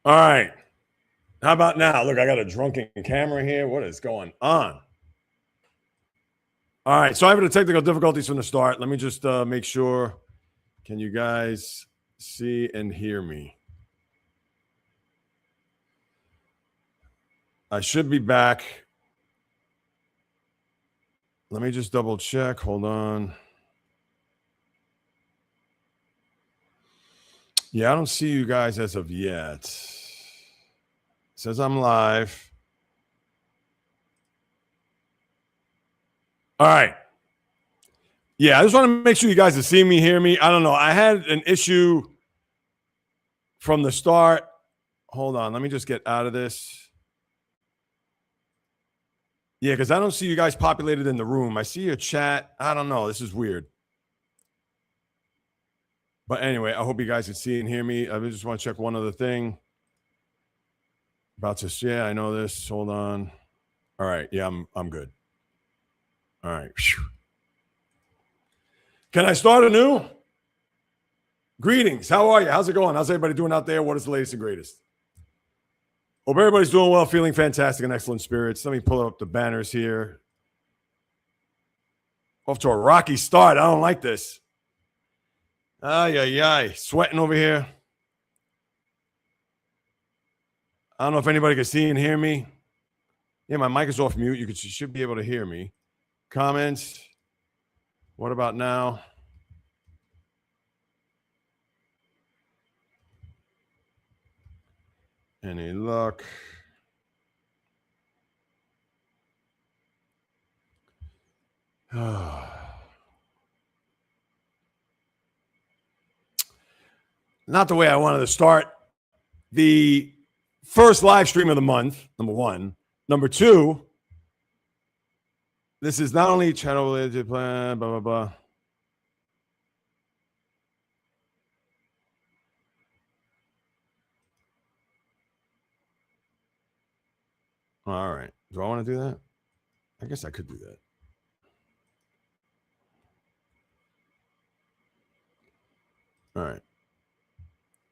All right. How about now? Look, I got a drunken camera here. What is going on? All right. So I have the technical difficulties from the start. Let me just make sure. Can you guys see and hear me? I should be back. Let me just double check. Hold on. Yeah, I don't see you guys as of yet. It says I'm live. All right. Yeah, I just want to make sure you guys are seeing me, hear me. I don't know. I had an issue from the start. Hold on. Let me just get out of this. Yeah, because I don't see you guys populated in the room. I see your chat. I don't know. This is weird. But anyway, I hope you guys can see and hear me. I just want to check one other thing. About to share. I know this. Hold on. All right. Yeah, I'm good. All right. Whew. Can I start anew? Greetings. How are you? How's it going? How's everybody doing out there? What is the latest and greatest? Hope everybody's doing well, feeling fantastic and excellent spirits. Let me pull up the banners here. Off to a rocky start. I don't like this. Ay. Sweating over here. I don't know if anybody can see and hear me. Yeah, my mic is off mute. You should be able to hear me. Comments. What about now? Any luck? Not the way I wanted to start. The first live stream of the month, number one. Number two, this is not only channel related plan, blah, blah, blah. All right. Do I want to do that? I guess I could do that. All right.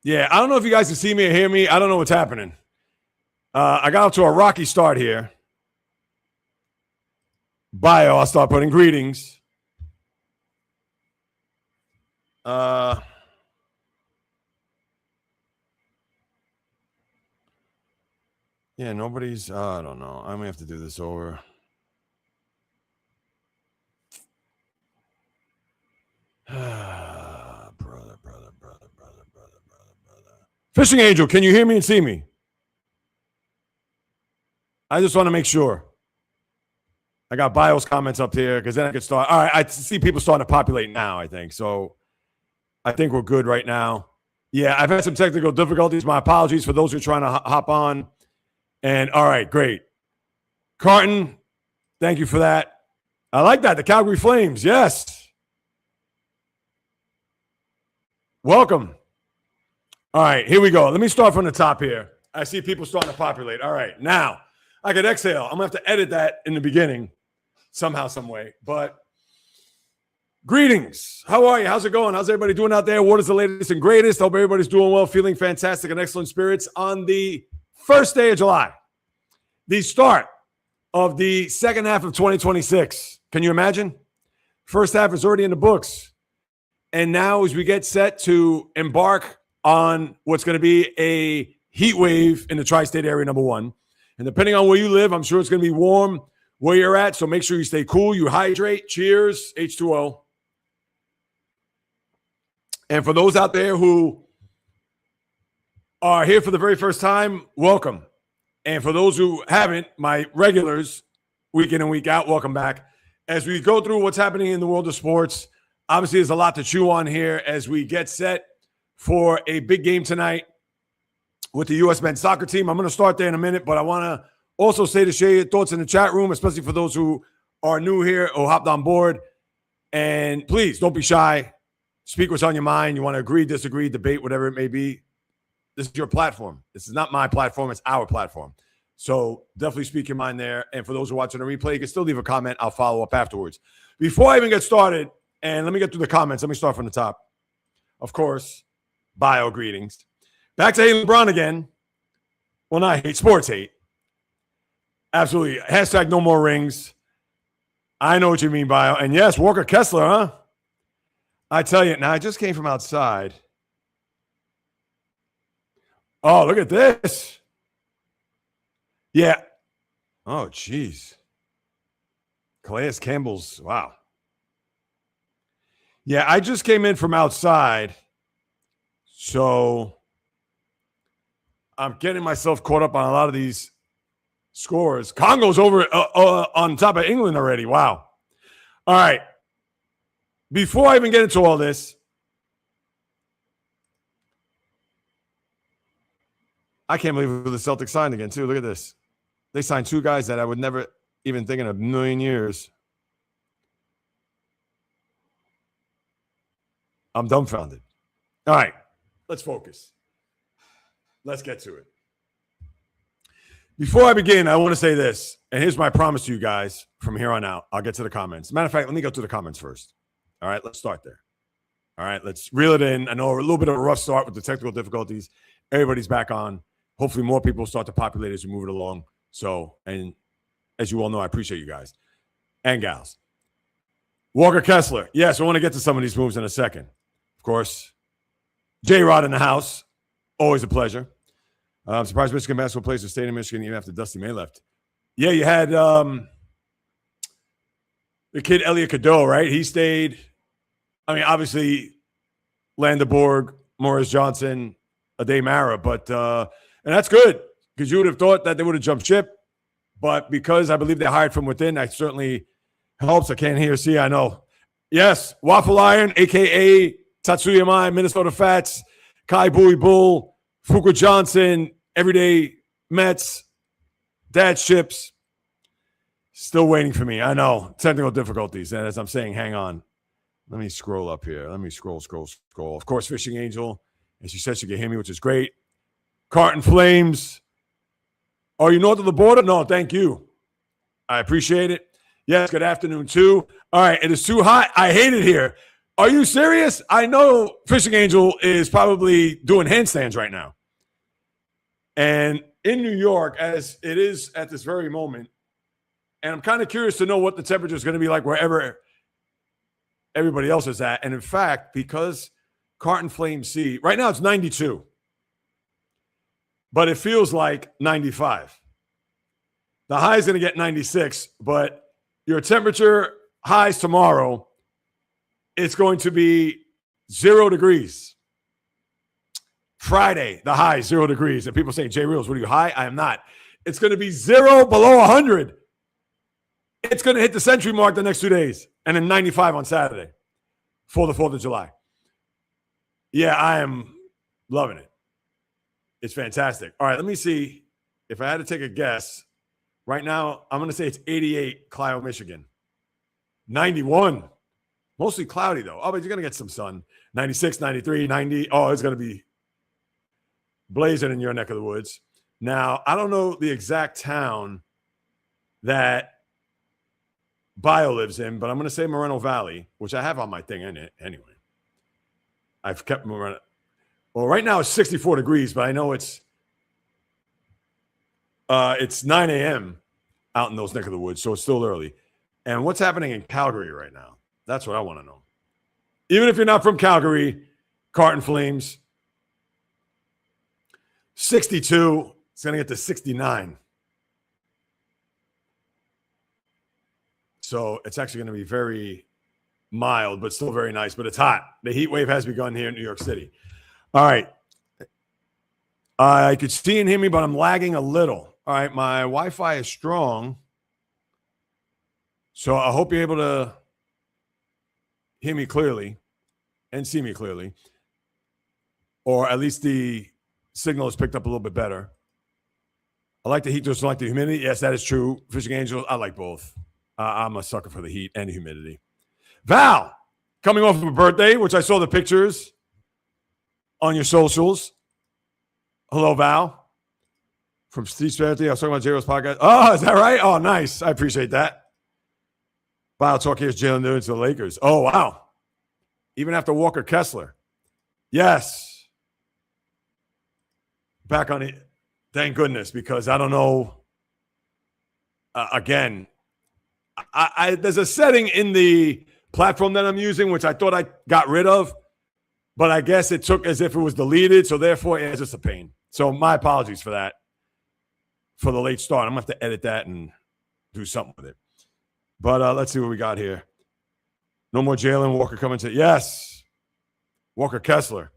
Yeah, I don't know if you guys can see me or hear me. I don't know what's happening. I got off to a rocky start here. Bio, I'll start putting greetings. Yeah, nobody's, I don't know. I may have to do this over. Brother. Fishing Angel, can you hear me and see me? I just want to make sure. I got Bio's comments up here because then I could start. All right, I see people starting to populate now, I think. So I think we're good right now. Yeah, I've had some technical difficulties. My apologies for those who are trying to hop on. And all right, great. Carton, thank you for that. I like that. The Calgary Flames, yes. Welcome. All right, here we go. Let me start from the top here. I see people starting to populate. All right, now I could exhale. I'm going to have to edit that in the beginning somehow, some way. But greetings. How are you? How's it going? How's everybody doing out there? What is the latest and greatest? Hope everybody's doing well, feeling fantastic and excellent spirits on the first day of July, the start of the second half of 2026. Can you imagine? First half is already in the books. And now as we get set to embark on what's going to be a heat wave in the tri-state area, number one. And depending on where you live, I'm sure it's going to be warm where you're at. So make sure you stay cool, you hydrate. Cheers, H2O. And for those out there who are here for the very first time, welcome. And for those who haven't, my regulars, week in and week out, welcome back. As we go through what's happening in the world of sports, obviously there's a lot to chew on here as we get set for a big game tonight with the U.S. men's soccer team. I'm going to start there in a minute, but I want to also say to share your thoughts in the chat room, especially for those who are new here or hopped on board. And please don't be shy. Speak what's on your mind. You want to agree, disagree, debate, whatever it may be. This is your platform. This is not my platform. It's our platform. So definitely speak your mind there. And for those who are watching the replay, you can still leave a comment. I'll follow up afterwards. Before I even get started, and let me get through the comments. Let me start from the top. Of course, bio greetings. Back to Hayden Brown again. Well, not hate, sports hate. Absolutely. Hashtag no more rings. I know what you mean, Bio. And yes, Walker Kessler, huh? I tell you, now I just came from outside. Oh, look at this. Yeah. Oh, geez. Calais Campbell's, wow. Yeah, I just came in from outside. So I'm getting myself caught up on a lot of these scores. Congo's over on top of England already. Wow. All right. Before I even get into all this, I can't believe who the Celtics signed again, too. Look at this. They signed two guys that I would never even think in a million years. I'm dumbfounded. All right. Let's focus. Let's get to it. Before I begin, I want to say this, and here's my promise to you guys from here on out. I'll get to the comments. Matter of fact, let me go to the comments first. All right, let's start there. All right, let's reel it in. I know a little bit of a rough start with the technical difficulties. Everybody's back on. Hopefully more people start to populate as we move it along. So, and as you all know, I appreciate you guys and gals. Walker Kessler. Yes, I want to get to some of these moves in a second. Of course, J-Rod in the house. Always a pleasure. I'm surprised Michigan basketball players will stay in Michigan even after Dusty May left. Yeah, you had the kid Elliot Cadeau, right? He stayed. I mean, obviously, Landerborg, Morris Johnson, Ade Mara, but and that's good because you would have thought that they would have jumped ship, but because I believe they hired from within, that certainly helps. I can't hear or see. I know. Yes, Waffle Iron, aka Tatsuya Mai, Minnesota Fats, Kai Bowie Bull. Fuka Johnson, Everyday Mets, Dad Ships, still waiting for me. I know, technical difficulties. And as I'm saying, hang on. Let me scroll up here. Let me scroll. Of course, Fishing Angel. And she said she could hear me, which is great. Carton Flames. Are you north of the border? No, thank you. I appreciate it. Yes, good afternoon, too. All right, it is too hot. I hate it here. Are you serious? I know Fishing Angel is probably doing handstands right now. And in New York, as it is at this very moment, and I'm kind of curious to know what the temperature is going to be like wherever everybody else is at. And in fact, because Carton Flame C, right now it's 92, but it feels like 95. The high is going to get 96, but your temperature highs tomorrow, it's going to be 0 degrees. Friday, the high, 0 degrees. And people say, Jay Reels, what are you, high? I am not. It's going to be 0 below 100. It's going to hit the century mark the next 2 days. And then 95 on Saturday for the 4th of July. Yeah, I am loving it. It's fantastic. All right, let me see. If I had to take a guess, right now, I'm going to say it's 88, Clio, Michigan. 91. Mostly cloudy, though. Oh, but you're going to get some sun. 96, 93, 90. Oh, it's going to be blazing in your neck of the woods. Now, I don't know the exact town that Bio lives in, but I'm going to say Moreno Valley, which I have on my thing in it anyway. I've kept Moreno. Well, right now it's 64 degrees, but I know it's 9 a.m. out in those neck of the woods, so it's still early. And what's happening in Calgary right now? That's what I want to know. Even if you're not from Calgary, Carton Flames, 62. It's going to get to 69. So it's actually going to be very mild, but still very nice. But it's hot. The heat wave has begun here in New York City. All right. I could see and hear me, but I'm lagging a little. All right. My Wi-Fi is strong. So I hope you're able to hear me clearly and see me clearly. Or at least the signal is picked up a little bit better. I like the heat, just like the humidity. Yes, that is true. Fishing Angel, I like both. I'm a sucker for the heat and the humidity. Val, coming off of a birthday, which I saw the pictures on your socials. Hello, Val. From Steve Sparity. I was talking about J-Rose podcast. Oh, is that right? Oh, nice. I appreciate that. Val talk here's Jalen Newton to the Lakers. Oh, wow. Even after Walker Kessler. Yes. Back on it. Thank goodness, because I don't know. Again, there's a setting in the platform that I'm using, which I thought I got rid of, but I guess it took as if it was deleted. So therefore, it's just a pain. So my apologies for that, for the late start. I'm going to have to edit that and do something with it. But let's see what we got here. No more Jalen Walker coming to. Yes. Walker Kessler.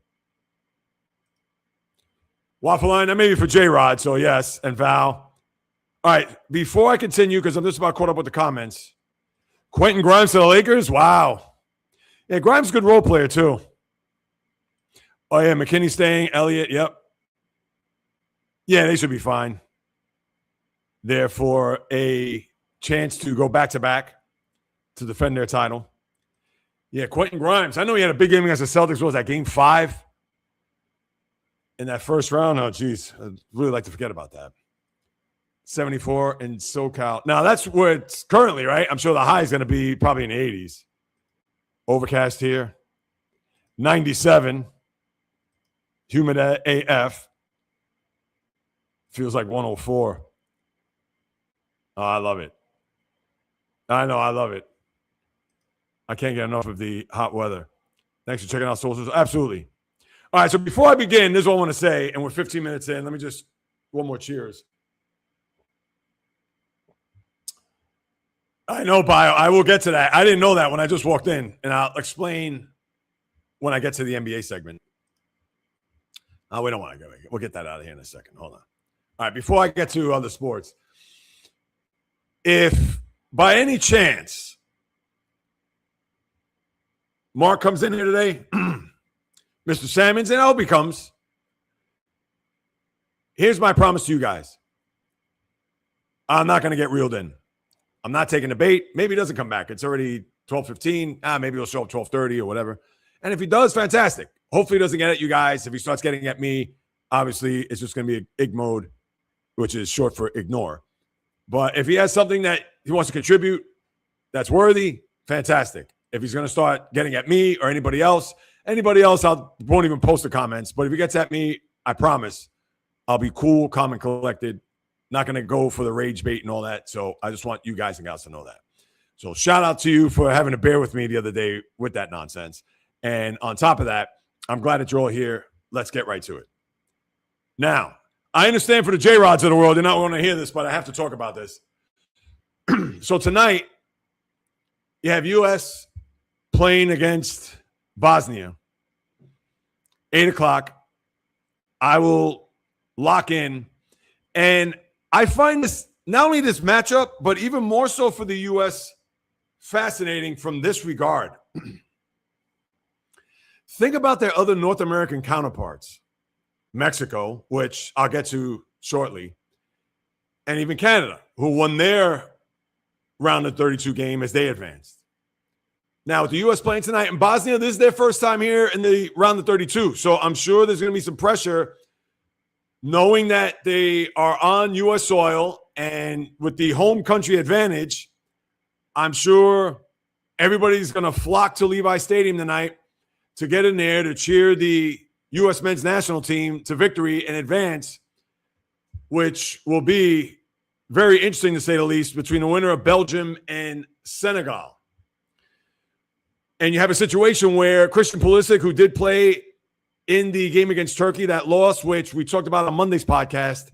Waffle line, that may be for J-Rod, so yes, and Val. All right, before I continue, because I'm just about caught up with the comments, Quentin Grimes to the Lakers? Wow. Yeah, Grimes is a good role player, too. Oh, yeah, McKinney staying, Elliott, yep. Yeah, they should be fine. There for a chance to go back-to-back to defend their title. Yeah, Quentin Grimes. I know he had a big game against the Celtics. What was that, game 5? In that first round? Oh, geez. I'd really like to forget about that. 74 in SoCal. Now, that's where it's currently, right? I'm sure the high is going to be probably in the 80s. Overcast here. 97. Humid AF. Feels like 104. Oh, I love it. I know, I love it. I can't get enough of the hot weather. Thanks for checking out Socials. Absolutely. All right, so before I begin, this is what I want to say, and we're 15 minutes in. Let me just, one more cheers. I know, Bio. I will get to that. I didn't know that when I just walked in, and I'll explain when I get to the NBA segment. Oh, we don't want to go. We'll get that out of here in a second. Hold on. All right, before I get to other sports, if by any chance Mark comes in here today, Mr. Salmons, and I hope he comes, here's my promise to you guys. I'm not going to get reeled in. I'm not taking the bait. Maybe he doesn't come back. It's already 12:15. Maybe he'll show up 12:30 or whatever. And if he does, fantastic. Hopefully he doesn't get at you guys. If he starts getting at me, obviously it's just going to be ig mode, which is short for ignore. But if he has something that he wants to contribute that's worthy, fantastic. If he's going to start getting at me or anybody else, I won't even post the comments. But if he gets at me, I promise I'll be cool, calm, and collected. Not going to go for the rage bait and all that. So I just want you guys and gals to know that. So shout out to you for having to bear with me the other day with that nonsense. And on top of that, I'm glad that you're all here. Let's get right to it. Now, I understand for the J-Rods of the world, they're not going to hear this, but I have to talk about this. So tonight, you have U.S. playing against Bosnia. 8 o'clock. I will lock in. And I find this, not only this matchup, but even more so for the U.S., fascinating from this regard. Think about their other North American counterparts. Mexico, which I'll get to shortly, and even Canada, who won their round of 32 game as they advanced. Now, with the U.S. playing tonight in Bosnia, this is their first time here in the round of 32. So I'm sure there's going to be some pressure knowing that they are on U.S. soil, and with the home country advantage, I'm sure everybody's going to flock to Levi Stadium tonight to get in there to cheer the U.S. men's national team to victory and advance, which will be very interesting to say the least, between the winner of Belgium and Senegal. And you have a situation where Christian Pulisic, who did play in the game against Turkey, that loss, which we talked about on Monday's podcast,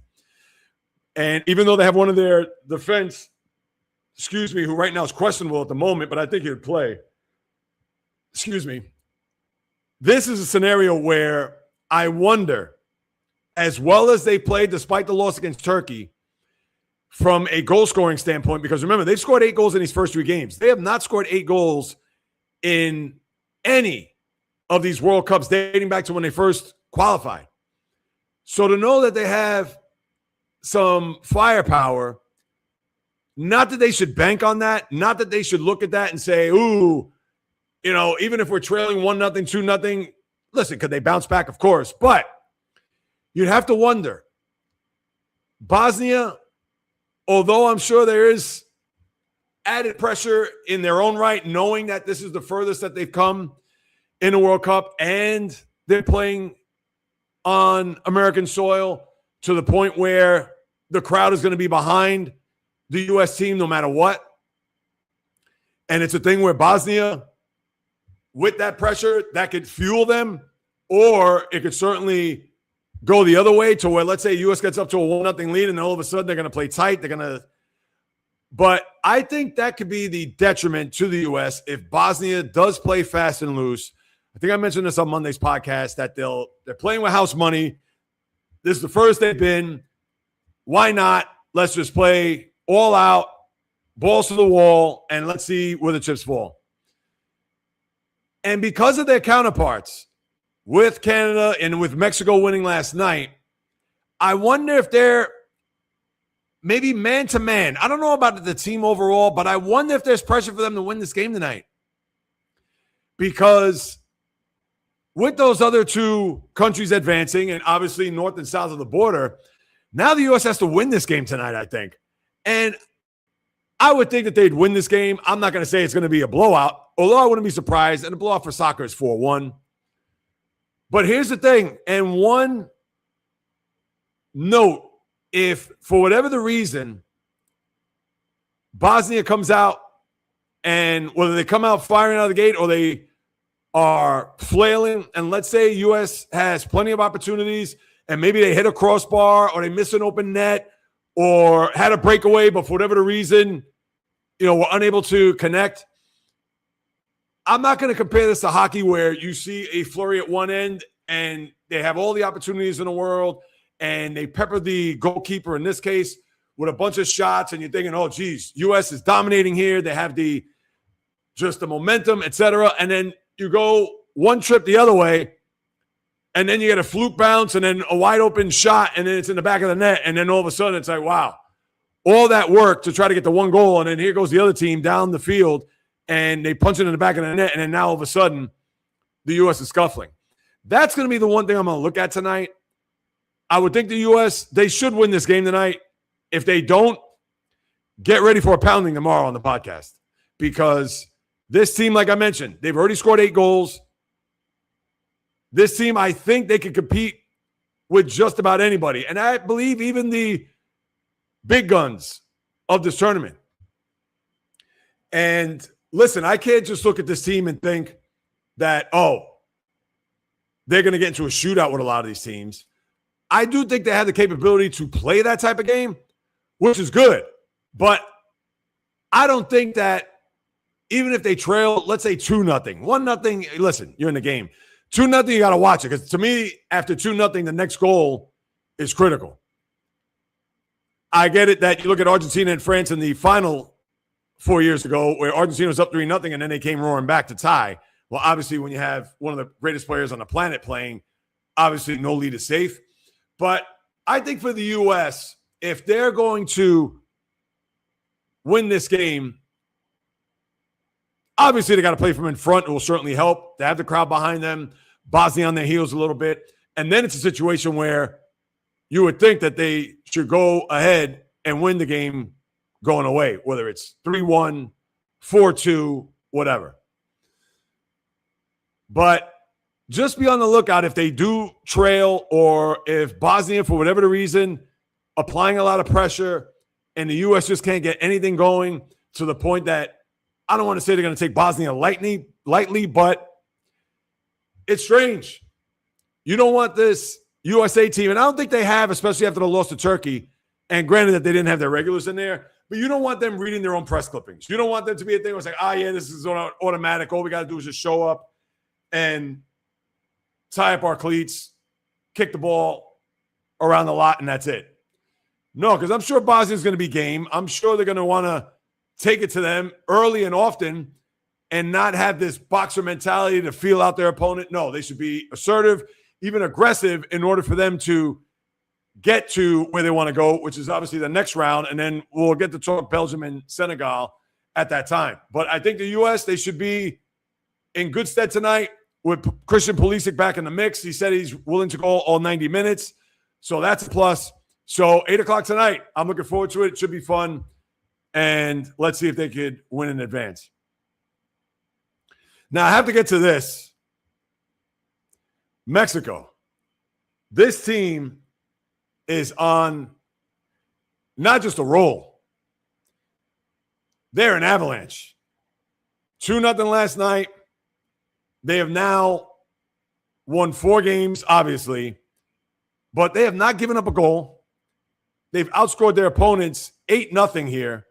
and even though they have one of their defense, who right now is questionable at the moment, but I think he would play. This is a scenario where I wonder, as well as they played despite the loss against Turkey, from a goal-scoring standpoint, because remember, they've scored 8 goals in these first 3 games. They have not scored 8 goals in any of these World Cups dating back to when they first qualified. So to know that they have some firepower, not that they should bank on that, not that they should look at that and say, ooh, you know, even if we're trailing 1-0, 2-0, listen, could they bounce back? Of course. But you'd have to wonder, Bosnia, although I'm sure there is added pressure in their own right, knowing that this is the furthest that they've come in the World Cup and they're playing on American soil, to the point where the crowd is going to be behind the U.S. team no matter what. And it's a thing where Bosnia, with that pressure, that could fuel them, or it could certainly go the other way to where, let's say, U.S. gets up to a 1-0 lead, and then all of a sudden they're going to play tight. But I think that could be the detriment to the U.S. if Bosnia does play fast and loose. I think I mentioned this on Monday's podcast that they're playing with house money. This is the first they've been. Why not? Let's just play all out, balls to the wall, and let's see where the chips fall. And because of their counterparts with Canada and with Mexico winning last night, I wonder if they're maybe man-to-man. I don't know about the team overall, but I wonder if there's pressure for them to win this game tonight. Because with those other two countries advancing, and obviously north and south of the border, now the U.S. has to win this game tonight, I think. And I would think that they'd win this game. I'm not going to say it's going to be a blowout, although I wouldn't be surprised. And a blowout for soccer is 4-1. But here's the thing, and one note, if for whatever the reason Bosnia comes out, and whether they come out firing out of the gate or they are flailing, and let's say U.S. has plenty of opportunities and maybe they hit a crossbar or they miss an open net or had a breakaway, but for whatever the reason, were unable to connect. I'm not going to compare this to hockey where you see a flurry at one end and they have all the opportunities in the world and they pepper the goalkeeper, in this case, with a bunch of shots, and you're thinking, oh, geez, U.S. is dominating here. They have the momentum, etc. And then you go one trip the other way, and then you get a fluke bounce and then a wide open shot, and then it's in the back of the net. And then all of a sudden it's like, wow, all that work to try to get the one goal. And then here goes the other team down the field and they punch it in the back of the net. And then now all of a sudden the U.S. is scuffling. That's going to be the one thing I'm going to look at tonight. I would think the U.S., they should win this game tonight. If they don't, get ready for a pounding tomorrow on the podcast, because this team, like I mentioned, they've already scored 8 goals. This team, I think they could compete with just about anybody. And I believe even the big guns of this tournament. And listen, I can't just look at this team and think that, oh, they're going to get into a shootout with a lot of these teams. I do think they have the capability to play that type of game, which is good. But I don't think that even if they trail, let's say 2-0, 1-0, listen, you're in the game. 2-0, you got to watch it. Because to me, after 2-0, the next goal is critical. I get it that you look at Argentina and France in the final 4 years ago where Argentina was up 3-0 and then they came roaring back to tie. Well, obviously, when you have one of the greatest players on the planet playing, obviously no lead is safe. But I think for the U.S., if they're going to win this game, obviously they got to play from in front. It will certainly help. They have the crowd behind them, Bosnia on their heels a little bit. And then it's a situation where you would think that they should go ahead and win the game going away, whether it's 3-1, 4-2, whatever. But just be on the lookout if they do trail, or if Bosnia, for whatever the reason, applying a lot of pressure and the U.S. just can't get anything going to the point that I don't want to say they're going to take Bosnia lightly, but it's strange. You don't want this USA team, and I don't think they have, especially after the loss to Turkey, and granted that they didn't have their regulars in there, but you don't want them reading their own press clippings. You don't want them to be a thing where it's like, yeah, this is automatic. All we got to do is just show up and tie up our cleats, kick the ball around the lot, and that's it. No, because I'm sure Bosnia's going to be game. I'm sure they're going to want to take it to them early and often and not have this boxer mentality to feel out their opponent. No, they should be assertive, even aggressive, in order for them to get to where they want to go, which is obviously the next round, and then we'll get to talk Belgium and Senegal at that time. But I think the U.S., they should be in good stead tonight with Christian Pulisic back in the mix. He said he's willing to go all 90 minutes, so that's a plus. So 8 o'clock tonight, I'm looking forward to it. It should be fun, and let's see if they could win in advance. Now, I have to get to this. Mexico. This team is on not just a roll. They're an avalanche. 2-0 last night. They have now won 4 games, obviously, but they have not given up a goal. They've outscored their opponents 8-0 here.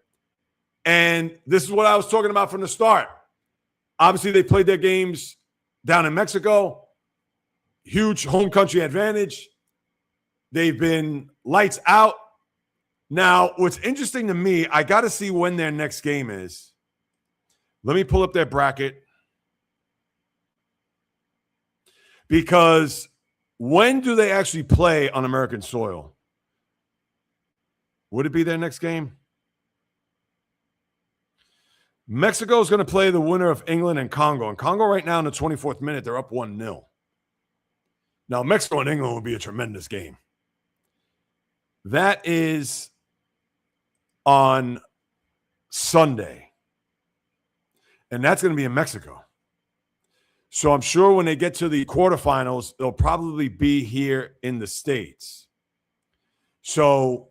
And this is what I was talking about from the start. Obviously, they played their games down in Mexico. Huge home country advantage. They've been lights out. Now, what's interesting to me, I got to see when their next game is. Let me pull up their bracket. Because when do they actually play on American soil? Would it be their next game? Mexico is going to play the winner of England and Congo. And Congo right now in the 24th minute, they're up 1-0. Now, Mexico and England will be a tremendous game. That is on Sunday. And that's going to be in Mexico. So I'm sure when they get to the quarterfinals, they'll probably be here in the States. So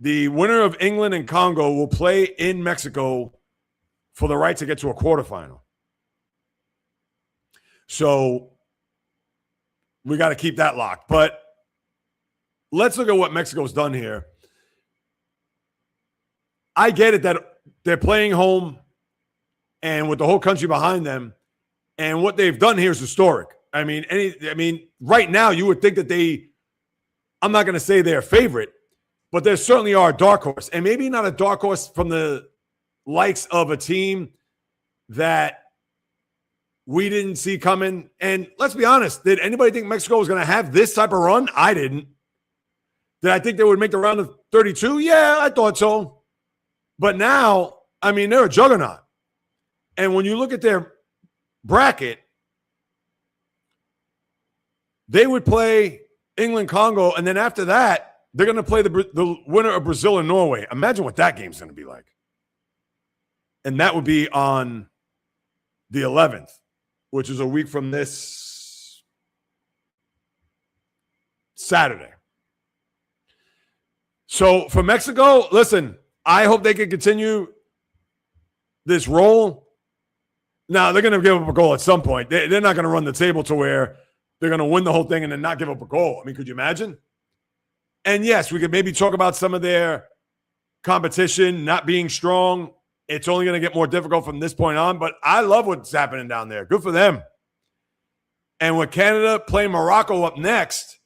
the winner of England and Congo will play in Mexico for the right to get to a quarterfinal. So we got to keep that locked. But let's look at what Mexico's done here. I get it that they're playing home and with the whole country behind them. And what they've done here is historic. I mean, right now you would think that I'm not going to say they're a favorite, but they certainly are a dark horse. And maybe not a dark horse from the likes of a team that we didn't see coming. And let's be honest, did anybody think Mexico was going to have this type of run? I didn't. Did I think they would make the round of 32? Yeah, I thought so. But now, I mean, they're a juggernaut. And when you look at their bracket, they would play England, Congo, and then after that, they're going to play the winner of Brazil and Norway. Imagine what that game's going to be like. And that would be on the 11th, which is a week from this Saturday. So for Mexico, listen, I hope they can continue this roll. Now, they're going to give up a goal at some point. They're not going to run the table to where they're going to win the whole thing and then not give up a goal. I mean, could you imagine? And yes, we could maybe talk about some of their competition not being strong. It's only going to get more difficult from this point on, but I love what's happening down there. Good for them. And with Canada playing Morocco up next,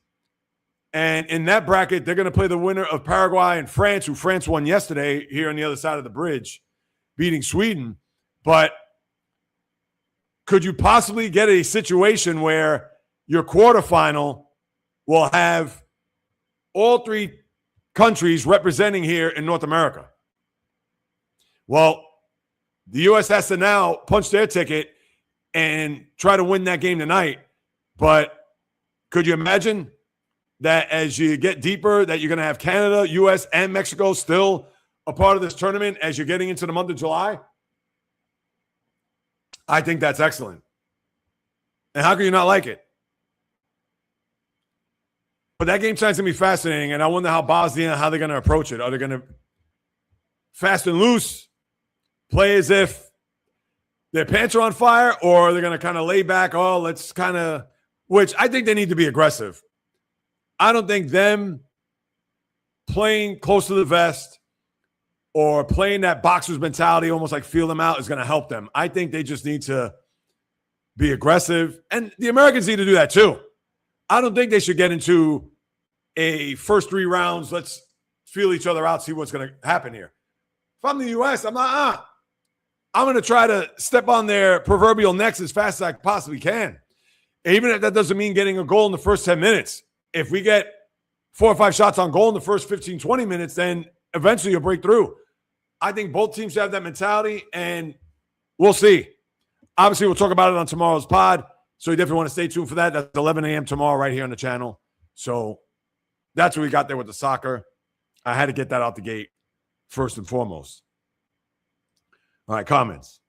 and in that bracket, they're going to play the winner of Paraguay and France, who France won yesterday here on the other side of the bridge, beating Sweden. But could you possibly get a situation where your quarterfinal will have all 3 countries representing here in North America? Well, the U.S. has to now punch their ticket and try to win that game tonight. But could you imagine that as you get deeper, that you're going to have Canada, U.S., and Mexico still a part of this tournament as you're getting into the month of July? I think that's excellent. And how can you not like it? But that game tonight's going to be fascinating, and I wonder how Bosnia, how they're going to approach it. Are they going to fast and loose, play as if their pants are on fire, or are they going to kind of lay back, let's kind of – which I think they need to be aggressive. I don't think them playing close to the vest or playing that boxer's mentality, almost like feel them out, is going to help them. I think they just need to be aggressive. And the Americans need to do that too. I don't think they should get into a first 3 rounds, let's feel each other out, see what's going to happen here. If I'm the U.S., I'm not, I'm going to try to step on their proverbial necks as fast as I possibly can. Even if that doesn't mean getting a goal in the first 10 minutes. If we get 4 or 5 shots on goal in the first 15, 20 minutes, then eventually you'll break through. I think both teams have that mentality, and we'll see. Obviously, we'll talk about it on tomorrow's pod, so you definitely want to stay tuned for that. That's 11 a.m. tomorrow right here on the channel. So that's what we got there with the soccer. I had to get that out the gate first and foremost. All right, comments.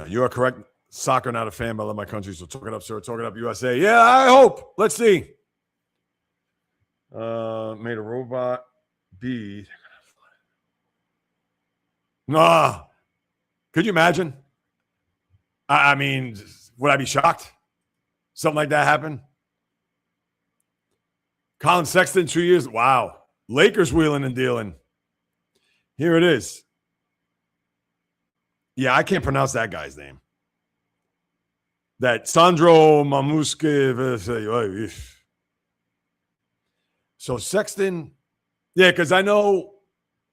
You are correct, Soccer, not a fan, but I love my country, so talk it up, sir. Talk it up, USA. Yeah, I hope. Let's see. Made a robot be. Nah. Could you imagine? I mean, would I be shocked? Something like that happened? Colin Sexton, 2 years. Wow. Lakers wheeling and dealing. Here it is. Yeah, I can't pronounce that guy's name. That Sandro Mamuske. So Sexton, yeah, because I know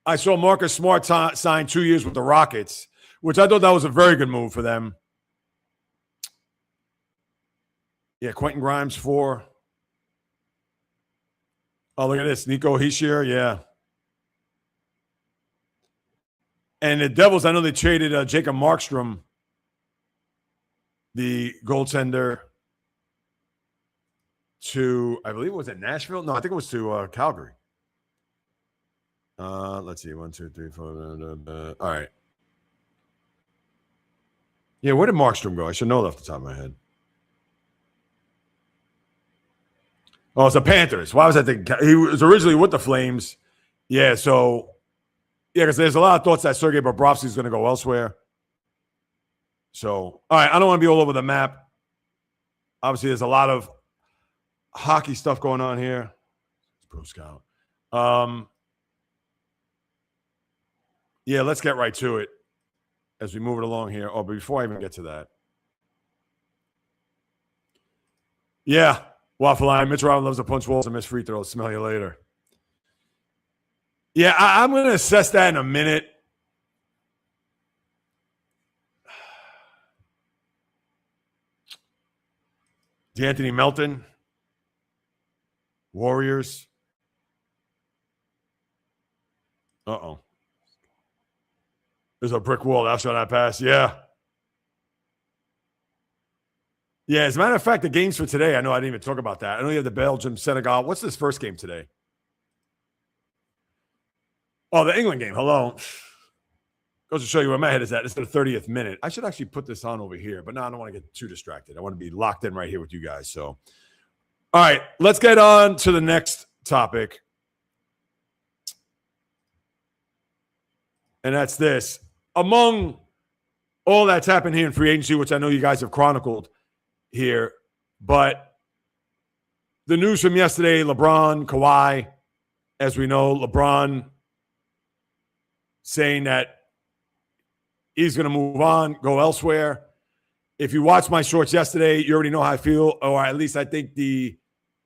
I saw Marcus Smart sign 2 years with the Rockets, which I thought that was a very good move for them. Yeah, Quentin Grimes 4. Oh, look at this. Nico Hischier, yeah. And the Devils, I know they traded Jacob Markstrom, the goaltender, to, I believe it was at Nashville. No, I think it was to Calgary. Let's see. 1, 2, 3, 4. All right. Yeah, where did Markstrom go? I should know that off the top of my head. Oh, it's the Panthers. Why was I thinking? He was originally with the Flames. Yeah, so, yeah, because there's a lot of thoughts that Sergei Bobrovsky is going to go elsewhere. So, all right, I don't want to be all over the map. Obviously, there's a lot of hockey stuff going on here. Pro Scout. Yeah, let's get right to it as we move it along here. Oh, but before I even get to that. Yeah, Waffle Line. Mitch Robin loves to punch walls and miss free throws. Smell you later. Yeah, I'm going to assess that in a minute. D'Anthony Melton. Warriors. Uh-oh. There's a brick wall. That's shot that pass. Yeah. Yeah, as a matter of fact, the games for today, I know I didn't even talk about that. I know you have the Belgium, Senegal. What's this first game today? Oh, the England game. Hello. Goes to show you where my head is at. It's the 30th minute. I should actually put this on over here, but no, I don't want to get too distracted. I want to be locked in right here with you guys. So, all right, let's get on to the next topic. And that's this. Among all that's happened here in free agency, which I know you guys have chronicled here, but the news from yesterday, LeBron, Kawhi, as we know, LeBron saying that he's going to move on, go elsewhere. If you watched my shorts yesterday, you already know how I feel, or at least I think the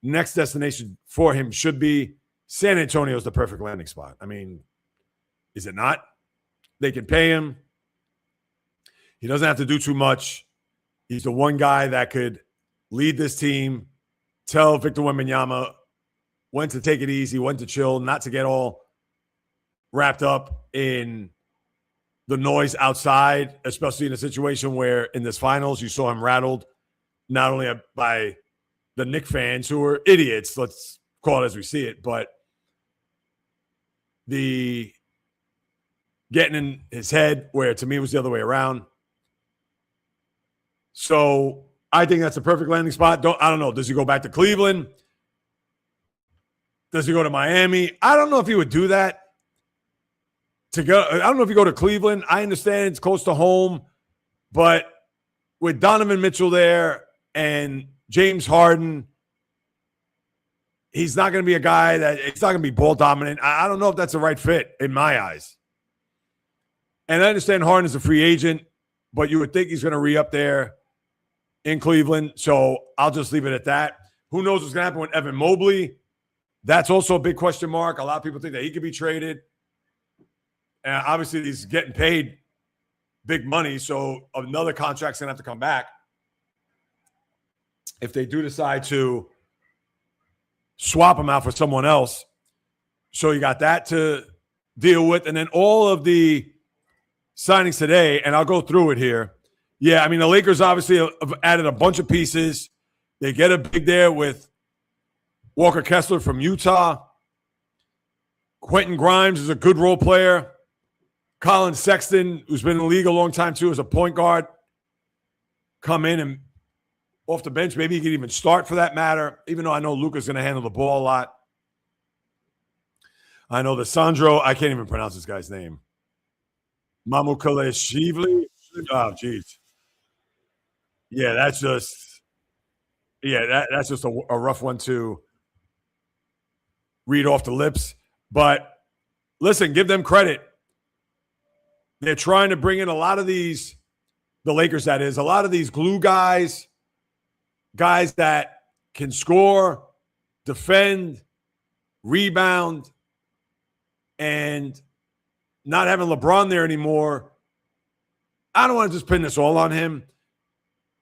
next destination for him should be San Antonio is the perfect landing spot. I mean, is it not? They can pay him. He doesn't have to do too much. He's the one guy that could lead this team, tell Victor Wembanyama when to take it easy, when to chill, not to get all wrapped up in the noise outside, especially in a situation where in this finals you saw him rattled not only by the Knick fans who are idiots, let's call it as we see it, but the getting in his head where to me it was the other way around. So I think that's a perfect landing spot. I don't know. Does he go back to Cleveland? Does he go to Miami? I don't know if he would do that. I don't know if you go to Cleveland. I understand it's close to home, but with Donovan Mitchell there and James Harden, he's not going to be a guy that it's not going to be ball dominant. I don't know if that's the right fit in my eyes. And I understand Harden is a free agent, but you would think he's going to re-up there in Cleveland. So I'll just leave it at that. Who knows what's going to happen with Evan Mobley? That's also a big question mark. A lot of people think that he could be traded. And obviously, he's getting paid big money, so another contract's going to have to come back if they do decide to swap him out for someone else. So you got that to deal with. And then all of the signings today, and I'll go through it here. Yeah, I mean, the Lakers obviously have added a bunch of pieces. They get a big there with Walker Kessler from Utah. Quentin Grimes is a good role player. Colin Sexton, who's been in the league a long time too, is a point guard. come in and off the bench. Maybe he could even start for that matter, even though I know Luka's going to handle the ball a lot. I know the Sandro, I can't even pronounce this guy's name. Mamukelashvili. Oh, geez. Yeah, that's just a rough one to read off the lips. But listen, give them credit. They're trying to bring in a lot of these, the Lakers that is, a lot of these glue guys that can score, defend, rebound, and not having LeBron there anymore. I don't want to just pin this all on him,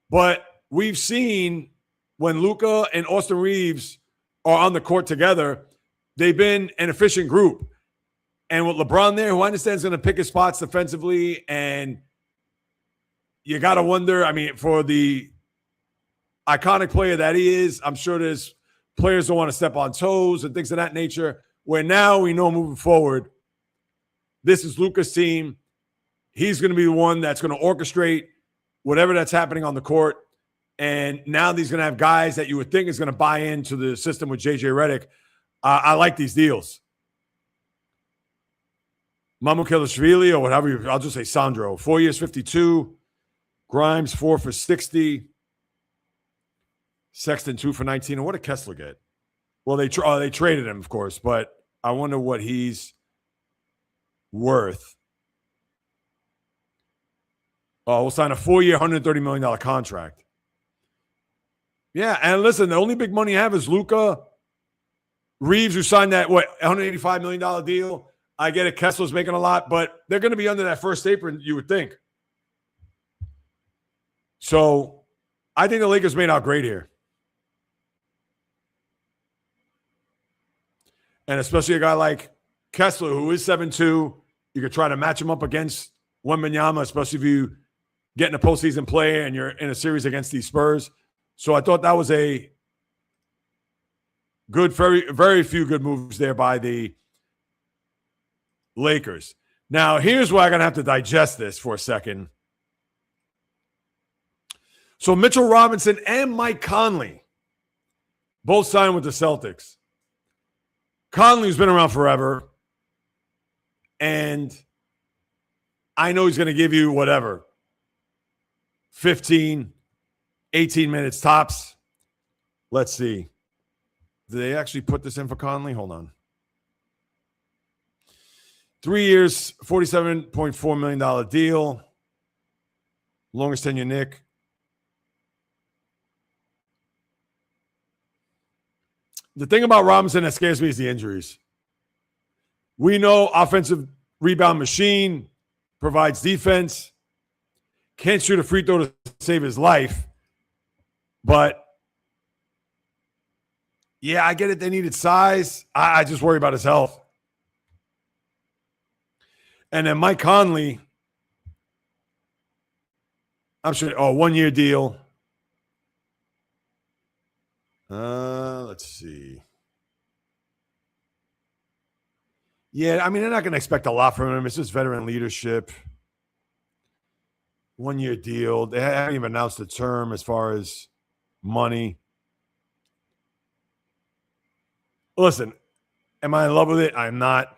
but we've seen when Luka and Austin Reeves are on the court together, they've been an efficient group. And with LeBron there, who I understand is going to pick his spots defensively, and you got to wonder, I mean, for the iconic player that he is, I'm sure there's players don't want to step on toes and things of that nature, where now we know moving forward, this is Luka's team. He's going to be the one that's going to orchestrate whatever that's happening on the court. And now he's going to have guys that you would think is going to buy into the system with JJ Redick. I like these deals. Mamukelashvili, or whatever, I'll just say Sandro. 4 years, 52. Grimes, 4 for 60. Sexton, 2 for 19. And what did Kessler get? Well, they traded him, of course, but I wonder what he's worth. Oh, we'll sign a 4-year, $130 million contract. Yeah, and listen, the only big money you have is Luka. Reeves, who signed that, $185 million deal. I get it, Kessler's making a lot, but they're going to be under that first apron, you would think. So I think the Lakers made out great here. And especially a guy like Kessler, who is 7'2", you could try to match him up against Wembanyama, especially if you get in a postseason play and you're in a series against these Spurs. So I thought that was a good, very, very few good moves there by the Lakers. Now, here's where I'm going to have to digest this for a second. So Mitchell Robinson and Mike Conley both signed with the Celtics. Conley's been around forever, and I know he's going to give you whatever, 15, 18 minutes tops. Let's see. Did they actually put this in for Conley? Hold on. 3 years, $47.4 million deal. Longest tenure, Nick. The thing about Robinson that scares me is the injuries. We know offensive rebound machine, provides defense, can't shoot a free throw to save his life. But, yeah, I get it. They needed size. I just worry about his health. And then Mike Conley, I'm sure, 1 year deal. Let's see. Yeah, I mean, they're not going to expect a lot from him. It's just veteran leadership. 1 year deal. They haven't even announced the term as far as money. Listen, am I in love with it? I'm not.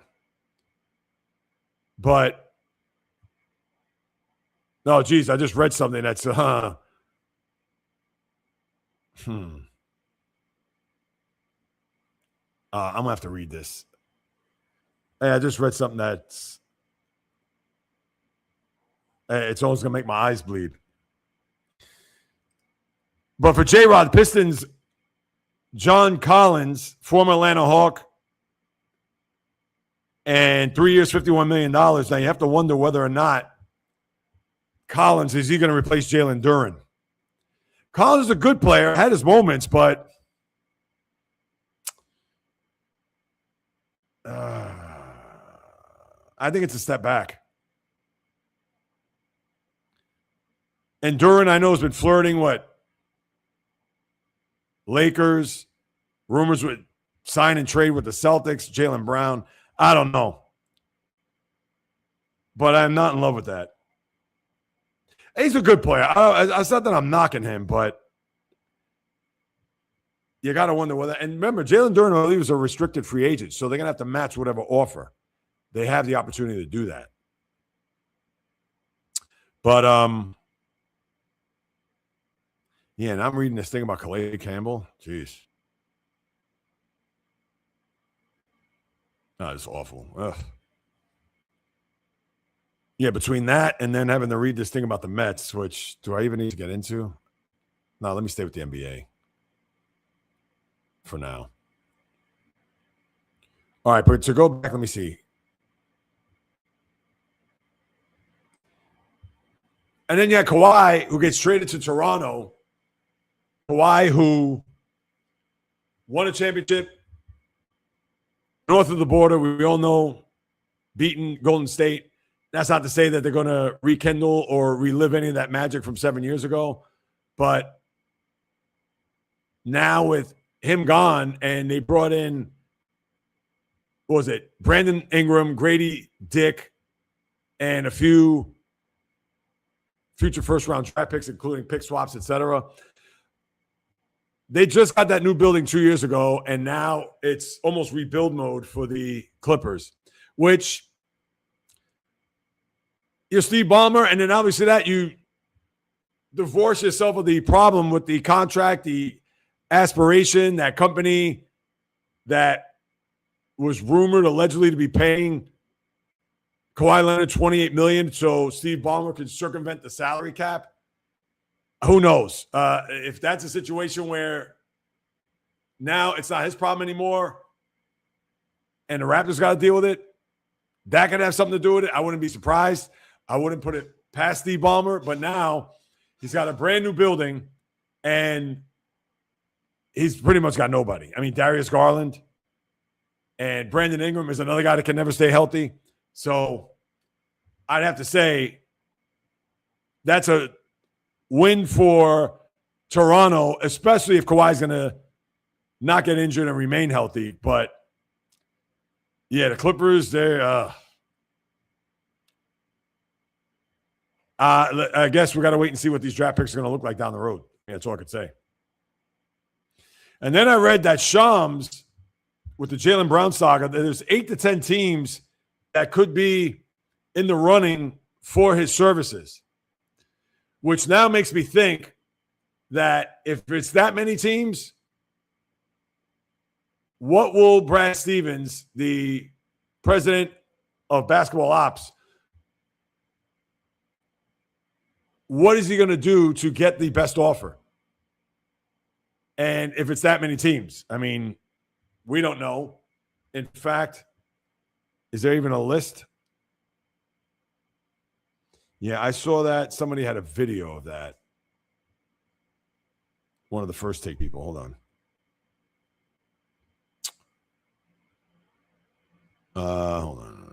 But, no, geez, I just read something that's, I'm going to have to read this. Hey, I just read something that's, it's always going to make my eyes bleed. But for J-Rod, Pistons, John Collins, former Atlanta Hawk, and 3 years, $51 million. Now you have to wonder whether or not Collins, is he going to replace Jalen Duren? Collins is a good player, had his moments, but I think it's a step back. And Duren, I know, has been flirting Lakers, rumors with sign and trade with the Celtics, Jaylen Brown. I don't know. But I'm not in love with that. He's a good player. It's not that I'm knocking him, but you got to wonder whether. And remember, Jalen Duren, I believe, was a restricted free agent, so they're going to have to match whatever offer. They have the opportunity to do that. But, yeah, and I'm reading this thing about Calais Campbell. Jeez. Oh, it's awful. Ugh. Yeah, between that and then having to read this thing about the Mets, which do I even need to get into? No, let me stay with the NBA for now. All right, but to go back, let me see. And then you had Kawhi, who gets traded to Toronto. Kawhi, who won a championship north of the border. We all know, beating Golden State. That's not to say that they're going to rekindle or relive any of that magic from 7 years ago. But now with him gone, and they brought in, what was it, Brandon Ingram, Grady Dick, and a few future first-round draft picks, including pick swaps, etc. They just got that new building 2 years ago, and now it's almost rebuild mode for the Clippers, which you're Steve Ballmer, and then obviously that you divorce yourself of the problem with the contract, the aspiration, that company that was rumored allegedly to be paying Kawhi Leonard $28 million so Steve Ballmer could circumvent the salary cap. Who knows? If that's a situation where now it's not his problem anymore and the Raptors got to deal with it, that could have something to do with it. I wouldn't be surprised. I wouldn't put it past Steve Ballmer, but now he's got a brand new building and he's pretty much got nobody. I mean, Darius Garland and Brandon Ingram is another guy that can never stay healthy. So I'd have to say that's a win for Toronto, especially if Kawhi's going to not get injured and remain healthy. But, yeah, the Clippers, I guess we got to wait and see what these draft picks are going to look like down the road. Yeah, that's all I could say. And then I read that Shams, with the Jaylen Brown saga, there's 8 to 10 teams that could be in the running for his services, which now makes me think that if it's that many teams, what will Brad Stevens, the president of basketball ops, what is he going to do to get the best offer? And if it's that many teams, I mean, we don't know. In fact, is there even a list? Yeah, I saw that. Somebody had a video of that. One of the First Take people. Hold on. Hold on.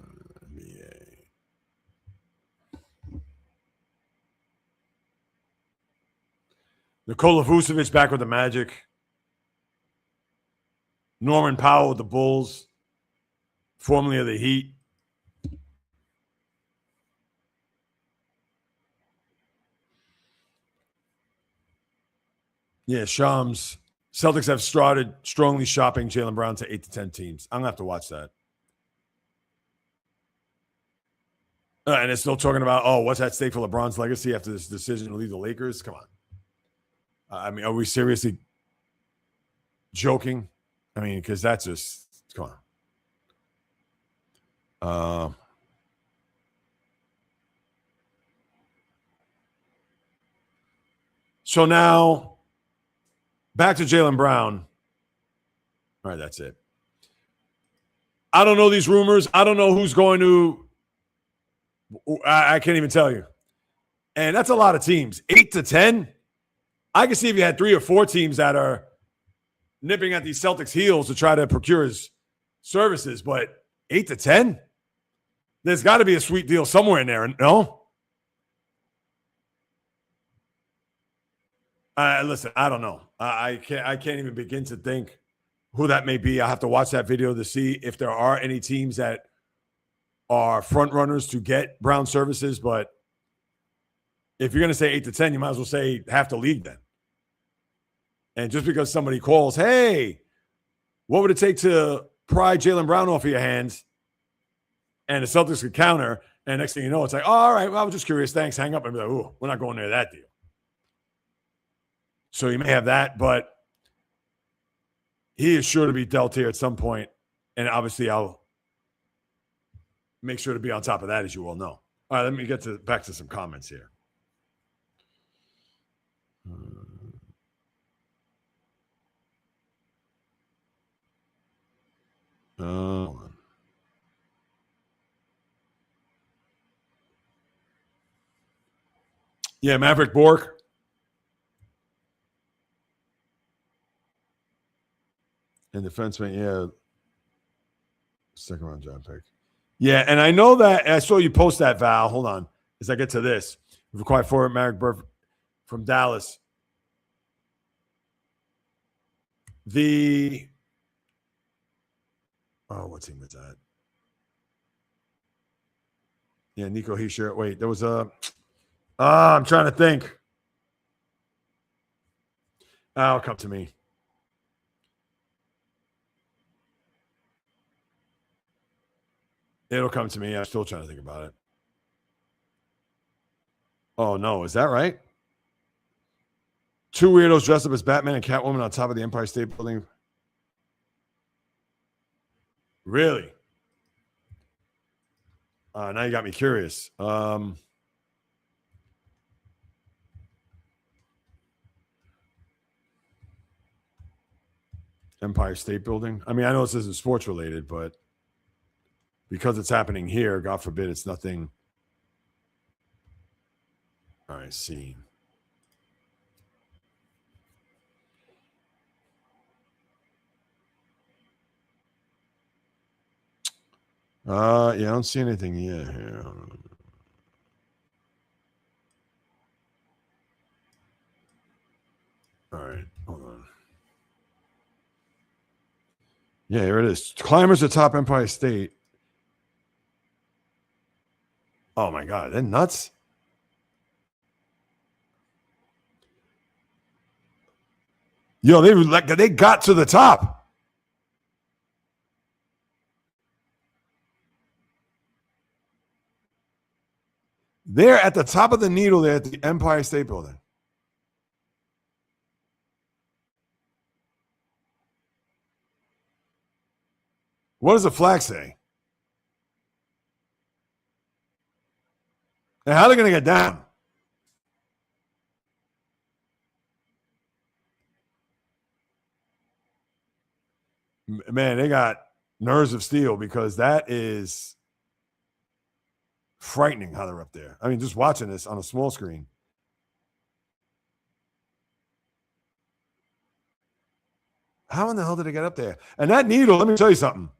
Nikola Vucevic back with the Magic. Norman Powell with the Bulls, formerly of the Heat. Yeah, Shams. Celtics have started strongly shopping Jaylen Brown to 8 to 10 teams. I'm going to have to watch that. And it's still talking about, what's at stake for LeBron's legacy after this decision to leave the Lakers? Come on. I mean, are we seriously joking? I mean, because that's just, come on. So now, back to Jaylen Brown. All right, that's it. I don't know these rumors. I don't know who's going to. I can't even tell you. And that's a lot of teams. 8 to 10. I can see if you had 3 or 4 teams that are nipping at these Celtics' heels to try to procure his services, but 8 to 10? There's got to be a sweet deal somewhere in there, no? Listen, I don't know. I can't even begin to think who that may be. I have to watch that video to see if there are any teams that are front runners to get Brown services, but if you're going to say 8 to 10, you might as well say half the league then. And just because somebody calls, hey, what would it take to pry Jaylen Brown off of your hands? And the Celtics could counter. And next thing you know, it's like, oh, all right, well, I was just curious. Thanks. Hang up. And be like, oh, we're not going near that deal. So you may have that, but he is sure to be dealt here at some point. And obviously, I'll make sure to be on top of that, as you all know. All right, let me get back to some comments here. Yeah, Maverick Bork. And defenseman, yeah. Second round draft pick. Yeah, and I know that I saw you post that, Val. Hold on. As I get to this. Required forward Maverick Bork from Dallas. What team was that? Yeah, Nico Hischier. Wait, there was I'm trying to think. It'll come to me. It'll come to me. I'm still trying to think about it. Oh, no. Is that right? Two weirdos dressed up as Batman and Catwoman on top of the Empire State Building. Really? Now you got me curious. Empire State Building. I mean, I know this isn't sports related, but because it's happening here, God forbid it's nothing. All right, scene. Yeah, I don't see anything yet here. All right, hold on. Yeah, here it is. Climbers atop Empire State. Oh my God, they're nuts. Yo, they got to the top. They're at the top of the needle there at the Empire State Building. What does the flag say? And how are they going to get down? Man, they got nerves of steel because that is frightening how they're up there. I mean, just watching this on a small screen. How in the hell did they get up there? And that needle, let me tell you something.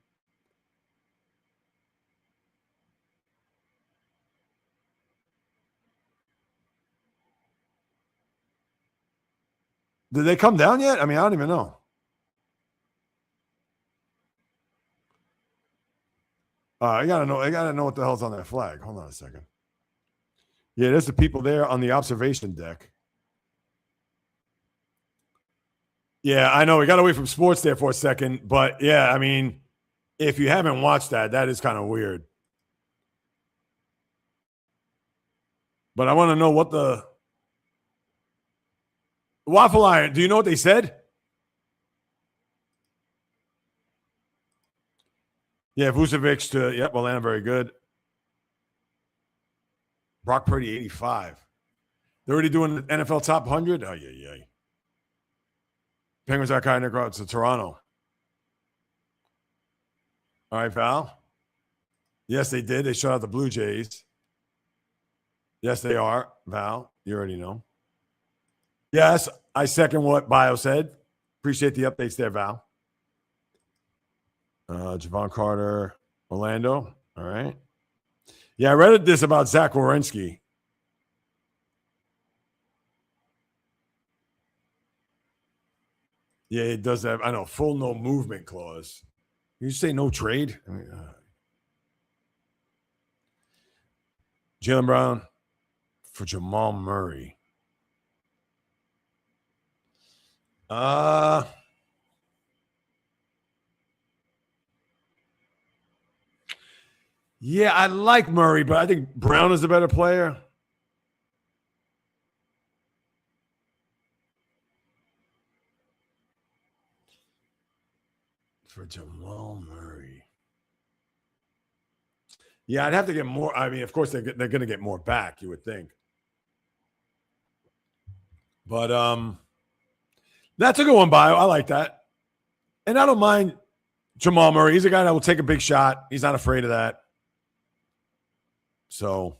Did they come down yet? I mean, I don't even know. I gotta know what the hell's on that flag. Hold on a second. Yeah, there's the people there on the observation deck. Yeah, I know we got away from sports there for a second, but yeah, I mean, if you haven't watched that is kind of weird. But I want to know what the Waffle Iron. Do you know what they said? Yeah, Vucevic to Atlanta, very good. Brock Purdy, 85. They're already doing the NFL top 100. Oh yeah. Penguins are kind of crowd to Toronto. All right, Val. Yes, they did. They shut out the Blue Jays. Yes, they are. Val, you already know. Yes, I second what Bio said. Appreciate the updates there, Val. Javon Carter, Orlando. All right. Yeah, I read this about Zach Werenski. Yeah, it does have, I know, full no movement clause. You say no trade? I mean, Jaylen Brown, for Jamal Murray. Yeah, I like Murray, but I think Brown is a better player. For Jamal Murray. Yeah, I'd have to get more. I mean, of course, they're going to get more back, you would think. But that's a good one, Bio. I like that. And I don't mind Jamal Murray. He's a guy that will take a big shot. He's not afraid of that. So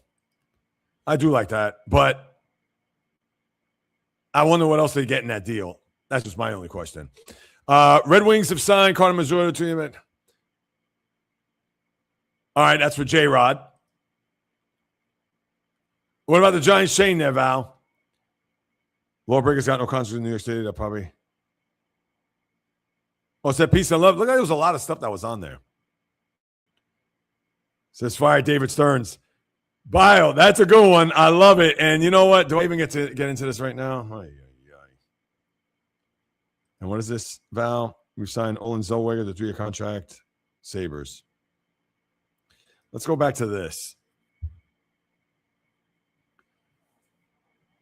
I do like that. But I wonder what else they get in that deal. That's just my only question. Red Wings have signed Carter Mazzulla to him. All right, that's for J-Rod. What about the Giants chain there, Val? Lawbreaker's got no contract in New York City. That probably. Oh, it's that peace and love. Look, there was a lot of stuff that was on there. Says fire David Stearns. Bio, that's a good one. I love it. And you know what? Do I even get into this right now? And what is this, Val? We've signed Olin Zellweger, the 3-year contract. Sabres. Let's go back to this.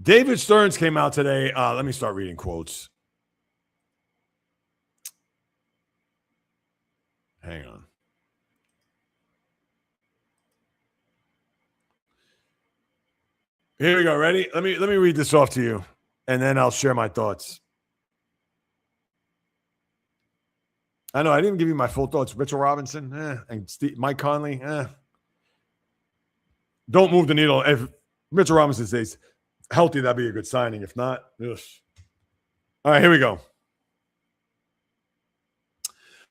David Stearns came out today. Let me start reading quotes. Hang on. Here we go. Ready? Let me read this off to you, and then I'll share my thoughts. I know I didn't give you my full thoughts. Mitchell Robinson, and Mike Conley, don't move the needle. If Mitchell Robinson stays healthy, that'd be a good signing. If not, ugh. All right, here we go.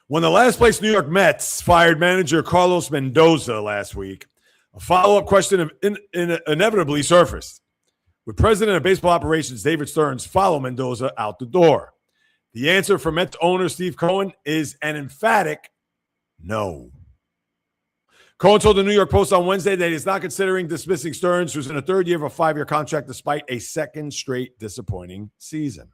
When the last place New York Mets fired manager Carlos Mendoza last week, a follow-up question inevitably surfaced. Would President of Baseball Operations David Stearns follow Mendoza out the door? The answer from Mets owner Steve Cohen is an emphatic no. Cohen told the New York Post on Wednesday that he's not considering dismissing Stearns, who's in the third year of a 5-year contract despite a second straight disappointing season.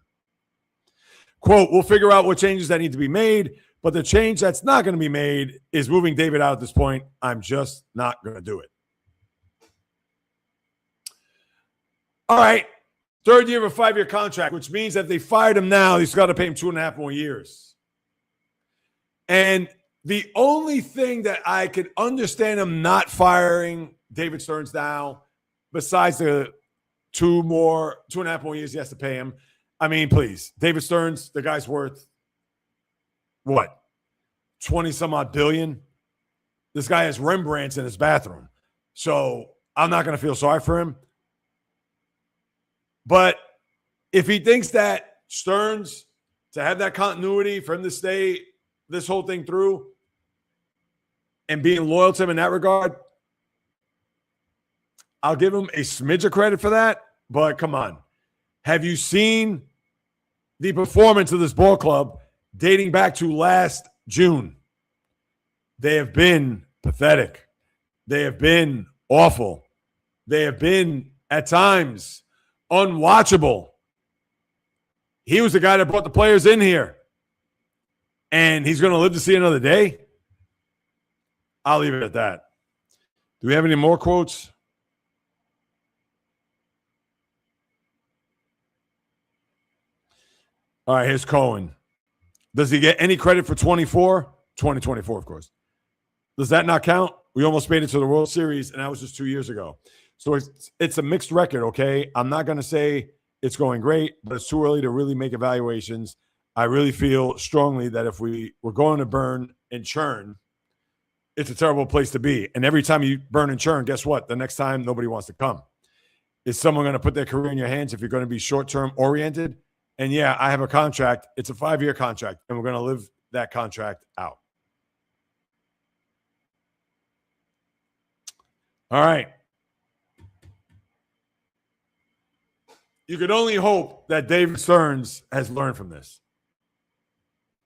Quote, we'll figure out what changes that need to be made, but the change that's not going to be made is moving David out at this point. I'm just not going to do it. All right. Third year of a 5-year contract, which means that if they fired him now, he's got to pay him 2.5 more years. And the only thing that I could understand him not firing David Stearns now, besides the 2.5 more years he has to pay him. I mean, please, David Stearns, the guy's worth what? 20 some odd billion. This guy has Rembrandts in his bathroom. So I'm not going to feel sorry for him. But if he thinks that Stearns, to have that continuity, for him to stay this whole thing through and being loyal to him in that regard, I'll give him a smidge of credit for that. But come on. Have you seen the performance of this ball club dating back to last June? They have been pathetic. They have been awful. They have been, at times, unwatchable. He was the guy that brought the players in here. And he's going to live to see another day? I'll leave it at that. Do we have any more quotes? All right, here's Cohen. Does he get any credit for 2024, of course. Does that not count? We almost made it to the World Series, and that was just 2 years ago. So it's a mixed record, okay? I'm not going to say it's going great, but it's too early to really make evaluations. I really feel strongly that if we're going to burn and churn, it's a terrible place to be. And every time you burn and churn, guess what? The next time, nobody wants to come. Is someone going to put their career in your hands if you're going to be short-term oriented? And yeah, I have a contract. It's a 5-year contract, and we're going to live that contract out. All right. You can only hope that David Stearns has learned from this.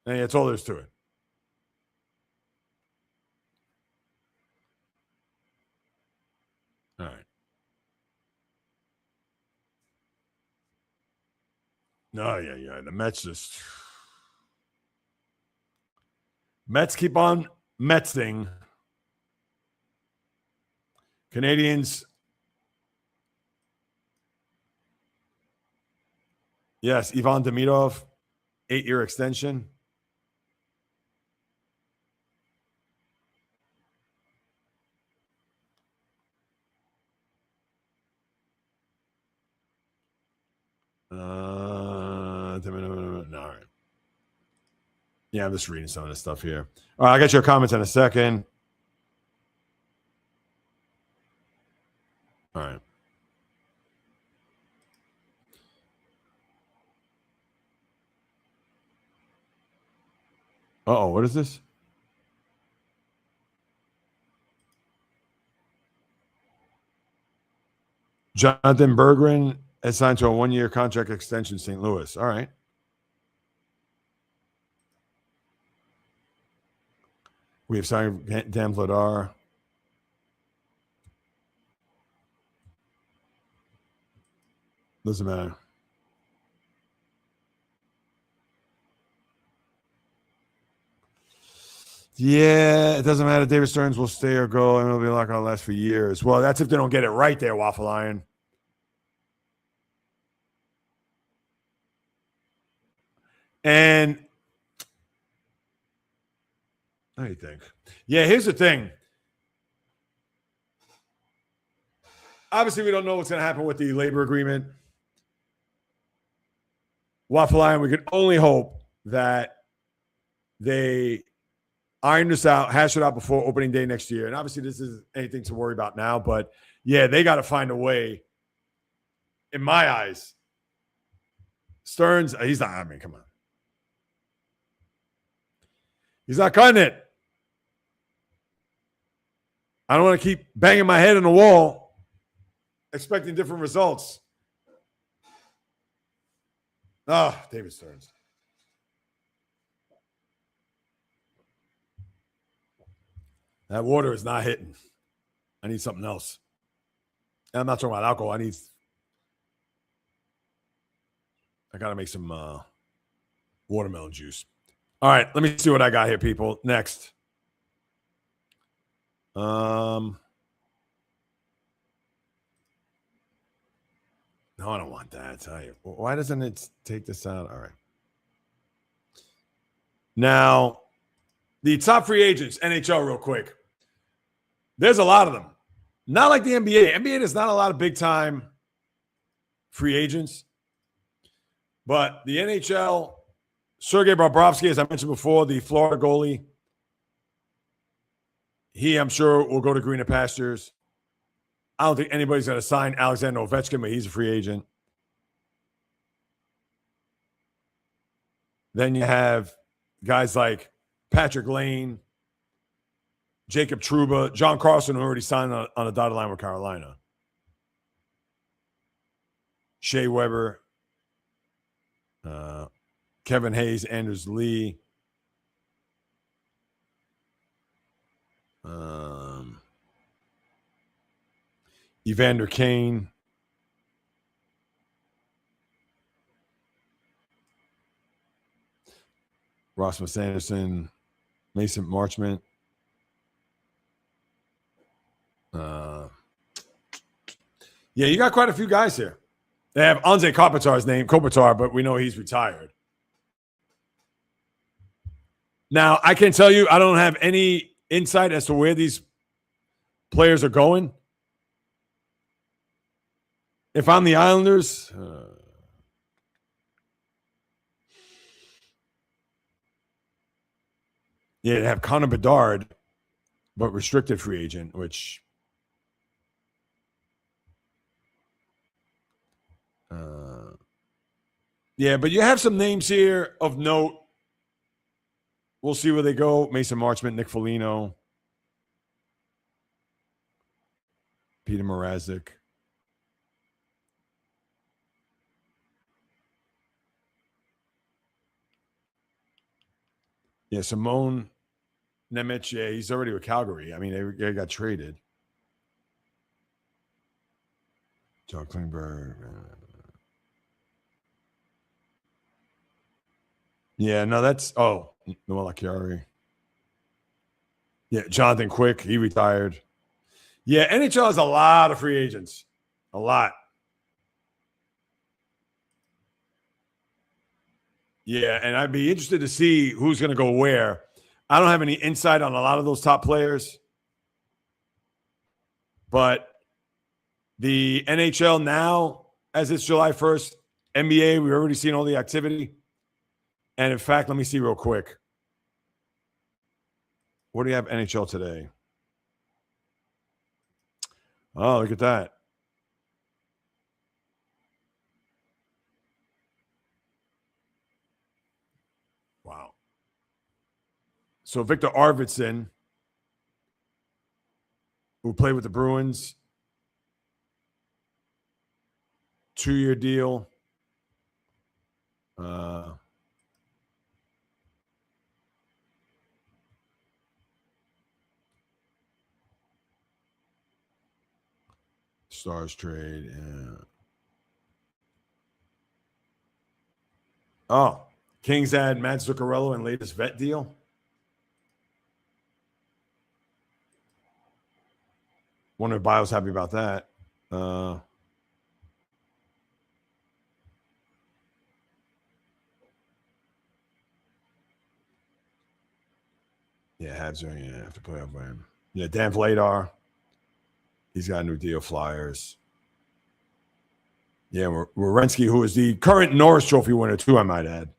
And that's all there is to it. All right. No, yeah. The Mets keep on Metsing. Canadians. Yes, Ivan Demidov, 8-year extension. No, all right. Yeah, I'm just reading some of this stuff here. All right, I got your comments in a second. All right. Uh-oh, what is this? Jonathan Berggren has signed to a 1-year contract extension in St. Louis. All right. We have signed Dan Vladar. Doesn't matter. Yeah, it doesn't matter. David Stearns will stay or go, and it'll be like it'll last for years. Well, that's if they don't get it right there, Waffle Iron. And what do you think? Yeah, here's the thing. Obviously, we don't know what's going to happen with the labor agreement. Waffle Iron, we can only hope that they iron this out, hash it out before opening day next year. And obviously, this isn't anything to worry about now, but yeah, they got to find a way. In my eyes, Stearns, he's not, I mean, come on. He's not cutting it. I don't want to keep banging my head on the wall, expecting different results. Oh, David Stearns. That water is not hitting. I need something else. And I'm not talking about alcohol. I got to make some watermelon juice. All right, let me see what I got here, people. Next. No, I don't want that. I tell you. Why doesn't it take this out? All right. Now, the top free agents, NHL, real quick. There's a lot of them. Not like the NBA. NBA, there's not a lot of big-time free agents. But the NHL, Sergei Bobrovsky, as I mentioned before, the Florida goalie, he, I'm sure, will go to greener pastures. I don't think anybody's going to sign Alexander Ovechkin, but he's a free agent. Then you have guys like Patrick Lane, Jacob Trouba, John Carlson, who already signed on a dotted line with Carolina. Shea Weber, Kevin Hayes, Anders Lee. Evander Kane. Rasmus Anderson, Mason Marchment. Yeah, you got quite a few guys here. They have Anze Kopitar's name, Kopitar, but we know he's retired. Now, I can tell you, I don't have any insight as to where these players are going. If I'm the Islanders, yeah, they have Connor Bedard, but restricted free agent, which yeah, but you have some names here of note. We'll see where they go. Mason Marchment, Nick Foligno, Peter Mrazek. Yeah, Simone Nemec, yeah, he's already with Calgary. I mean, they got traded. John Klingberg. Yeah, no, that's Noel Acciari. Yeah, Jonathan Quick, he retired. Yeah, NHL has a lot of free agents. A lot. Yeah, and I'd be interested to see who's going to go where. I don't have any insight on a lot of those top players, but the NHL now, as it's July 1st, NBA, we've already seen all the activity. And in fact, let me see real quick. What do you have NHL today? Oh, look at that. Wow. So Victor Arvidsson, who played with the Bruins, 2-year deal. Stars trade. Yeah. Oh, Kings add Matt Zuccarello and latest vet deal. Wonder if Bio's happy about that. Yeah, Habs are have to play up by him. Yeah, Dan Vladar. He's got a new deal. Flyers. Yeah, Werenski, who is the current Norris Trophy winner, too, I might add.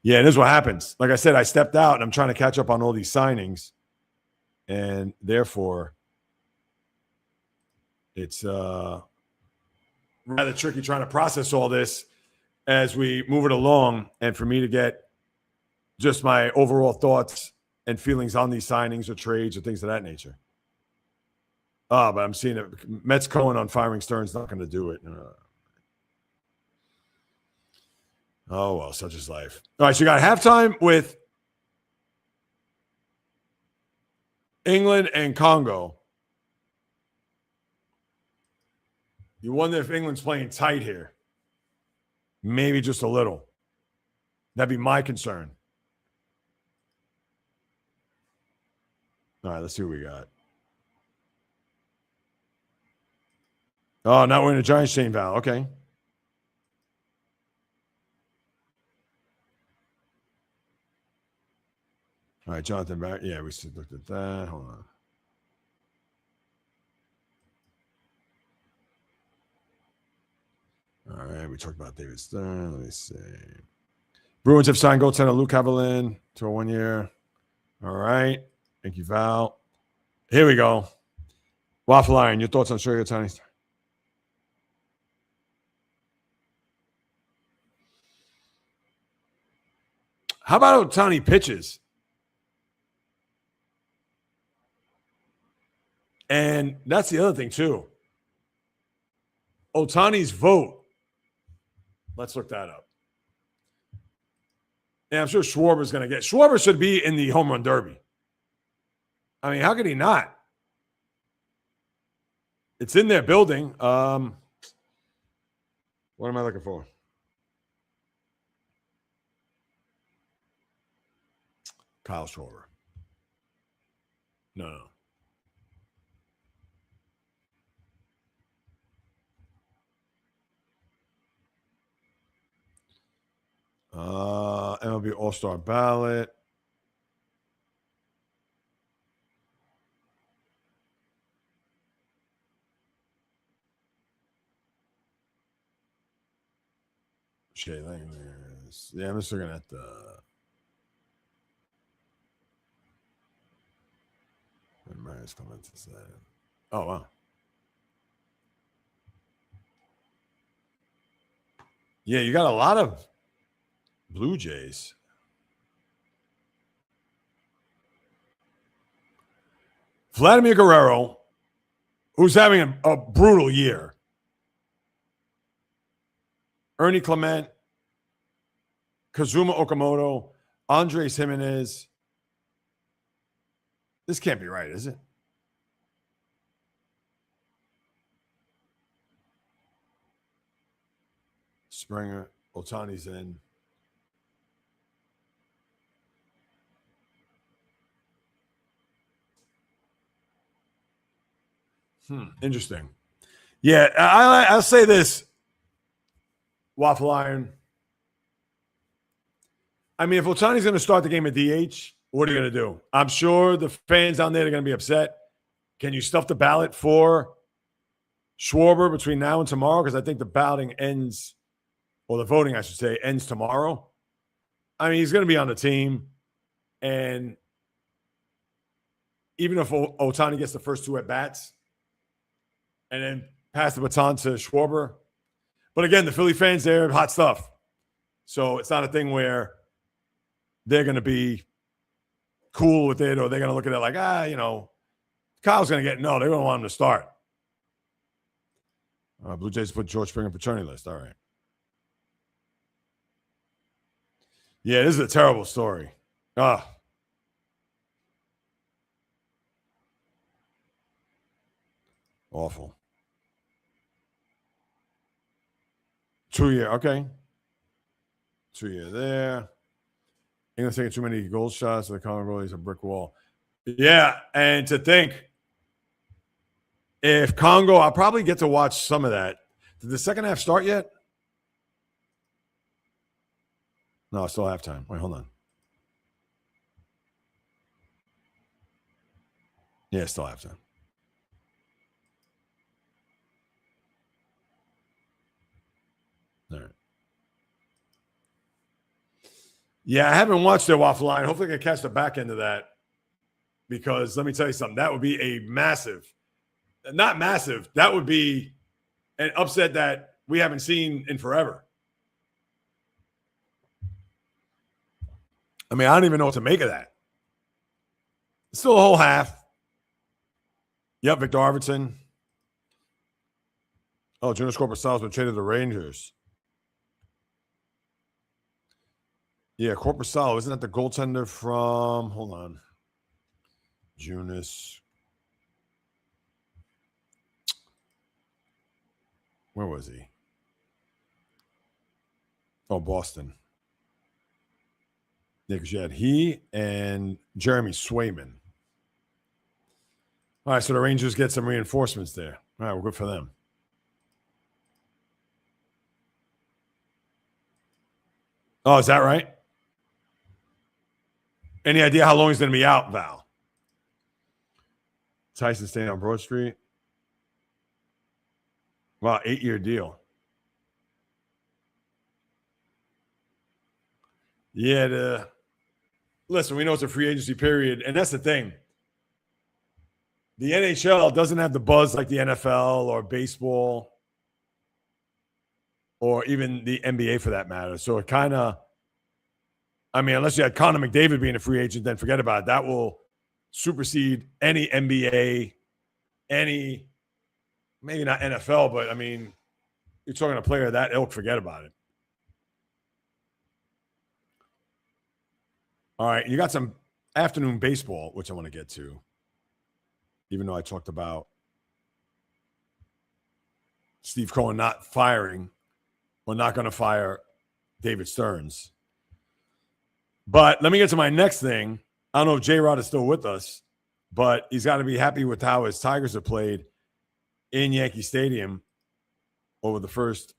Yeah, and this is what happens. Like I said, I stepped out and I'm trying to catch up on all these signings. And therefore, it's rather tricky trying to process all this as we move it along. And for me to get just my overall thoughts and feelings on these signings or trades or things of that nature. But I'm seeing it. Mets Cohen on firing Stern's not going to do it. Oh, well, such is life. All right, so you got halftime with England and Congo. You wonder if England's playing tight here. Maybe just a little. That'd be my concern. All right, let's see what we got. Oh, not wearing a Giants chain, Val. Okay. All right, Jonathan back. Yeah, we looked at that. Hold on. All right, we talked about David Stern. Let me see. Bruins have signed goaltender Luke Haviland to a 1 year. All right. Thank you, Val. Here we go. Waffle Iron, your thoughts on Shohei Ohtani? How about Ohtani pitches? And that's the other thing, too. Ohtani's vote. Let's look that up. Yeah, I'm sure Schwarber's going to get. Schwarber should be in the home run derby. I mean, how could he not? It's in their building. What am I looking for? Kyle Schwarber. No. MLB All-Star ballot. Shea Langers. Yeah, I'm just looking at the. Oh, wow. Yeah, you got a lot of Blue Jays. Vladimir Guerrero, who's having a brutal year. Ernie Clement, Kazuma Okamoto, Andres Jimenez. This can't be right, is it? Springer, Ohtani's in. Interesting. Yeah, I'll say this, Waffle Iron. I mean, if Otani's going to start the game at DH, what are you going to do? I'm sure the fans down there are going to be upset. Can you stuff the ballot for Schwarber between now and tomorrow? Because I think the balloting ends, or the voting, I should say, ends tomorrow. I mean, he's going to be on the team. And even if Otani gets the first 2 at-bats and then pass the baton to Schwarber. But again, the Philly fans, they're hot stuff. So it's not a thing where they're going to be cool with it or they're going to look at it like, Kyle's going to get – no, they're going to want him to start. Blue Jays put George Springer paternity list. All right. Yeah, this is a terrible story. Awful. 2-year, okay. 2-year there. England's taking too many goal shots. The Congo is a brick wall. Yeah, and to think, if Congo, I'll probably get to watch some of that. Did the second half start yet? No, it's still halftime. Wait, hold on. Yeah, it's still halftime. All right. Yeah, I haven't watched their Waffle Line. Hopefully I can catch the back end of that because let me tell you something. That would be a massive, not massive, that would be an upset that we haven't seen in forever. I mean, I don't even know what to make of that. Still a whole half. Yep, Victor Arvidsson. Oh, Jonas Corposalo's been traded to the Rangers. Yeah, Corposalo. Isn't that the goaltender from, hold on, Jonas. Where was he? Oh, Boston. Yeah, because you had he and Jeremy Swayman. All right, so the Rangers get some reinforcements there. All right, well, good for them. Oh, is that right? Any idea how long he's going to be out, Val? Tyson staying on Broad Street. Wow, 8-year deal. Yeah, listen, we know it's a free agency period, and that's the thing. The NHL doesn't have the buzz like the NFL or baseball or even the NBA for that matter. So it kind of, I mean, unless you had Connor McDavid being a free agent, then forget about it. That will supersede any NBA, any, maybe not NFL, but I mean, you're talking a player of that ilk, forget about it. All right, you got some afternoon baseball, which I want to get to, even though I talked about Steve Cohen not firing or not going to fire David Stearns. But let me get to my next thing. I don't know if J-Rod is still with us, but he's got to be happy with how his Tigers have played in Yankee Stadium over the first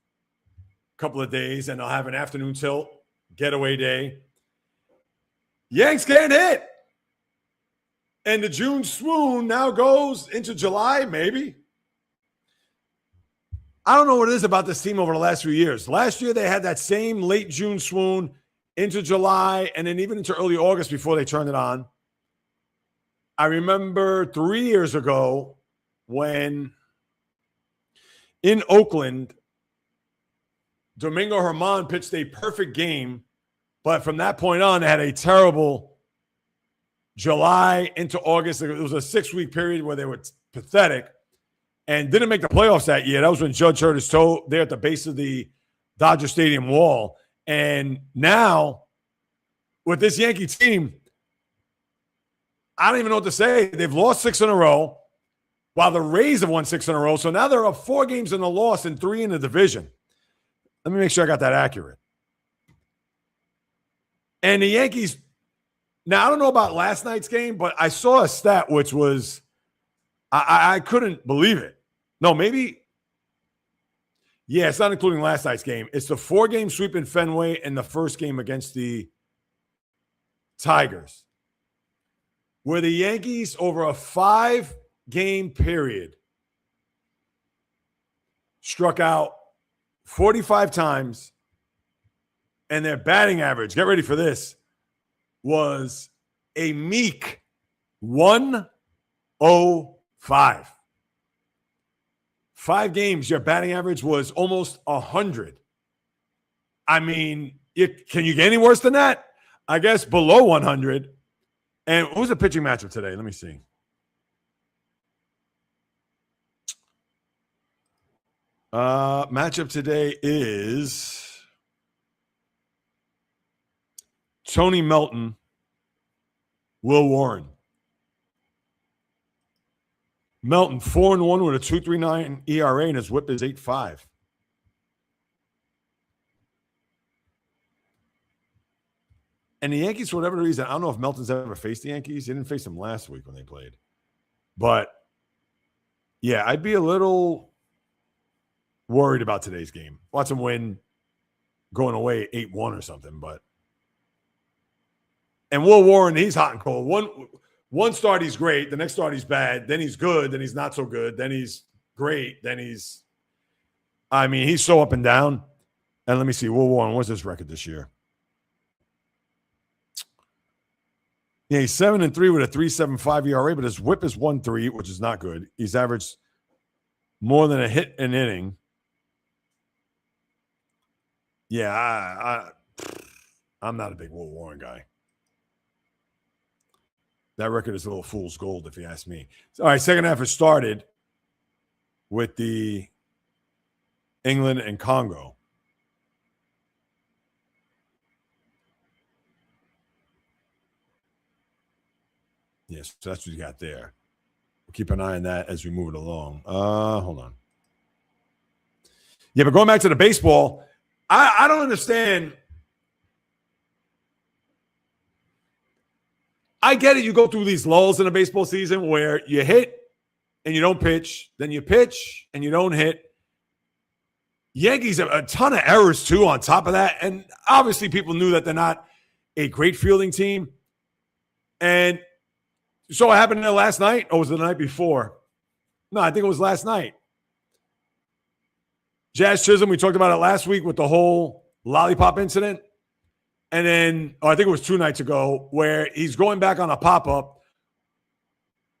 couple of days, and they'll have an afternoon tilt, getaway day. Yanks can't hit. And the June swoon now goes into July, maybe. I don't know what it is about this team over the last few years. Last year, they had that same late June swoon into July and then even into early August before they turned it on. I remember 3 years ago when in Oakland, Domingo Germán pitched a perfect game, but from that point on, they had a terrible July into August. It was a 6-week period where they were pathetic and didn't make the playoffs that year. That was when Judge hurt his toe there at the base of the Dodger Stadium wall. And now, with this Yankee team, I don't even know what to say. They've lost 6 in a row, while the Rays have won 6 in a row. So now they're up 4 games in the loss and 3 in the division. Let me make sure I got that accurate. And the Yankees, now I don't know about last night's game, but I saw a stat which was, I couldn't believe it. No, maybe. Yeah, it's not including last night's game. It's the 4-game sweep in Fenway and the first game against the Tigers, where the Yankees, over a 5-game period, struck out 45 times, and their batting average, get ready for this, was a meek 105. 5 games, your batting average was almost 100. I mean, can you get any worse than that? I guess below 100. And what was the pitching matchup today? Let me see. Matchup today is Tony Melton, Will Warren. Melton, 4-1 with a 2.39 ERA, and his whip is 8.5. And the Yankees, for whatever reason, I don't know if Melton's ever faced the Yankees. He didn't face them last week when they played. But, yeah, I'd be a little worried about today's game. Watch him win going away 8-1 or something. And Will Warren, he's hot and cold. One start, he's great. The next start, he's bad. Then he's good. Then he's not so good. Then he's great. Then he's so up and down. And let me see. Will Warren, what's his record this year? Yeah, he's 7-3 with a 3.75 ERA, but his whip is 1.3, which is not good. He's averaged more than a hit an inning. Yeah, I'm not a big Will Warren guy. That record is a little fool's gold, if you ask me. All right, second half has started with the England and Congo. Yes, so that's what you got there. We'll keep an eye on that as we move it along. Hold on. Yeah, but going back to the baseball, I don't understand. I get it. You go through these lulls in a baseball season where you hit and you don't pitch, then you pitch and you don't hit. Yankees have a ton of errors too on top of that. And obviously people knew that they're not a great fielding team. And you saw what happened there last night? Or was it the night before? No, I think it was last night. Jazz Chisholm, we talked about it last week with the whole lollipop incident. And then, I think it was 2 nights ago, where he's going back on a pop-up.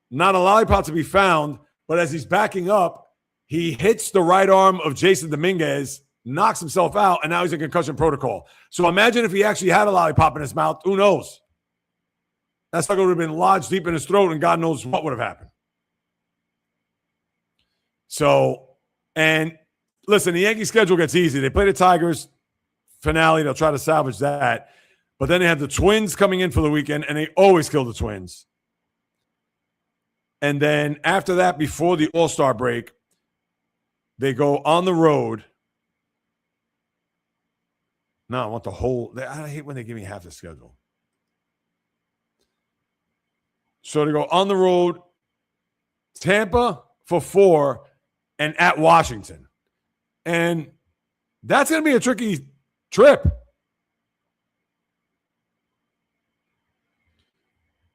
Not a lollipop to be found, but as he's backing up, he hits the right arm of Jason Dominguez, knocks himself out, and now he's in concussion protocol. So imagine if he actually had a lollipop in his mouth. Who knows? That sucker would have been lodged deep in his throat, and God knows what would have happened. So, and listen, the Yankee schedule gets easy. They play the Tigers. Finale, they'll try to salvage that. But then they have the Twins coming in for the weekend, and they always kill the Twins. And then after that, before the All-Star break, they go on the road. No, I want the whole. I hate when they give me half the schedule. So they go on the road, Tampa for 4, and at Washington. And that's going to be a tricky trip.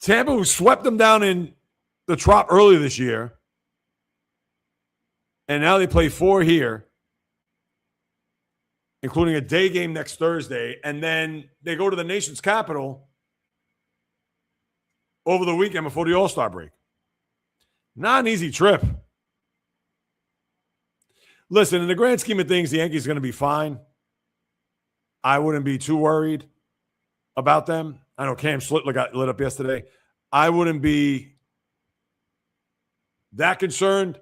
Tampa, who swept them down in the Trop earlier this year, and now they play 4 here, including a day game next Thursday, and then they go to the nation's capital over the weekend before the All-Star break. Not an easy trip. Listen, in the grand scheme of things, the Yankees are going to be fine. I wouldn't be too worried about them. I know Cam Slitler got lit up yesterday. I wouldn't be that concerned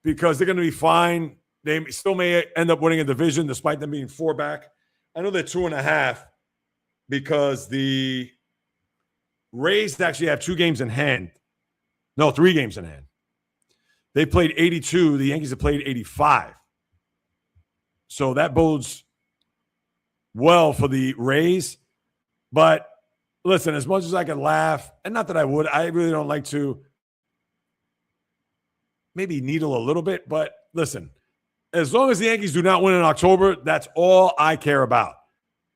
because they're going to be fine. They still may end up winning a division despite them being 4 back. I know they're 2.5 because the Rays actually have 2 games in hand. No, 3 games in hand. They played 82. The Yankees have played 85. So that bodes well for the Rays. But listen, as much as I can laugh, and not that I would, I really don't like to. maybe needle a little bit. But listen, as long as the Yankees do not win in October, that's all I care about.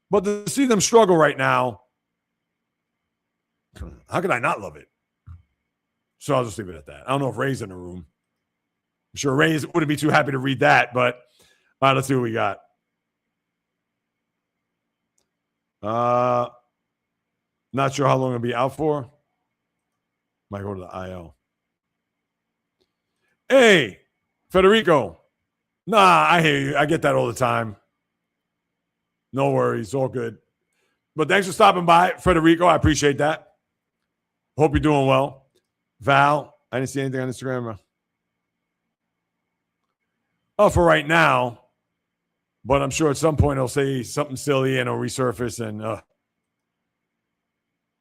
But to see them struggle right now, how could I not love it? So I'll just leave it at that. I don't know if Ray's in the room. I'm sure Ray's wouldn't be too happy to read that, but all right, let's see what we got. Not sure how long it'll be out for. Might go to the IL. Hey, Federico. Nah, I hear you. I get that all the time. No worries. All good. But thanks for stopping by, Federico. I appreciate that. Hope you're doing well. Val, I didn't see anything on Instagram. Oh, for right now. But I'm sure at some point he'll say something silly and it'll resurface and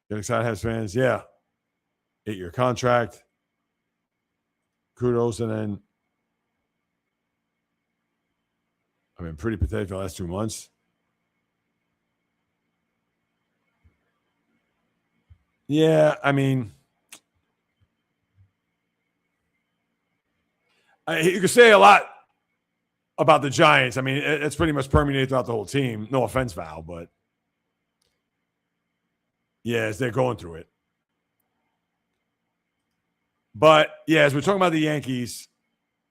get excited, has fans. Yeah. 8-year contract. Kudos. And then I've been pretty pathetic the last 2 months. Yeah, I mean, you could say a lot about the Giants. I mean, it's pretty much permeated throughout the whole team. No offense, Val, but yeah, as they're going through it. But yeah, as we're talking about the Yankees,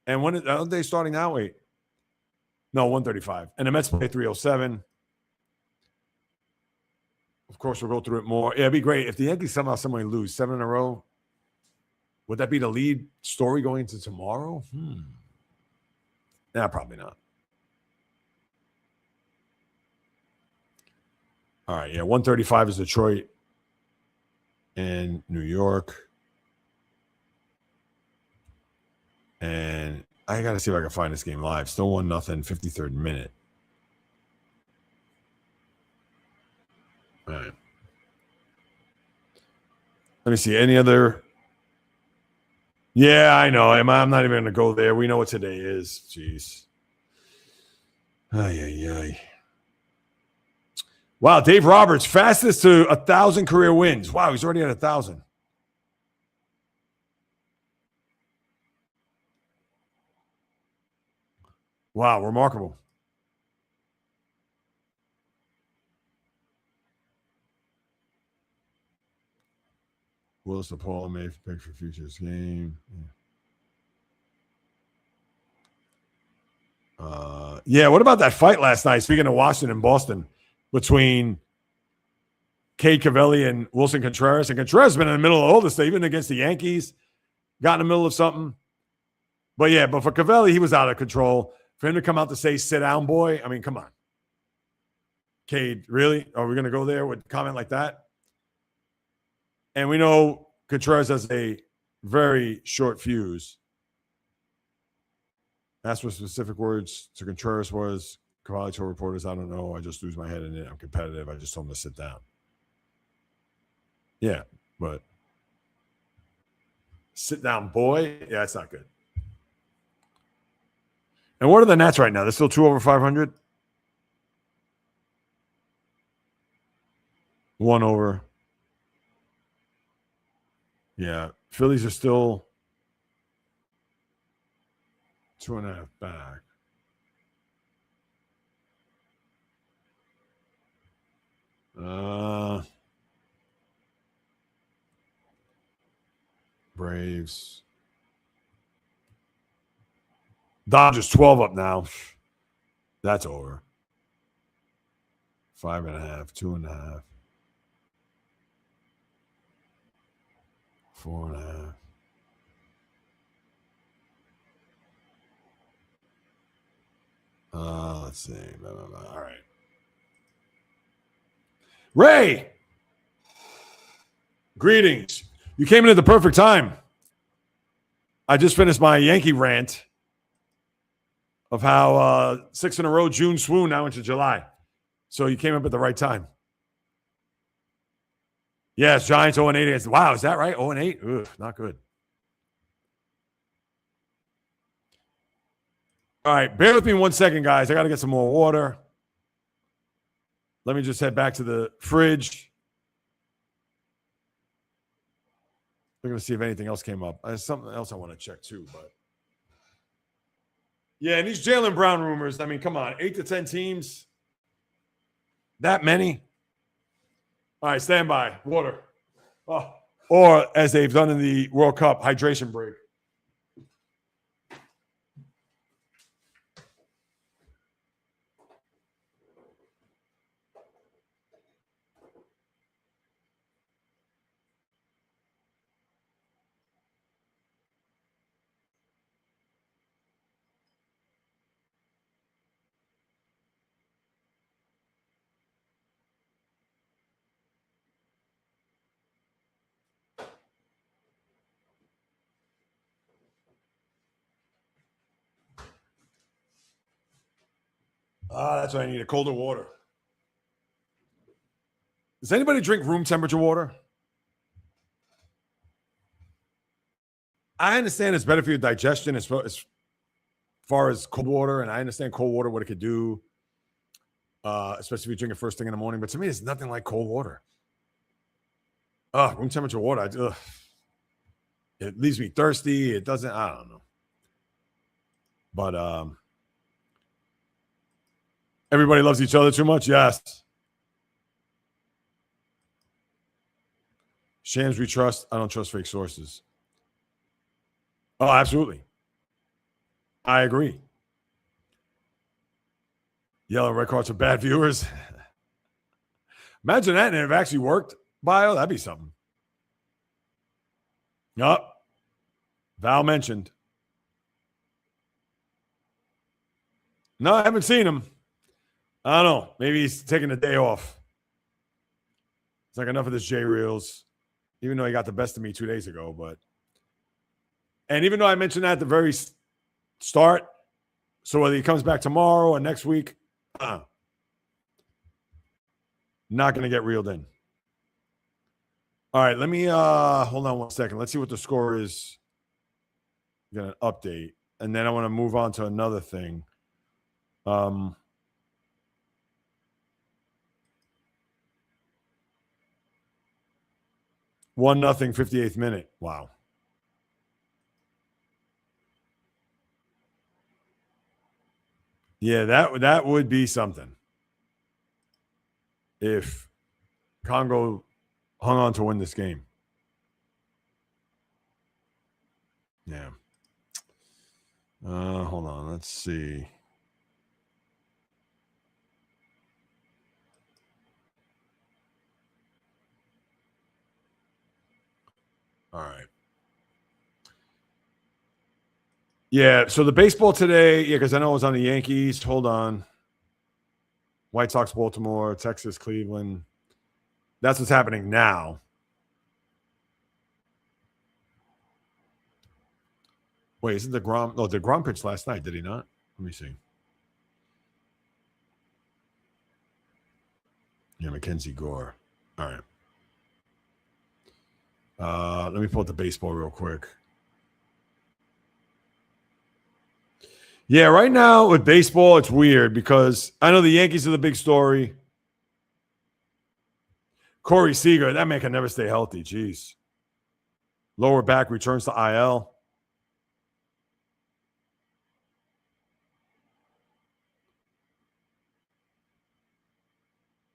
and when are they starting now? Wait, no, 135, and the Mets play 307. Of course, we'll go through it more. Yeah, it'd be great if the Yankees somehow somebody lose 7 in a row. Would that be the lead story going into tomorrow? Nah, probably not. All right, yeah, 135 is Detroit and New York. And I got to see if I can find this game live. Still 1-0, 53rd minute. All right. Let me see. Any other? Yeah, I know. I'm not even going to go there. We know what today is. Jeez. Ay. Wow, Dave Roberts, fastest to 1,000 career wins. Wow, he's already at 1,000. Wow, remarkable. Willis DePaul made pick for futures game. Yeah, what about that fight last night? Speaking of Washington and Boston, between Cade Cavelli and Wilson Contreras. And Contreras has been in the middle of all this, even against the Yankees, got in the middle of something. But yeah, but for Cavelli, he was out of control. For him to come out to say, sit down, boy, I mean, come on. Cade, really? Are we going to go there with a comment like that? And we know Contreras has a very short fuse. That's what specific words to Contreras was. Cavalli told reporters, I don't know. I just lose my head in it. I'm competitive. I just told him to sit down. Yeah, but sit down, boy. Yeah, that's not good. And what are the Nats right now? They're still 2 over 500? 1 over. Yeah, Phillies are still 2.5 back. Braves. Dodgers 12 up now. That's over. 5.5, 2.5. 4.5. Let's see. Blah, blah, blah. All right. Ray, greetings. You came in at the perfect time. I just finished my Yankee rant of how 6 in a row, June swoon now into July. So you came up at the right time. Yes, Giants 0-8. Wow, is that right? 0-8? Ugh, not good. All right, bear with me 1 second, guys. I got to get some more water. Let me just head back to the fridge. We're going to see if anything else came up. There's something else I want to check too, but Yeah, and these Jaylen Brown rumors, I mean, come on, 8 to 10 teams. That many? All right, stand by. Water. Oh. Or, as they've done in the World Cup, hydration break. That's why I need a colder water. Does anybody drink room temperature water? I understand it's better for your digestion as far as cold water, and I understand cold water, what it could do, especially if you drink it first thing in the morning. But to me, it's nothing like cold water. Room temperature water, it leaves me thirsty. It doesn't, I don't know. But everybody loves each other too much? Yes. Shams we trust. I don't trust fake sources. Oh, absolutely. I agree. Yellow red cards are bad viewers. Imagine that, and if it actually worked, Bio, that'd be something. Yup. Val mentioned. No, I haven't seen him. I don't know. Maybe he's taking a day off. It's like enough of this J Reels, even though he got the best of me 2 days ago. And even though I mentioned that at the very start, so whether he comes back tomorrow or next week, not going to get reeled in. All right, let me hold on 1 second. Let's see what the score is. I'm going to update, and then I want to move on to another thing. 1-0, 58th minute. Wow. Yeah, that would be something if Congo hung on to win this game. Yeah. Hold on. Let's see. All right. Yeah, so the baseball today, because I know it was on the Yankees. Hold on. White Sox, Baltimore, Texas, Cleveland. That's what's happening now. Wait, isn't DeGrom? Oh, DeGrom pitched last night, did he not? Let me see. Yeah, Mackenzie Gore. All right. Let me pull up the baseball real quick. Yeah, right now with baseball, it's weird because I know the Yankees are the big story. Corey Seager, that man can never stay healthy. Jeez. Lower back returns to IL.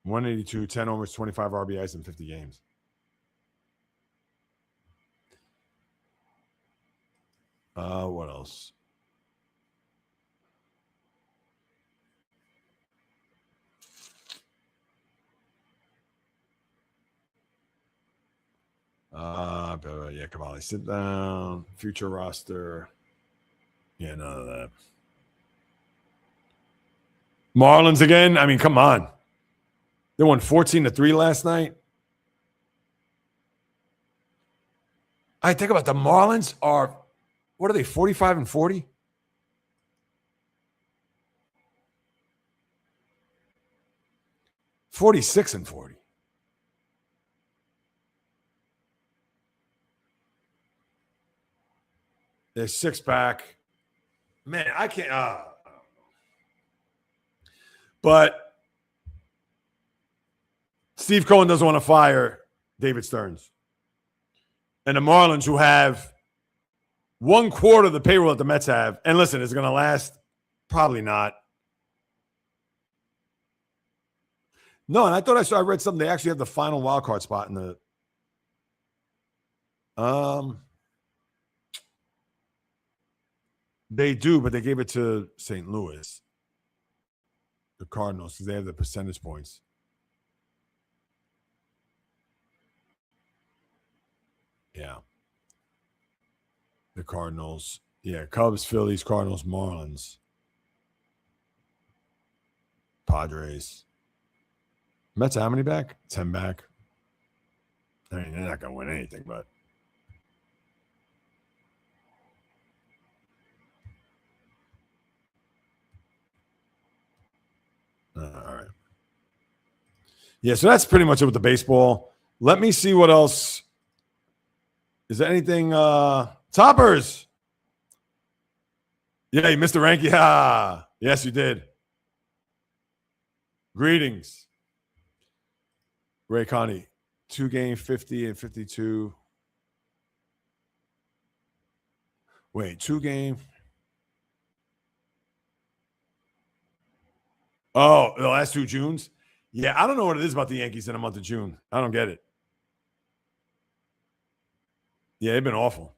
.182, 10 homers, 25 RBIs in 50 games. What else? Yeah, come on. Sit down. Future roster. Yeah, none of that. Marlins again? I mean, come on. They won 14-3 last night. I think about the Marlins are, what are they, 45-40? $46-40. They're six back. Man, I can't. But Steve Cohen doesn't want to fire David Stearns. And the Marlins, who have 1/4 of the payroll that the Mets have, and listen, it's going to last Probably not. No, and I thought I read something. They actually have the final wild card spot in the. They do, but they gave it to St. Louis, the Cardinals, because they have the percentage points. Yeah. The Cardinals. Yeah, Cubs, Phillies, Cardinals, Marlins, Padres. Mets how many back? 10 back. I mean, they're not going to win anything, but. All right. Yeah, so that's pretty much it with the baseball. Let me see what else. Is there anything? Toppers. Yeah, you missed the ranking. Ah, yes, you did. Greetings. Ray Connie. 2-game, 50 and 52. Wait, 2-game. Oh, the last 2 Junes? Yeah, I don't know what it is about the Yankees in the month of June. I don't get it. Yeah, they've been awful.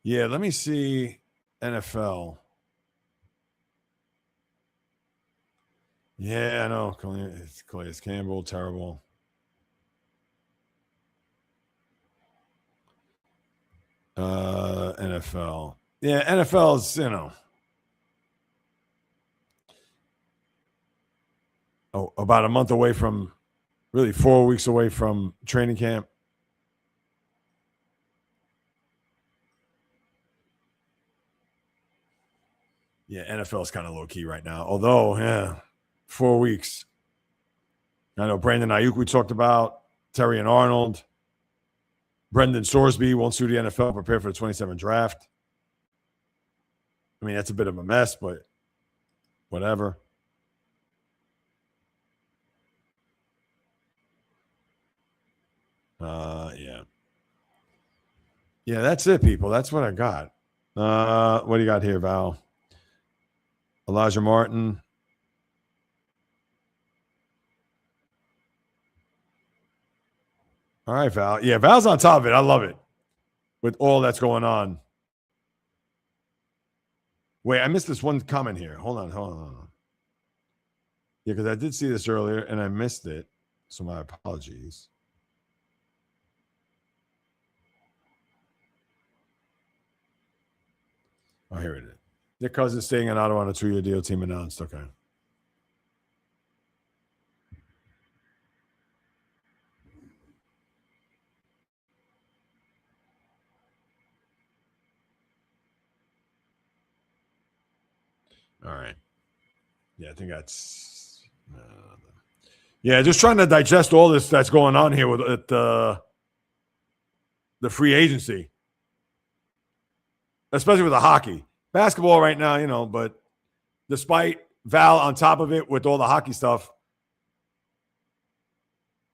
Yeah, let me see NFL. Yeah, I know. Calais Campbell, terrible. NFL. Yeah, NFL's, about a month away from, really 4 weeks away from training camp. Yeah, NFL is kind of low key right now. Although, yeah, 4 weeks. I know Brandon Ayuk we talked about, Terry and Arnold. Brendan Sorsby won't sue the NFL, prepare for the 27 draft. I mean, that's a bit of a mess, but whatever. Yeah. Yeah, that's it, people. That's what I got. What do you got here, Val? Elijah Martin. All right, Val. Yeah, Val's on top of it. I love it with all that's going on. Wait, I missed this one comment here. Hold on. Yeah, because I did see this earlier and I missed it. So my apologies. Oh, here it is. Nick Cousins staying in Ottawa on a 2-year deal. Team announced. Okay. All right. Yeah, I think that's. Yeah, just trying to digest all this that's going on here with the free agency, especially with the hockey. Basketball right now, but despite Val on top of it with all the hockey stuff,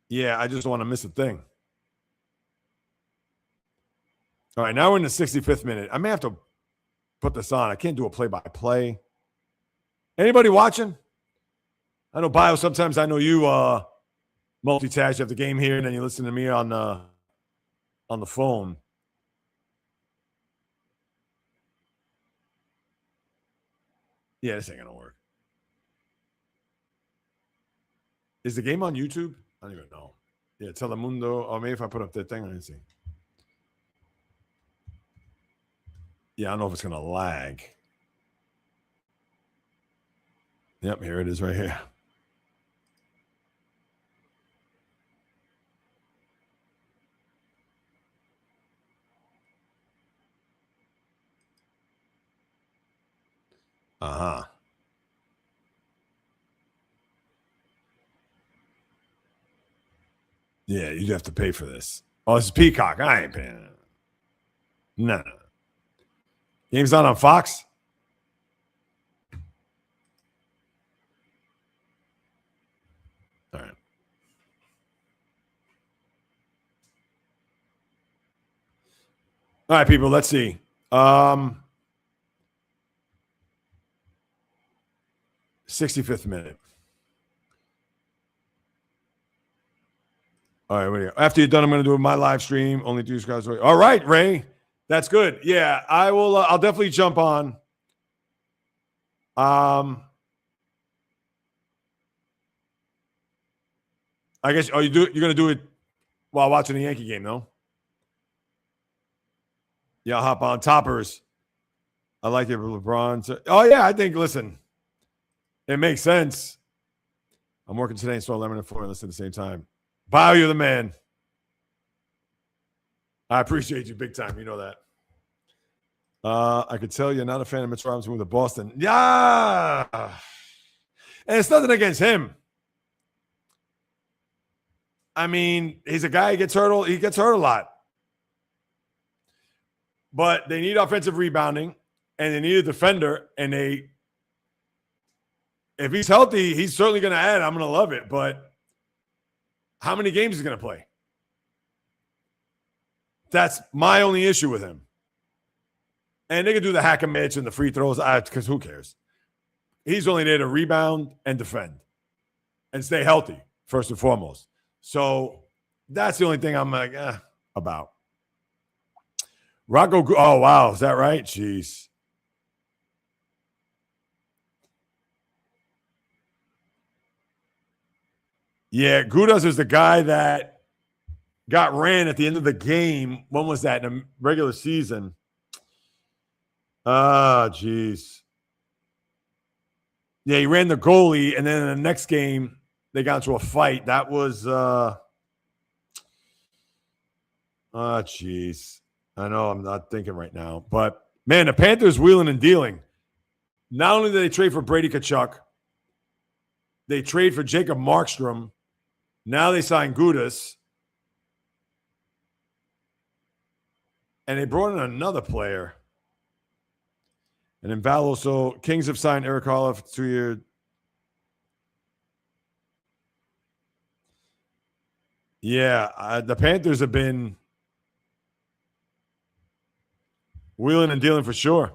yeah, I just don't want to miss a thing. All right, now we're in the 65th minute. I may have to put this on. I can't do a play-by-play. Anybody watching? I know, Bio, sometimes I know you multitask. You have the game here, and then you listen to me on the phone. Yeah, this ain't going to work. Is the game on YouTube? I don't even know. Yeah, Telemundo. Or maybe if I put up that thing, I didn't see. Yeah, I don't know if it's going to lag. Yep, here it is right here. Uh-huh. Yeah, you'd have to pay for this. Oh, this is Peacock. I ain't paying it. No. Game's not on Fox? All right. All right, people, let's see. Um, 65th minute. All right, what do you, after you're done, I'm going to do my live stream. Only 2 guys. All right, Ray. That's good. Yeah, I will. I'll definitely jump on. I guess. Oh, you're going to do it while watching the Yankee game, no? Yeah, I'll hop on. Toppers. I like it for LeBron. Oh yeah, I think. Listen, it makes sense. I'm working today, so 11 and 4 and listen at the same time. Bio, you're the man. I appreciate you big time. You know that. I could tell you're not a fan of Mitch Robinson with the Boston. Yeah. And it's nothing against him. I mean, he's a guy who gets hurt. He gets hurt a lot. But they need offensive rebounding, and they need a defender. And if he's healthy, he's certainly going to add. I'm going to love it. But how many games is he going to play? That's my only issue with him. And they can do the hack and mitch and the free throws because who cares? He's only there to rebound and defend and stay healthy, first and foremost. So that's the only thing I'm like, about. Rocco, oh, wow. Is that right? Jeez. Yeah, Gudas is the guy that got ran at the end of the game. When was that? In the regular season. Jeez. Yeah, he ran the goalie, and then in the next game, they got into a fight. That was, jeez. I know I'm not thinking right now. But, man, the Panthers wheeling and dealing. Not only did they trade for Brady Tkachuk, they trade for Jacob Markstrom. Now they signed Gudas. And they brought in another player. And then Val also, Kings have signed Eric Holla for 2 years. Yeah, the Panthers have been wheeling and dealing for sure.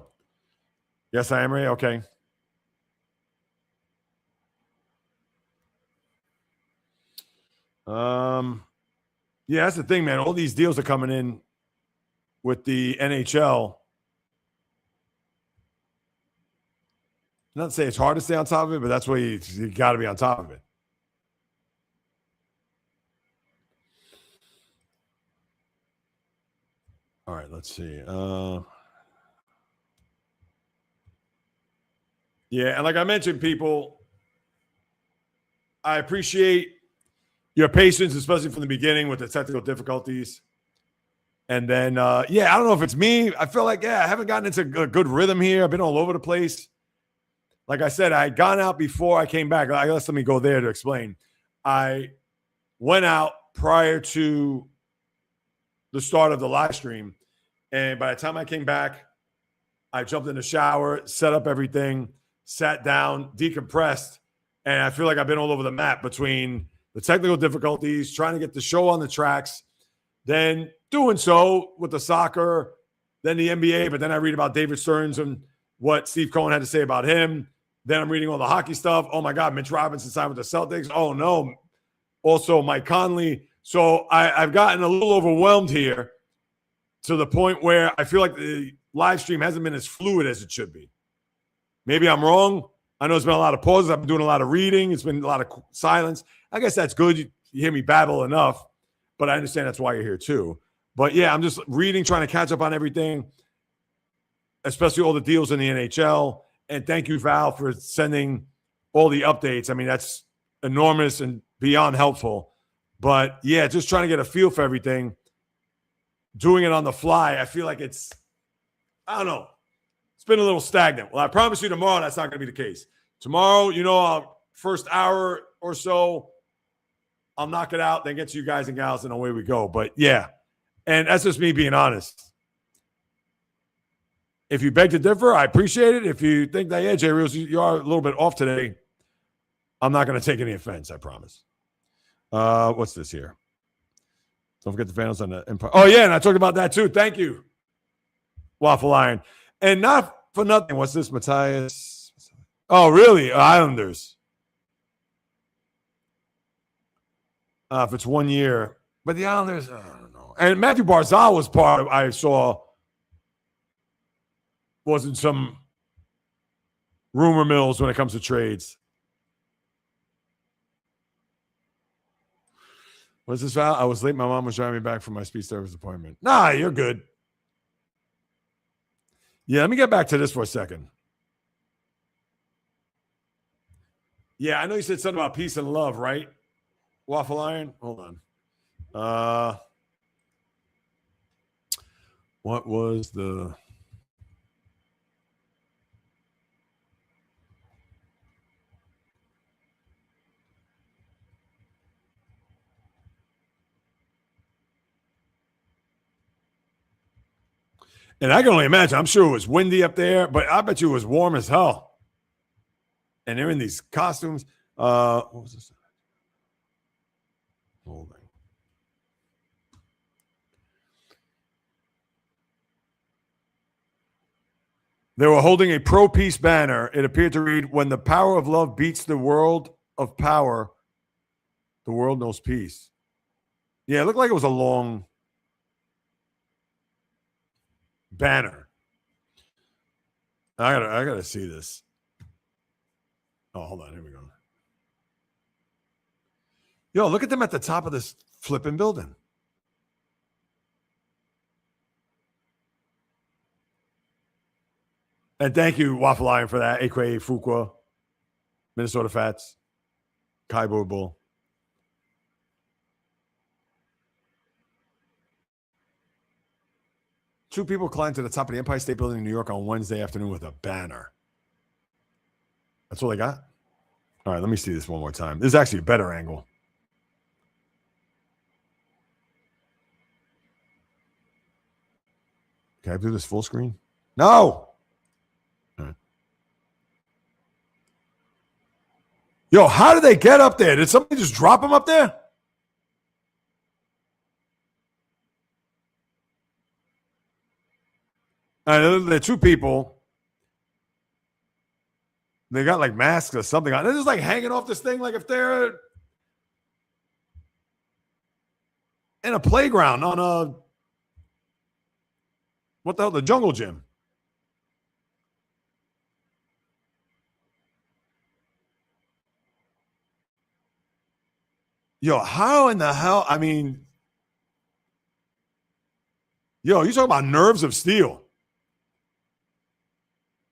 Yes, I am, Ray. Okay. Yeah, that's the thing, man. All these deals are coming in with the NHL. Not to say it's hard to stay on top of it, but that's why you got to be on top of it. All right, let's see. Yeah, and like I mentioned, people, I appreciate your patience, especially from the beginning with the technical difficulties. And then, I don't know if it's me. I feel like, I haven't gotten into a good rhythm here. I've been all over the place. Like I said, I had gone out before I came back. I guess let me go there to explain. I went out prior to the start of the live stream. And by the time I came back, I jumped in the shower, set up everything, sat down, decompressed. And I feel like I've been all over the map between the technical difficulties, trying to get the show on the tracks, then doing so with the soccer, then the NBA. But then I read about David Stearns and what Steve Cohen had to say about him. Then I'm reading all the hockey stuff. Oh, my God, Mitch Robinson signed with the Celtics. Oh, no. Also, Mike Conley. So I've gotten a little overwhelmed here to the point where I feel like the live stream hasn't been as fluid as it should be. Maybe I'm wrong. I know there's been a lot of pauses. I've been doing a lot of reading. It's been a lot of silence. I guess that's good. You hear me babble enough, but I understand that's why you're here too. But, yeah, I'm just reading, trying to catch up on everything, especially all the deals in the NHL. And thank you, Val, for sending all the updates. I mean, that's enormous and beyond helpful. But, yeah, just trying to get a feel for everything, doing it on the fly. I feel like it's, I don't know, it's been a little stagnant. Well, I promise you tomorrow that's not going to be the case. Tomorrow, first hour or so, I'll knock it out, then get to you guys and gals, and away we go. But, yeah, and that's just me being honest. If you beg to differ, I appreciate it. If you think that, Jay Reels, you are a little bit off today, I'm not going to take any offense, I promise. What's this here? Don't forget the finals on the Empire. Oh, yeah, and I talked about that too. Thank you. Waffle Iron. And not for nothing. What's this, Matthias? Oh, really? Islanders. If it's 1 year. But the Islanders, I don't know. And Matthew Barzal was part of, I saw, wasn't some rumor mills when it comes to trades. What's this, Val? I was late. My mom was driving me back from my speech therapist appointment. Nah, you're good. Yeah, let me get back to this for a second. Yeah, I know you said something about peace and love, right? Waffle Iron? Hold on. What was the... And I can only imagine. I'm sure it was windy up there, but I bet you it was warm as hell. And they're in these costumes. What was this? Hold on. They were holding a pro-peace banner. It appeared to read, "When the power of love beats the world of power, the world knows peace." Yeah, it looked like it was a long banner. I gotta see this. Oh, hold on. Here we go. Yo, look at them at the top of this flipping building. And thank you, Waffle Iron, for that. Akwe Fuqua, Minnesota Fats, Kaibo Bull. Two people climbed to the top of the Empire State Building in New York on Wednesday afternoon with a banner. That's all they got? All right, let me see this one more time. This is actually a better angle. Can I do this full screen? No! Right. Yo, how did they get up there? Did somebody just drop them up there? They're two people. They got like masks or something on. They're just like hanging off this thing like if they're in a playground on a, what the hell, the jungle gym. Yo, how in the hell? I mean, yo, you talking about nerves of steel.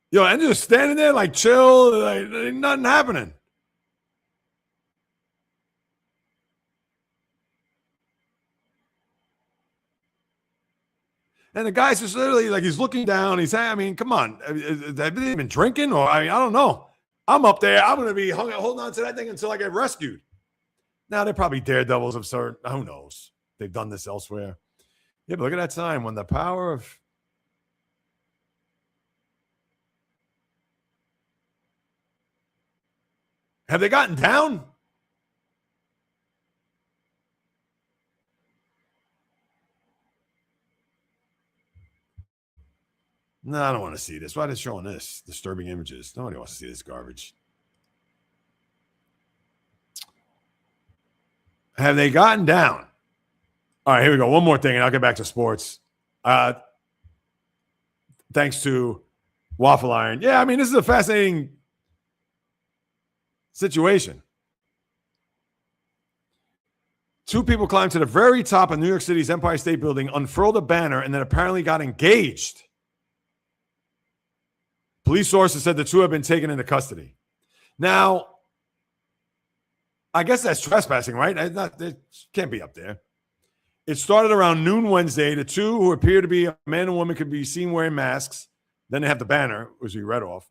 Yo, and just standing there like chill, like ain't nothing happening. And the guy's just literally like he's looking down. He's saying, I mean, come on. Have they been drinking? Or I mean, I don't know. I'm up there. I'm going to be holding on to that thing until I get rescued. Now, they're probably daredevils of certain. Who knows? They've done this elsewhere. Yeah, but look at that sign. When the power of... Have they gotten down? No, I don't want to see this. Why are they showing this? Disturbing images. Nobody wants to see this garbage. Have they gotten down? All right, here we go. One more thing, and I'll get back to sports. Thanks to Waffle Iron. Yeah, I mean, this is a fascinating situation. Two people climbed to the very top of New York City's Empire State Building, unfurled a banner, and then apparently got engaged. Police sources said the two have been taken into custody. Now, I guess that's trespassing, right? They can't be up there. It started around noon Wednesday. The two, who appear to be a man and woman, could be seen wearing masks. Then they have the banner, which we read off.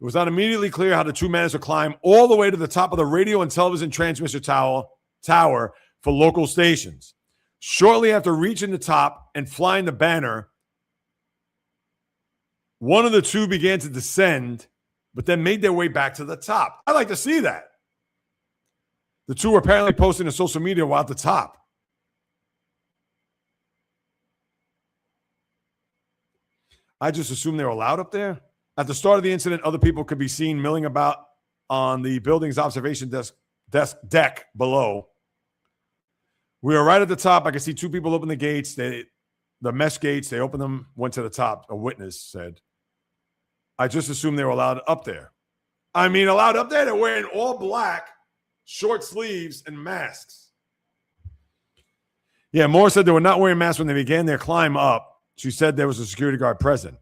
It was not immediately clear how the two managed to climb all the way to the top of the radio and television transmission tower for local stations. Shortly after reaching the top and flying the banner, one of the two began to descend, but then made their way back to the top. I like to see that. The two were apparently posting to social media while at the top. I just assumed they were allowed up there. At the start of the incident, other people could be seen milling about on the building's observation deck below. We were right at the top. I could see two people open the gates. The mesh gates, they opened them, went to the top. A witness said, I just assumed they were allowed up there. I mean, allowed up there? They're wearing all black, short sleeves, and masks. Yeah, Moore said they were not wearing masks when they began their climb up. She said there was a security guard present.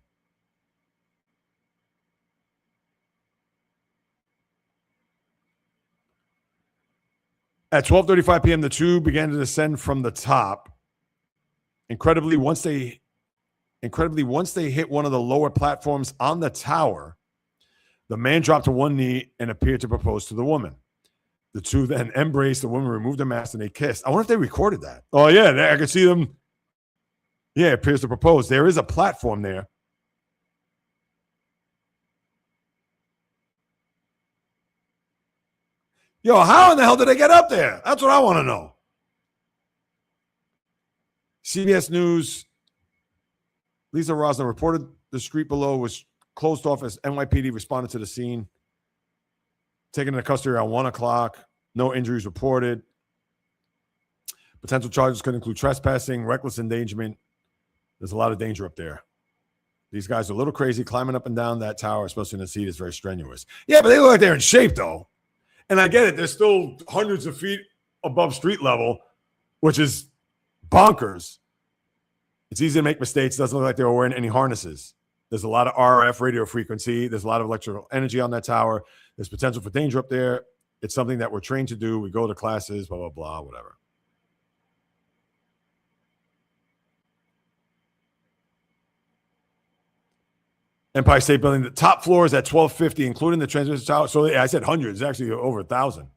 At 12:35 p.m., the two began to descend from the top. Incredibly, once they hit one of the lower platforms on the tower, the man dropped to one knee and appeared to propose to the woman. The two then embraced. The woman removed their mask and they kissed. I wonder if they recorded that. Oh, yeah, I could see them. Yeah, it appears to propose. There is a platform there. Yo, how in the hell did they get up there? That's what I want to know. CBS News, Lisa Rosner reported the street below was closed off as NYPD responded to the scene. Taken into custody around 1 o'clock. No injuries reported. Potential charges could include trespassing, reckless endangerment. There's a lot of danger up there. These guys are a little crazy. Climbing up and down that tower, especially in the seat, is very strenuous. Yeah, but they look like they're in shape, though. And I get it. They're still hundreds of feet above street level, which is bonkers. It's easy to make mistakes. It doesn't look like they were wearing any harnesses. There's a lot of RF radio frequency. There's a lot of electrical energy on that tower. There's potential for danger up there. It's something that we're trained to do. We go to classes, blah, blah, blah, whatever. Empire State Building, the top floor is at 1250, including the transmission tower. So yeah, I said hundreds, actually over 1,000.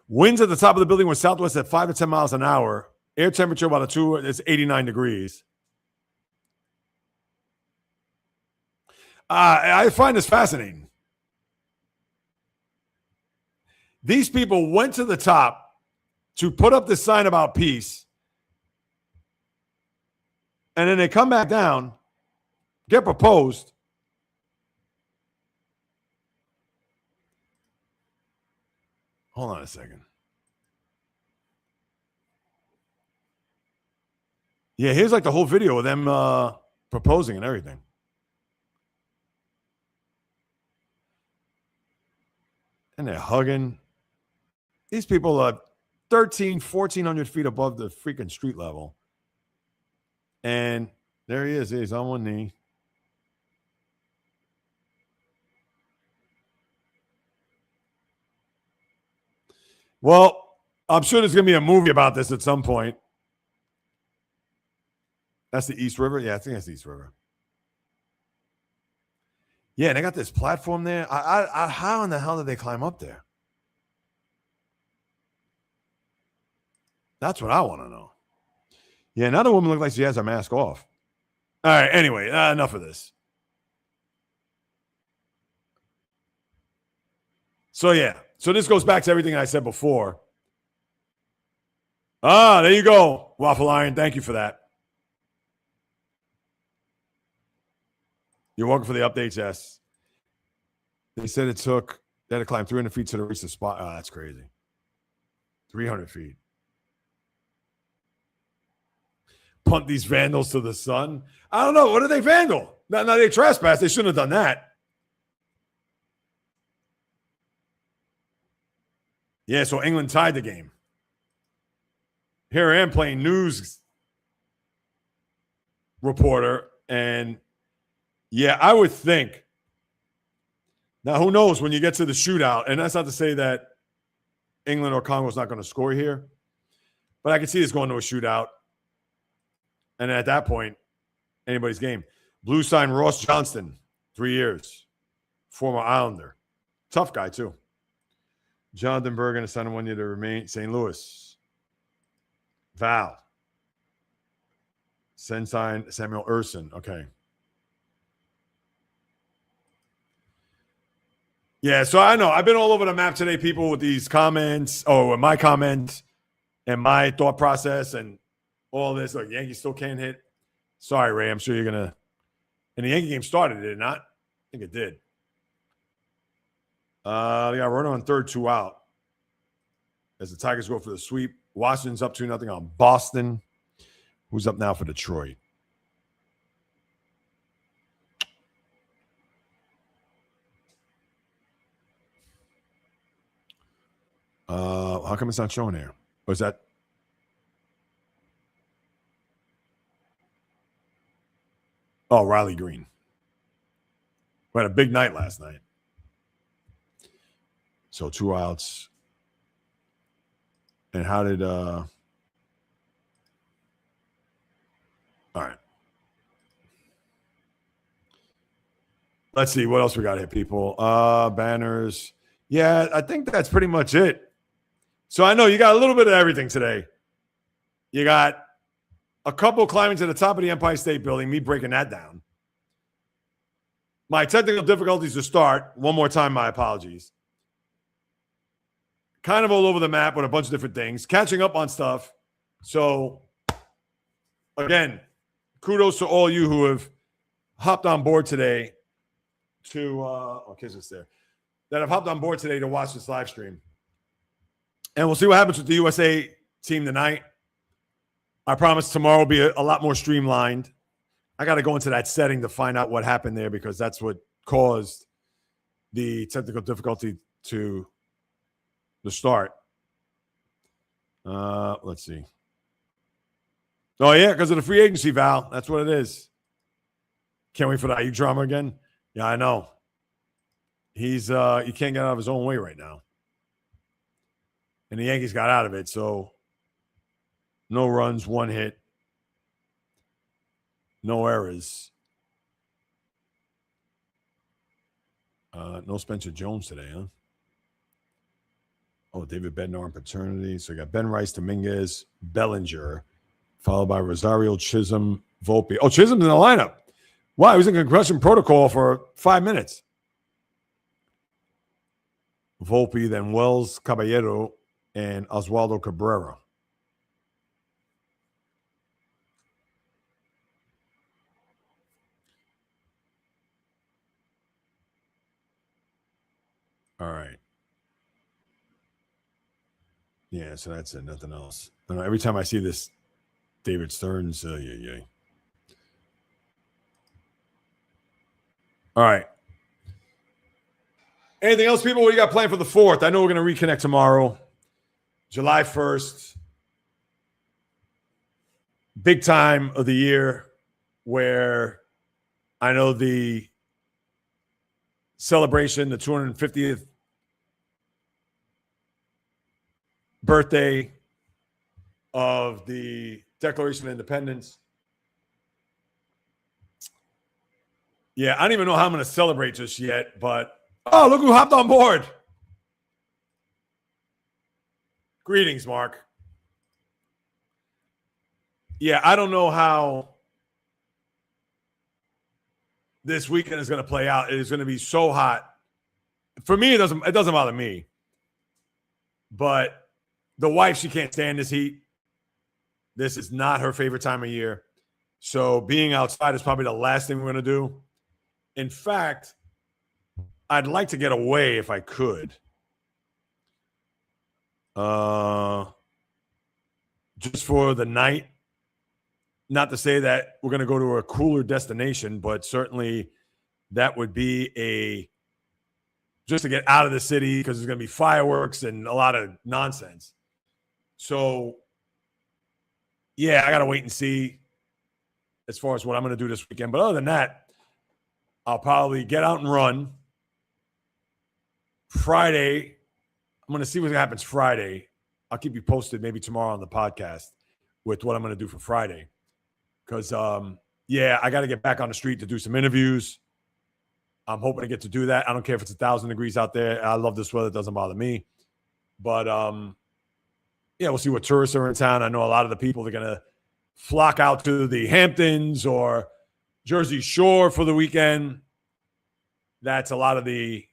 Winds at the top of the building were southwest at 5 to 10 miles an hour. Air temperature about it's 89 degrees. I find this fascinating. These people went to the top to put up this sign about peace, and then they come back down, get proposed. Hold on a second. Yeah, here's like the whole video of them proposing and everything. And they're hugging. These people are 1,400 feet above the freaking street level. And there he is. He's on one knee. Well, I'm sure there's going to be a movie about this at some point. That's the East River? Yeah, I think that's the East River. Yeah, and they got this platform there. How in the hell did they climb up there? That's what I want to know. Yeah, another woman looks like she has her mask off. All right, anyway, enough of this. So, yeah. So this goes back to everything I said before. There you go, Waffle Iron. Thank you for that. You're welcome for the updates, yes. They said they had to climb 300 feet to reach the spot. Oh, that's crazy. 300 feet. Punt these vandals to the sun. I don't know. What did they vandal? Now they trespassed. They shouldn't have done that. Yeah, so England tied the game. Here I am playing news reporter, and yeah, I would think. Now, who knows when you get to the shootout, and that's not to say that England or Congo is not going to score here, but I can see this going to a shootout. And at that point, anybody's game. Blue sign Ross Johnston, 3 years. Former Islander. Tough guy, too. Jonathan Bergen assigned 1 year to remain St. Louis. Val. Send sign Samuel Urson. Okay. Yeah, so I know. I've been all over the map today, people, with these comments, my comments and my thought process and all this. Like, Yankees still can't hit. Sorry, Ray. I'm sure you're going to. And the Yankee game started, did it not? I think it did. They got runner on third, 2 out. As the Tigers go for the sweep. Washington's up 2-0 on Boston. Who's up now for Detroit? How come it's not showing here? Or is that? Oh, Riley Green. We had a big night last night. So 2 outs. And how did all right. Let's see what else we got here, people. Banners. Yeah, I think that's pretty much it. So I know you got a little bit of everything today. You got a couple climbing to the top of the Empire State Building, me breaking that down. My technical difficulties to start. One more time, my apologies. Kind of all over the map with a bunch of different things. Catching up on stuff. So, again, kudos to all you who have hopped on board today that have hopped on board today to watch this live stream. And we'll see what happens with the USA team tonight. I promise tomorrow will be a lot more streamlined. I got to go into that setting to find out what happened there because that's what caused the technical difficulty to the start. Let's see. Oh, yeah, because of the free agency, Val. That's what it is. Can't wait for the IU drama again. Yeah, I know. He's he can't get out of his own way right now. And the Yankees got out of it, so no runs, 1 hit, no errors. No Spencer Jones today, huh? Oh, David Bednar on paternity. So you got Ben Rice, Dominguez, Bellinger, followed by Rosario, Chisholm, Volpe. Oh, Chisholm's in the lineup. Wow, he was in concussion protocol for 5 minutes. Volpe, then Wells, Caballero, and Oswaldo Cabrera. All right. Yeah, so that's it. Nothing else. I know, every time I see this David Stearns, yeah. All right. Anything else, people? What do you got planned for the 4th? I know we're going to reconnect tomorrow, July 1st. Big time of the year where I know the celebration, the 250th birthday of the Declaration of Independence. Yeah, I don't even know how I'm going to celebrate just yet, but oh, look who hopped on board. Greetings, Mark. Yeah, I don't know how this weekend is going to play out. It is going to be so hot. For me, it doesn't bother me. But the wife, she can't stand this heat. This is not her favorite time of year. So being outside is probably the last thing we're going to do. In fact, I'd like to get away if I could. Just for the night. Not to say that we're going to go to a cooler destination, but certainly that would be just to get out of the city because there's going to be fireworks and a lot of nonsense. So, yeah, I got to wait and see as far as what I'm going to do this weekend. But other than that, I'll probably get out and run. Friday, I'm going to see what happens Friday. I'll keep you posted maybe tomorrow on the podcast with what I'm going to do for Friday. Because, I got to get back on the street to do some interviews. I'm hoping to get to do that. I don't care if it's 1,000 degrees out there. I love this weather. It doesn't bother me. But, we'll see what tourists are in town. I know a lot of the people are going to flock out to the Hamptons or Jersey Shore for the weekend. That's a lot of the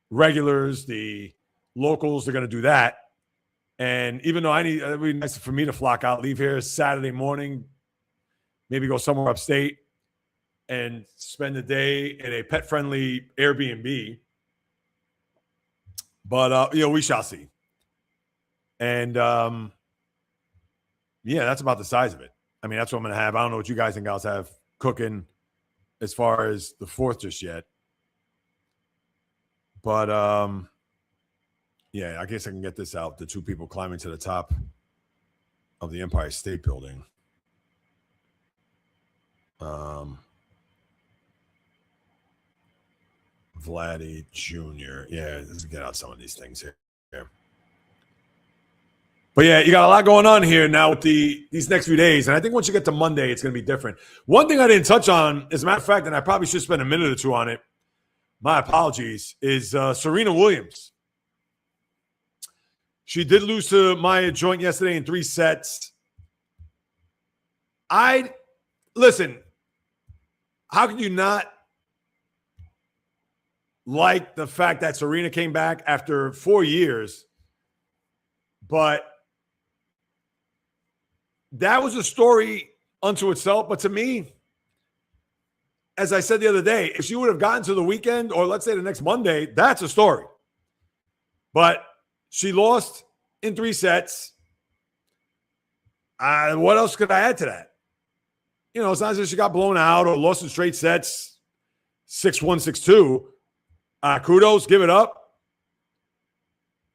regulars, the locals are going to do that. And even though it'd be nice for me to flock out, leave here Saturday morning, maybe go somewhere upstate and spend the day in a pet-friendly Airbnb. But, we shall see. And, that's about the size of it. I mean, that's what I'm going to have. I don't know what you guys and gals have cooking as far as the 4th just yet. But, I guess I can get this out. The 2 people climbing to the top of the Empire State Building. Vladdy Jr. Yeah, let's get out some of these things here. But yeah, you got a lot going on here now with these next few days. And I think once you get to Monday, it's going to be different. One thing I didn't touch on, as a matter of fact, and I probably should spend a minute or two on it, my apologies, is Serena Williams. She did lose to Maya Joint yesterday in 3 sets. Listen, how can you not like the fact that Serena came back after 4 years? But that was a story unto itself. But to me, as I said the other day, if she would have gotten to the weekend or let's say the next Monday, that's a story. But she lost in 3 sets. What else could I add to that? It's not as if she got blown out or lost in straight sets, 6-1, 6-2. Kudos, give it up.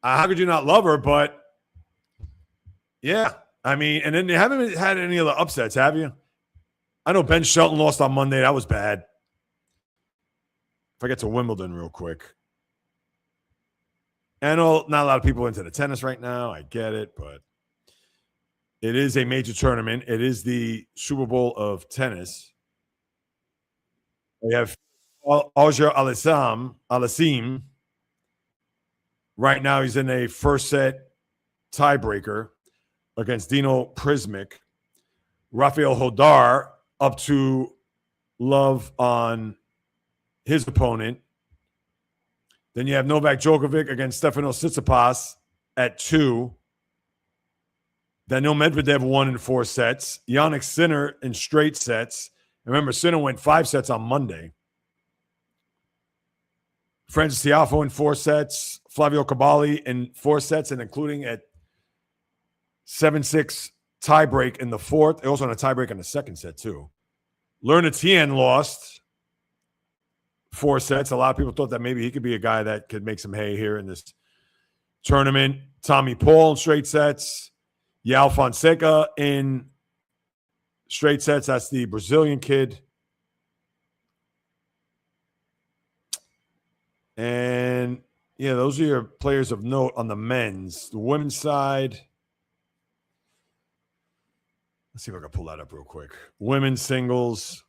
How could you not love her? But, yeah, I mean, and then you haven't had any other upsets, have you? I know Ben Shelton lost on Monday. That was bad. If I get to Wimbledon real quick. I know not a lot of people into the tennis right now. I get it, but it is a major tournament. It is the Super Bowl of tennis. We have Auger Aliassime. Right now, he's in a first set tiebreaker against Dino Prismic. Rafael Hodar up to love on his opponent. Then you have Novak Djokovic against Stefanos Tsitsipas at 2. Daniil Medvedev won in 4 sets. Jannik Sinner in straight sets. Remember, Sinner went 5 sets on Monday. Francis Tiafoe in 4 sets. Flavio Cabali in 4 sets, and including at 7-6 tiebreak in the 4th. They also had a tiebreak in the 2nd set, too. Lerna Tien lost 4 sets. A lot of people thought that maybe he could be a guy that could make some hay here in this tournament. Tommy Paul in straight sets. Yao Fonseca in straight sets. That's the Brazilian kid. And, those are your players of note on the men's. The women's side. Let's see if I can pull that up real quick. Women's singles.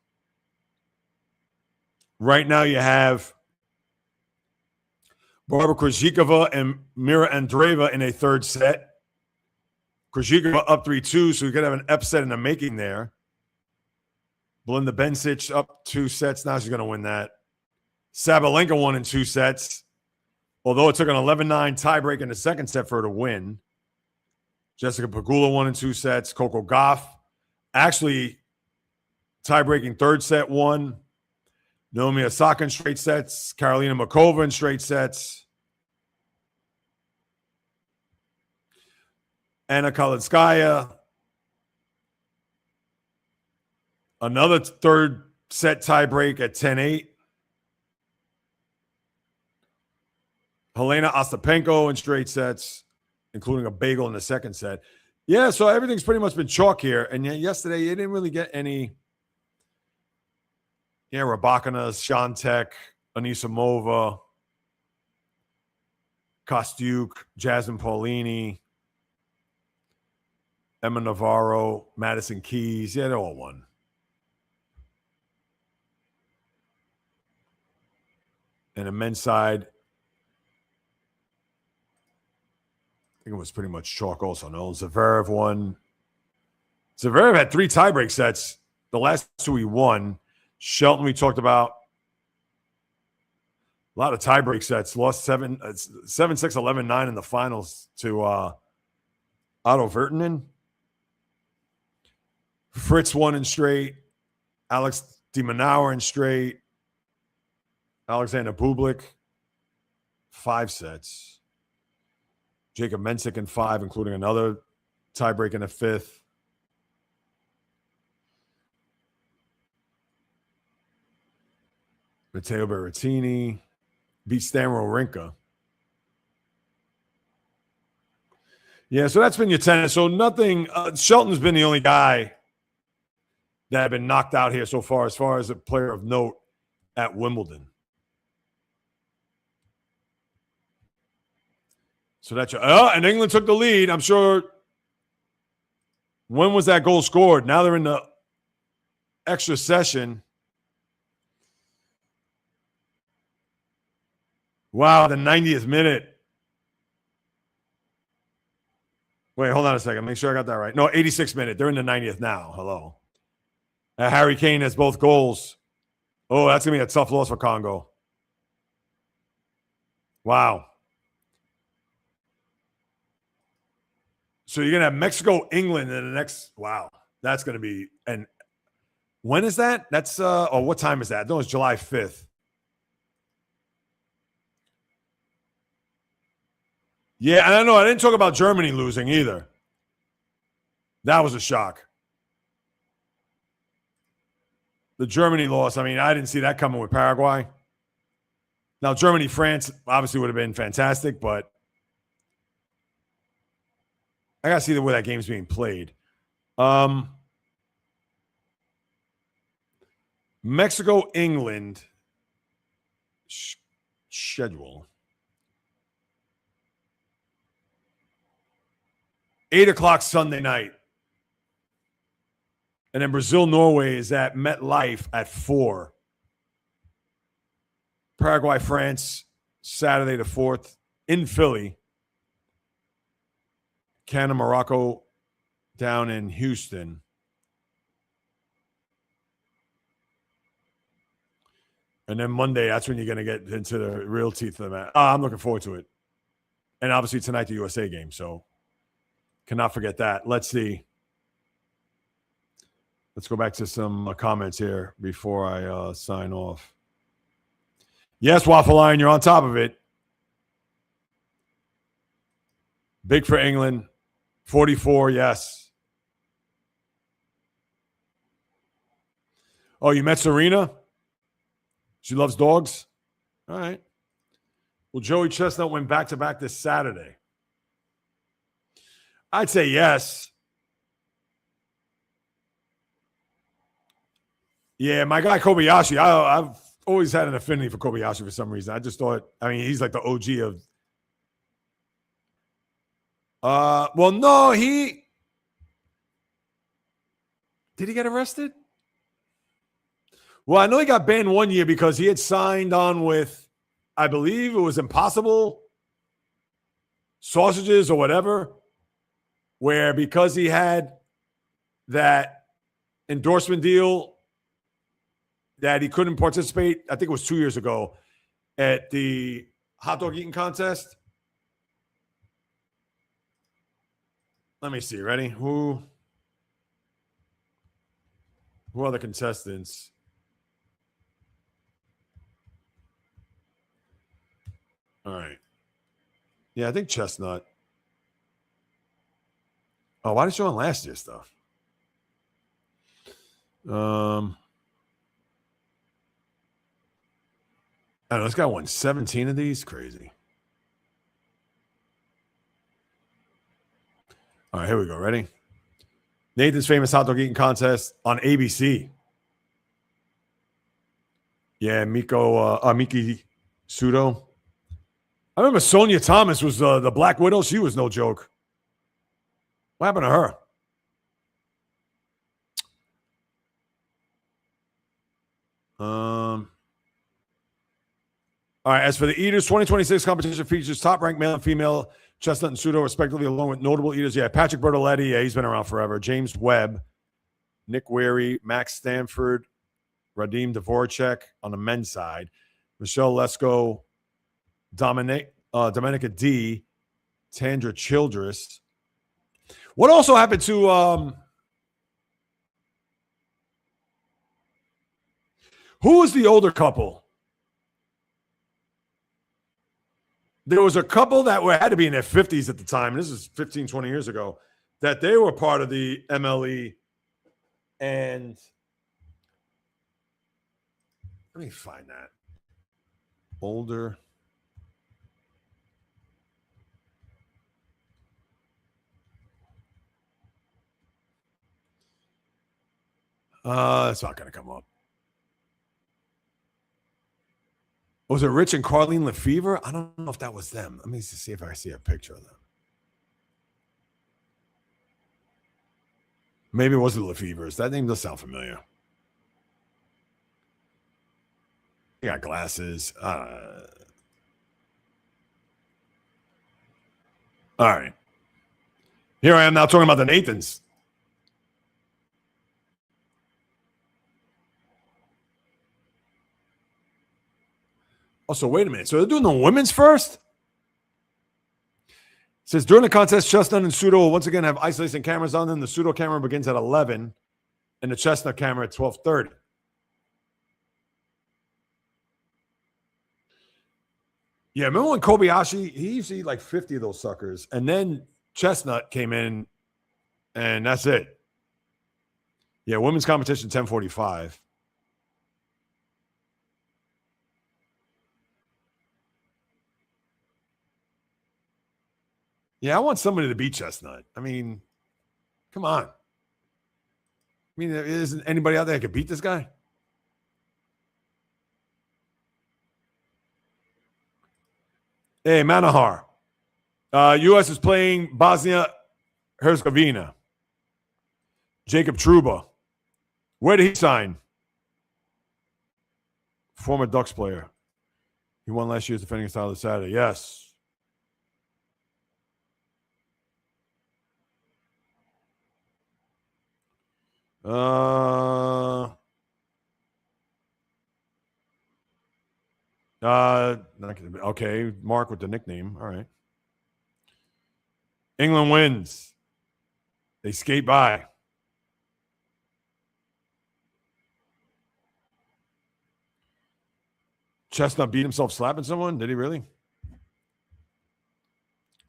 Right now you have Barbara Krejcikova and Mira Andreeva in a 3rd set. Krejcikova up 3-2, so we could have an upset in the making there. Belinda Bencic up 2 sets. Now she's going to win that. Sabalenka won in 2 sets, although it took an 11-9 tiebreak in the 2nd set for her to win. Jessica Pegula won in 2 sets. Coco Gauff actually tiebreaking 3rd set won. Naomi Osaka in straight sets. Karolina Makova in straight sets. Anna Kalinskaya. Another 3rd set tiebreak at 10-8. Helena Ostapenko in straight sets, including a bagel in the 2nd set. Yeah, so everything's pretty much been chalk here. And yesterday, you didn't really get any. Yeah, Rybakina, Swiatek, Anisimova, Kostyuk, Jasmine Paulini, Emma Navarro, Madison Keys. Yeah, they all won. And the men's side, I think it was pretty much chalk also. No, Zverev won. Zverev had 3 tiebreak sets. The last 2 he won. Shelton, we talked about. A lot of tiebreak sets. Lost 7-6, 11-9 in the finals to Otto Virtanen. Fritz won in straight. Alex de Minaur in straight. Alexander Bublik, 5 sets. Jacob Mensik in 5, including another tiebreak in the 5th. Matteo Berrettini beat Stan Wawrinka. Yeah, so that's been your tennis. So nothing. Shelton's been the only guy that had been knocked out here so far as a player of note at Wimbledon. So that's and England took the lead. I'm sure. When was that goal scored? Now they're in the extra session. Wow, the 90th minute. Wait, hold on a second. Make sure I got that right. No, 86th minute. They're in the 90th now. Hello. Harry Kane has both goals. Oh, that's going to be a tough loss for Congo. Wow. So you're going to have Mexico, England in the next. Wow. That's going to be. And when is that? That's, what time is that? No, it's July 5th. Yeah, and I know I didn't talk about Germany losing either. That was a shock. The Germany loss, I mean, I didn't see that coming with Paraguay. Now, Germany, France obviously would have been fantastic, but I got to see the way that game's being played. Mexico, England schedule. 8 o'clock Sunday night. And then Brazil, Norway is at MetLife at 4. Paraguay, France, Saturday the 4th in Philly. Canada, Morocco down in Houston. And then Monday, that's when you're going to get into the real teeth of the match. I'm looking forward to it. And obviously tonight, the USA game. So cannot forget that. Let's see. Let's go back to some comments here before I sign off. Yes, Waffle Iron, you're on top of it. Big for England. 44, yes. Oh, you met Serena? She loves dogs? All right. Well, Joey Chestnut went back-to-back this Saturday. I'd say yes. Yeah, my guy Kobayashi, I've always had an affinity for Kobayashi for some reason. I just thought, I mean, he's like the OG of. Well, no, did he get arrested? Well, I know he got banned 1 year because he had signed on with, I believe it was Impossible Sausages or whatever, where because he had that endorsement deal that he couldn't participate, I think it was 2 years ago, at the hot dog eating contest. Let me see. Ready? Who are the contestants? All right. Yeah, I think Chestnut. Oh, why did you show on last year's stuff? I don't know. This guy won 17 of these. Crazy. All right, here we go. Ready? Nathan's Famous Hot Dog Eating Contest on ABC. Yeah, Miki Sudo. I remember Sonia Thomas was the Black Widow. She was no joke. What happened to her? All right, as for the eaters, 2026 competition features top-ranked male and female Chestnut and Pseudo, respectively, along with notable eaters. Yeah, Patrick Bertoletti, yeah, he's been around forever. James Webb, Nick Weary, Max Stanford, Radim Dvoracek on the men's side, Michelle Lesko, Dominica D, Tandra Childress. What also happened to Who was the older couple? There was a couple that had to be in their 50s at the time. This is 15, 20 years ago, that they were part of the MLE. And let me find that. Older. It's not going to come up. Was it Rich and Carlene Lefevre? I don't know if that was them. Let me see if I see a picture of them. Maybe it was the Lefevres. That name does sound familiar. He got glasses. All right. Here I am now talking about the Nathans. Oh, so wait a minute. So they're doing the women's first? It says, during the contest, Chestnut and Pseudo will once again have isolation cameras on them. The Pseudo camera begins at 11 and the Chestnut camera at 12:30. Yeah, remember when Kobayashi, he used to eat like 50 of those suckers. And then Chestnut came in and that's it. Yeah, women's competition, 10:45. Yeah, I want somebody to beat Chestnut. I mean, come on. I mean, there isn't anybody out there that could beat this guy? Hey, Manahar. U.S. is playing Bosnia-Herzegovina. Jacob Truba. Where did he sign? Former Ducks player. He won last year's defending style this Saturday. Yes. Okay, Mark with the nickname. All right. England wins. They skate by. Chestnut beat himself slapping someone? Did he really?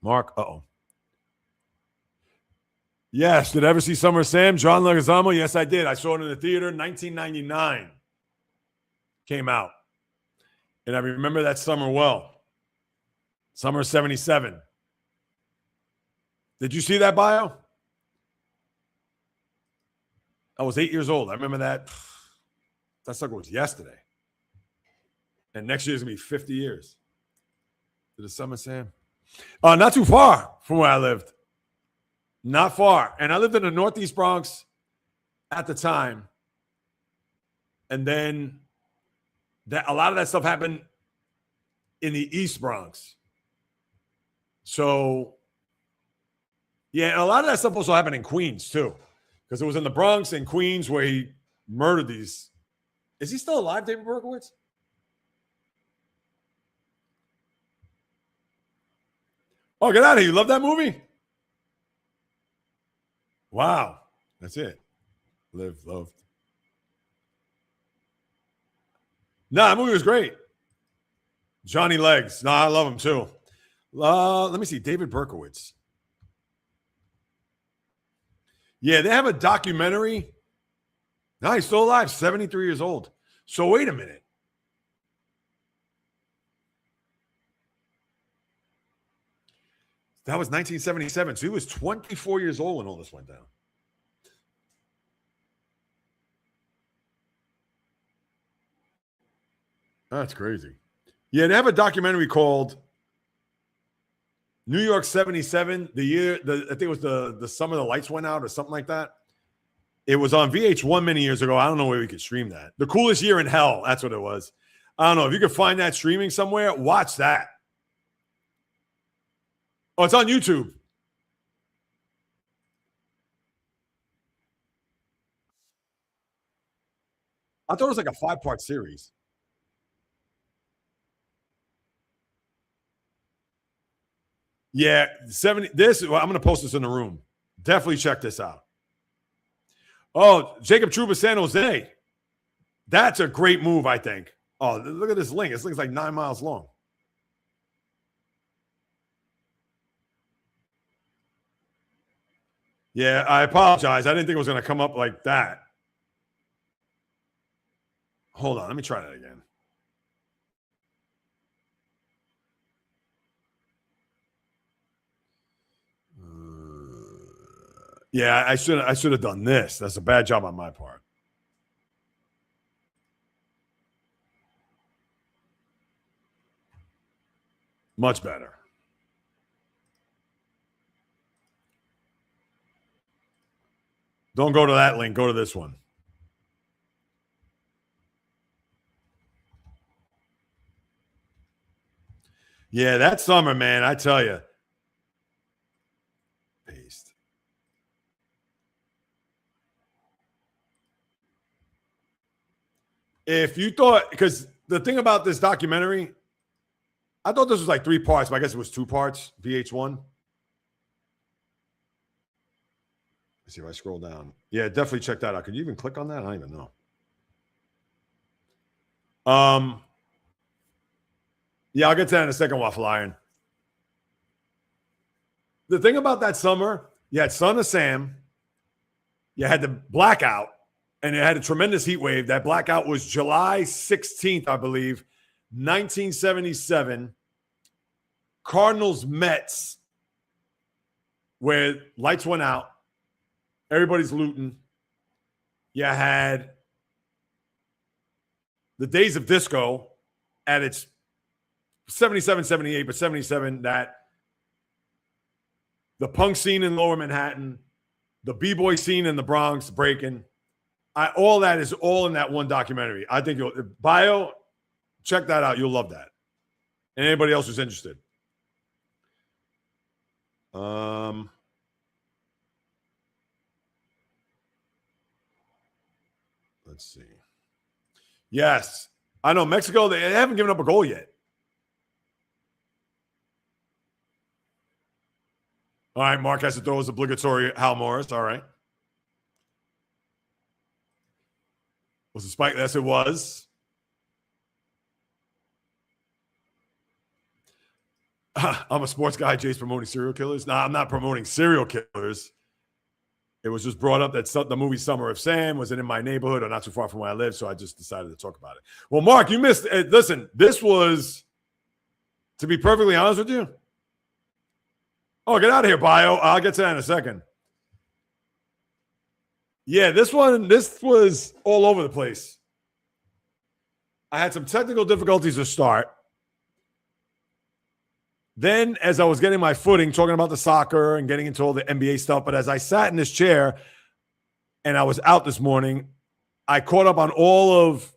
Mark, uh-oh. Yes. Did I ever see Summer of Sam? John Leguizamo? Yes, I did. I saw it in the theater. 1999 came out. And I remember that summer well. Summer of 77. Did you see that bio? I was 8 years old. I remember that. That sucker was yesterday. And next year's going to be 50 years. To the Summer of Sam. Not too far from where I lived. Not far. And I lived in the Northeast Bronx at the time. And then a lot of that stuff happened in the East Bronx. So, yeah, and a lot of that stuff also happened in Queens, too. Because it was in the Bronx and Queens where he murdered these. Is he still alive, David Berkowitz? Oh, get out of here. You love that movie? Wow. That's it. Lived, loved. Nah, that movie was great. Johnny Legs. Nah, I love him too. Let me see. David Berkowitz. Yeah, they have a documentary. No, he's still alive. 73 years old. So wait a minute. That was 1977. So he was 24 years old when all this went down. That's crazy. Yeah, they have a documentary called New York 77, the year, I think it was the summer the lights went out or something like that. It was on VH1 many years ago. I don't know where we could stream that. The coolest year in hell. That's what it was. I don't know. If you could find that streaming somewhere, watch that. Oh, it's on YouTube. I thought it was like a 5-part series. Yeah, 70. Well, I'm going to post this in the room. Definitely check this out. Oh, Jacob Trouba, San Jose. That's a great move, I think. Oh, look at this link. This link's like 9 miles long. Yeah, I apologize. I didn't think it was going to come up like that. Hold on. Let me try that again. Yeah, I should have done this. That's a bad job on my part. Much better. Don't go to that link. Go to this one. Yeah, that summer, man, I tell you. Paste. If you thought, because the thing about this documentary, I thought this was like 3 parts, but I guess it was 2 parts, VH1. Let's see if I scroll down. Yeah, definitely check that out. Could you even click on that? I don't even know. Yeah, I'll get to that in a second, Waffle Iron. The thing about that summer, you had Son of Sam, you had the blackout, and it had a tremendous heat wave. That blackout was July 16th, I believe, 1977. Cardinals Mets, where lights went out, everybody's looting. You had the Days of Disco at its 77, 78, but 77, that the punk scene in Lower Manhattan, the B-boy scene in the Bronx breaking. All that is all in that one documentary. I think Bio, check that out. You'll love that. And anybody else who's interested. Let's see. Yes. I know Mexico, they haven't given up a goal yet. All right, Mark has to throw his obligatory Hal Morris. All right. Was it Spike? Yes, it was. I'm a sports guy. Jay's promoting serial killers. No, I'm not promoting serial killers. It was just brought up that the movie Summer of Sam was in my neighborhood or not too far from where I live, so I just decided to talk about it. Well, Mark, you missed it. Listen, this was, to be perfectly honest with you. Oh, get out of here, Bio. I'll get to that in a second. Yeah, this was all over the place. I had some technical difficulties to start. Then, as I was getting my footing, talking about the soccer and getting into all the NBA stuff, but as I sat in this chair and I was out this morning, I caught up on all of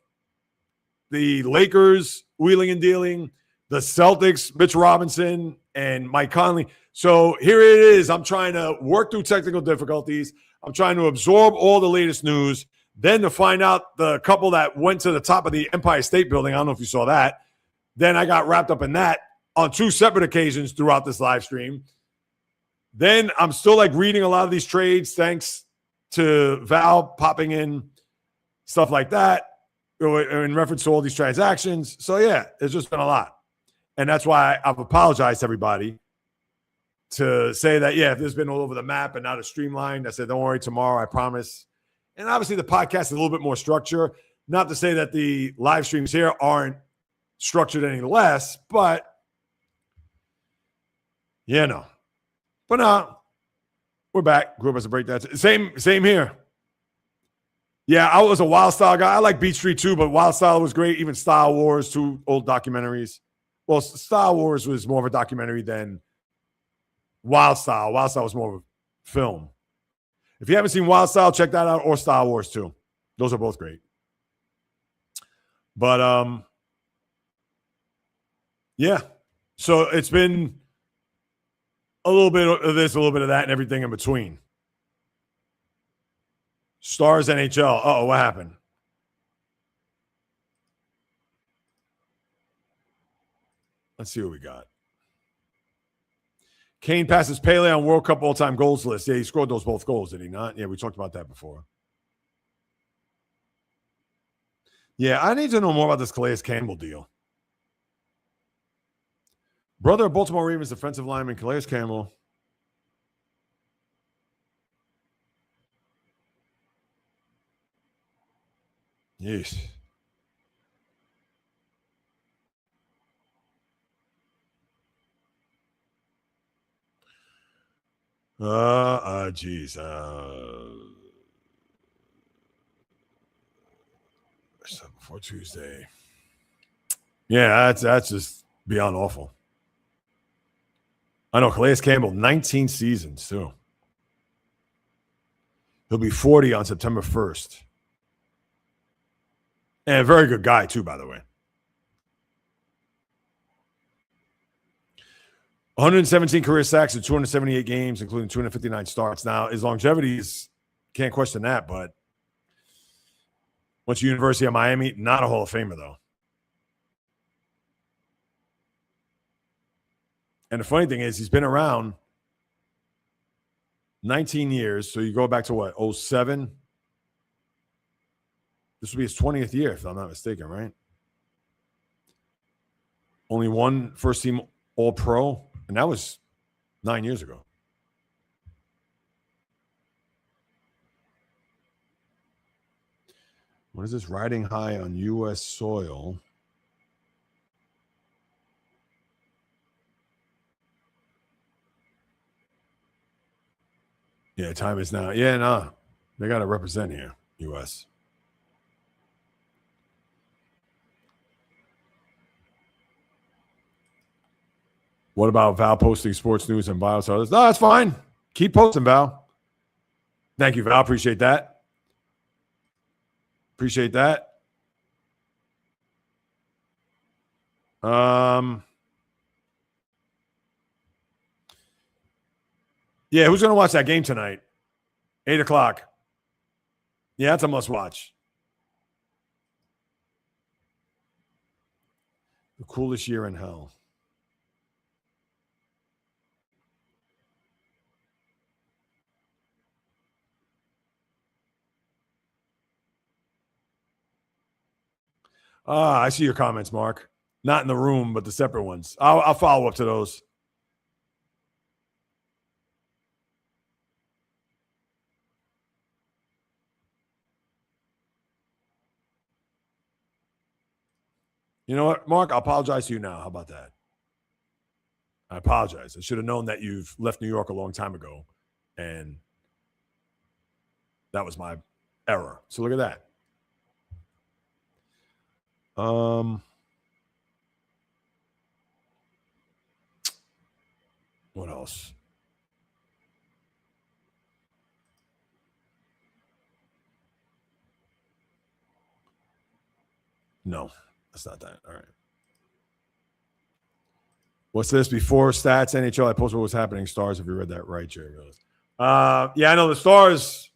the Lakers wheeling and dealing, the Celtics, Mitch Robinson, and Mike Conley. So here it is. I'm trying to work through technical difficulties. I'm trying to absorb all the latest news. Then to find out the couple that went to the top of the Empire State Building. I don't know if you saw that. Then I got wrapped up in that on 2 separate occasions throughout this live stream. Then I'm still like reading a lot of these trades thanks to Val popping in stuff like that in reference to all these transactions. So, yeah, it's just been a lot. And that's why I've apologized to everybody to say that, yeah, if this has been all over the map and not as streamlined, I said, don't worry, tomorrow, I promise. And obviously the podcast is a little bit more structure. Not to say that the live streams here aren't structured any less, but, yeah, no. But no, we're back. Grew up as a breakdance. Same here. Yeah, I was a Wild Style guy. I like Beat Street too, but Wild Style was great. Even Star Wars, 2 old documentaries. Well, Star Wars was more of a documentary than Wild Style. Wild Style was more of a film. If you haven't seen Wild Style, check that out, or Star Wars too. Those are both great. But yeah. So it's been a little bit of this, a little bit of that, and everything in between. Stars NHL. Uh-oh, what happened? Let's see what we got. Kane passes Pele on World Cup all-time goals list. Yeah, he scored both goals, did he not? Yeah, we talked about that before. Yeah, I need to know more about this Calais Campbell deal. Brother of Baltimore Ravens defensive lineman Calais Campbell. Yes. Geez. Before Tuesday. Yeah, that's just beyond awful. I know Calais Campbell, 19 seasons too. He'll be 40 on September 1st. And a very good guy too, by the way. 117 career sacks in 278 games, including 259 starts. Now, his longevity is, can't question that, but went to University of Miami, not a Hall of Famer, though. And the funny thing is, he's been around 19 years. So you go back to what, 07? This will be his 20th year, if I'm not mistaken, right? Only one first team All-Pro, and that was 9 years ago. What is this? Riding high on U.S. soil. Yeah, time is now. Yeah, no. They got to represent here, U.S. What about Val posting sports news and bios? No, that's fine. Keep posting, Val. Thank you, Val. Appreciate that. Appreciate that. Yeah, who's going to watch that game tonight? 8 o'clock. Yeah, that's a must watch. The coolest year in hell. I see your comments, Mark. Not in the room, but the separate ones. I'll follow up to those. You know what, Mark? I'll apologize to you now. How about that? I apologize. I should have known that you've left New York a long time ago, and that was my error. So look at that. What else? No, that's not that. All right. What's this? Before stats, NHL, I posted what was happening. Stars, if you read that right, Jerry goes. Yeah, I know the Stars.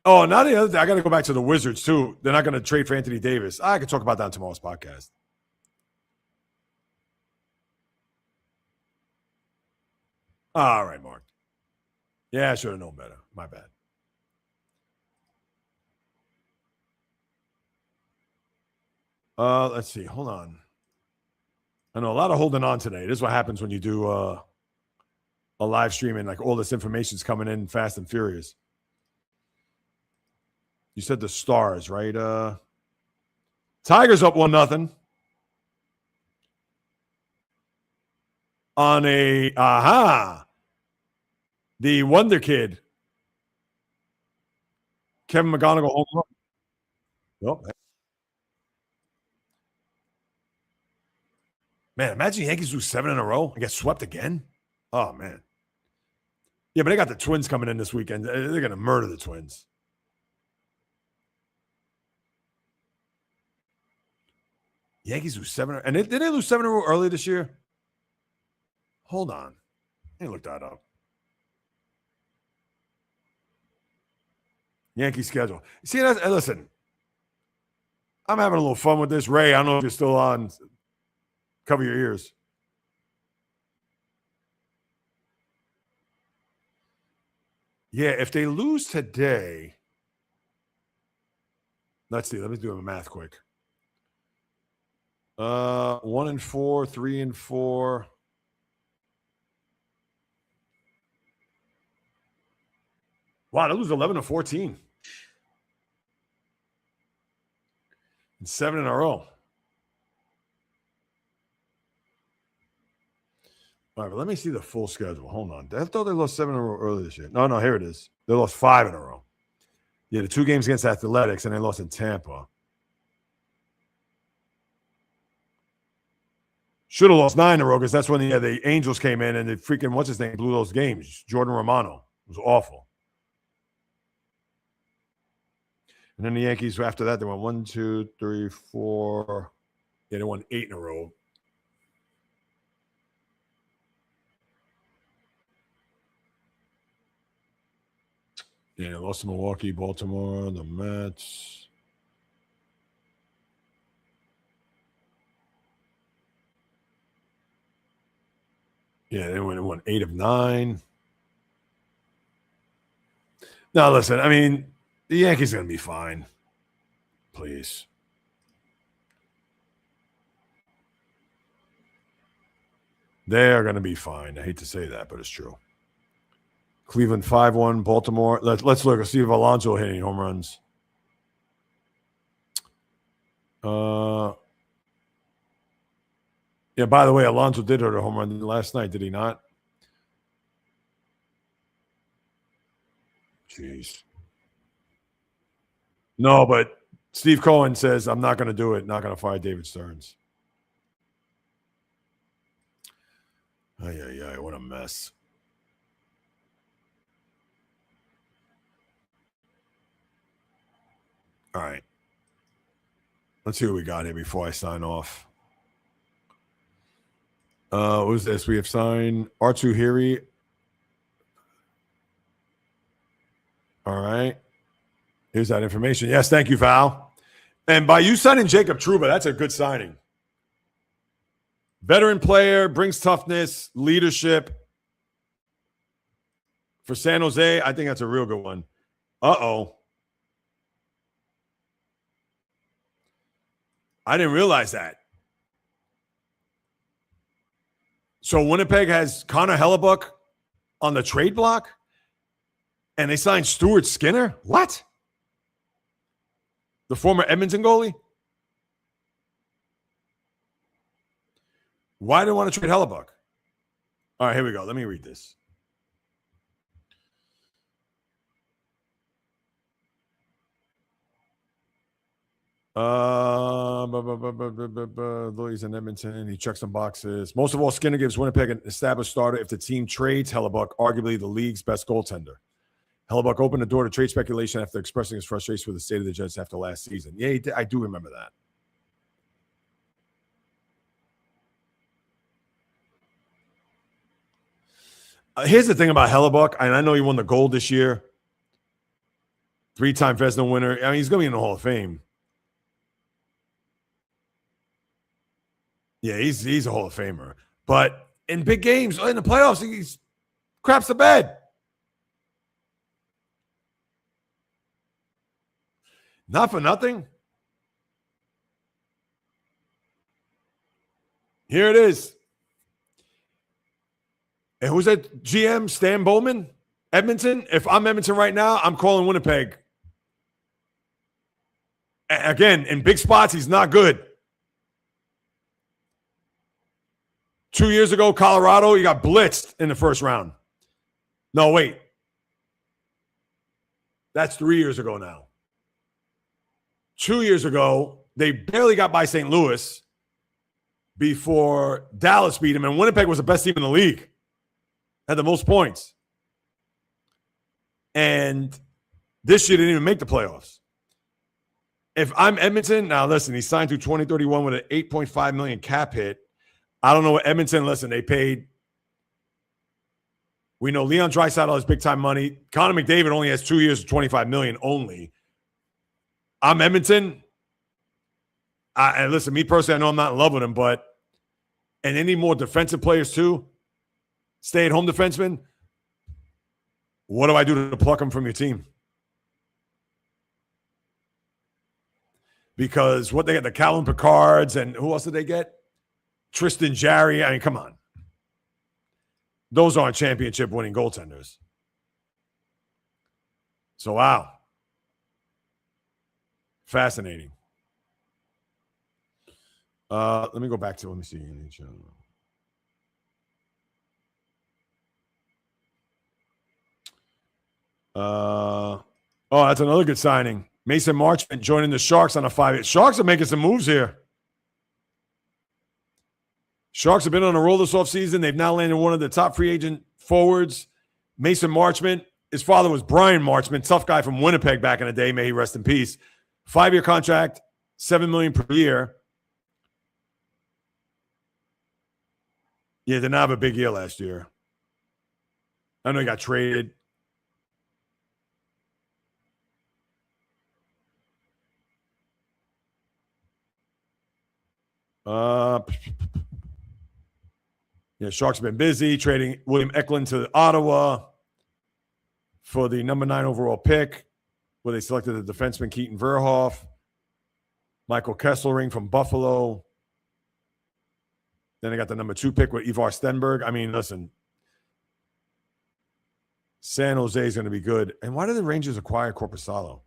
Oh, now the other thing, I got to go back to the Wizards, too. They're not going to trade for Anthony Davis. I can talk about that on tomorrow's podcast. All right, Mark. Yeah, I should have known better. My bad. Let's see. Hold on. I know a lot of holding on today. This is what happens when you do a live stream and like all this information's coming in fast and furious. You said the Stars, right? Tigers up 1-0 on the Wonder Kid, Kevin McGonigal home run. Oh, man, imagine the Yankees do 7 in a row and get swept again. Oh, man. Yeah, but they got the Twins coming in this weekend. They're going to murder the Twins. Yankees do 7. And did they lose 7 in a row early this year? Hold on. Let me look that up. Yankee schedule. See, listen, I'm having a little fun with this. Ray, I don't know if you're still on. Cover your ears. Yeah, if they lose today, Let's see. Let me do the math quick. 1-4, 3-4. Wow, that was 11-14. And 7 in a row. All right, but let me see the full schedule. Hold on. I thought they lost 7 in a row earlier this year. No, here it is. They lost 5 in a row. Yeah, the 2 games against Athletics, and they lost in Tampa. Should have lost 9 in a row because that's when the Angels came in and the freaking, what's his name, blew those games. Jordan Romano. It was awful. And then the Yankees, after that, they went 1, 2, 3, 4. Yeah, they won 8 in a row. Yeah, they lost to Milwaukee, Baltimore, the Mets. Yeah, they won 8 of 9. Now, listen, I mean, the Yankees are going to be fine. Please. They are going to be fine. I hate to say that, but it's true. Cleveland 5-1, Baltimore. Let's look and see if Alonso hit any home runs. Yeah, by the way, Alonso did hit a home run last night, did he not? Jeez. No, but Steve Cohen says, I'm not going to do it. Not going to fire David Stearns. Ay, what a mess. All right. Let's see what we got here before I sign off. Who's this? We have signed R2 Hiri. All right. Here's that information. Yes, thank you, Val. And by you signing Jacob Trouba, that's a good signing. Veteran player, brings toughness, leadership. For San Jose, I think that's a real good one. Uh-oh. I didn't realize that. So Winnipeg has Connor Hellebuck on the trade block? And they signed Stuart Skinner? What? The former Edmonton goalie? Why do they want to trade Hellebuck? All right, here we go. Let me read this. Louis in Edmonton. He checks some boxes. Most of all, Skinner gives Winnipeg an established starter if the team trades Hellebuck, arguably the league's best goaltender. Hellebuck opened the door to trade speculation after expressing his frustration with the state of the Jets after last season. Yeah, I do remember that. Here's the thing about Hellebuck, and I know he won the gold this year. 3-time Vezina winner. I mean, he's going to be in the Hall of Fame. Yeah, he's a Hall of Famer. But in big games, in the playoffs, he craps the bed. Not for nothing. Here it is. And who's that GM? Stan Bowman? Edmonton? If I'm Edmonton right now, I'm calling Winnipeg. Again, in big spots, he's not good. 2 years ago, Colorado, he got blitzed in the first round. No, wait. That's 3 years ago now. 2 years ago, they barely got by St. Louis before Dallas beat him, and Winnipeg was the best team in the league. Had the most points. And this year, they didn't even make the playoffs. If I'm Edmonton, now listen, he signed through 2031 with an $8.5 million cap hit. I don't know what Edmonton, listen, they paid. We know Leon Draisaitl has big-time money. Connor McDavid only has 2 years of $25 million only. I'm Edmonton. And listen, me personally, I know I'm not in love with him, but and any more defensive players too, stay-at-home defensemen, what do I do to pluck them from your team? because what they get, the Calvin Picards, and who else did they get? Tristan Jarry. I mean, come on. Those aren't championship winning goaltenders. So, wow. Fascinating. Let me go back to, let me see. Oh, that's another good signing. Mason Marchment joining the Sharks on a 5-8. Sharks are making some moves here. Sharks have been on a roll this offseason. They've now landed one of the top free agent forwards, Mason Marchment. His father was Brian Marchment, tough guy from Winnipeg back in the day. May he rest in peace. 5-year contract, $7 million per year. Yeah, did not have a big year last year. I know he got traded. Yeah, Sharks have been busy trading William Eklund to Ottawa for the number 9 overall pick, where they selected the defenseman Keaton Verhoff, Michael Kesselring from Buffalo. Then they got the number 2 pick with Ivar Stenberg. I mean, listen, San Jose is going to be good. And why did the Rangers acquire Korpisalo?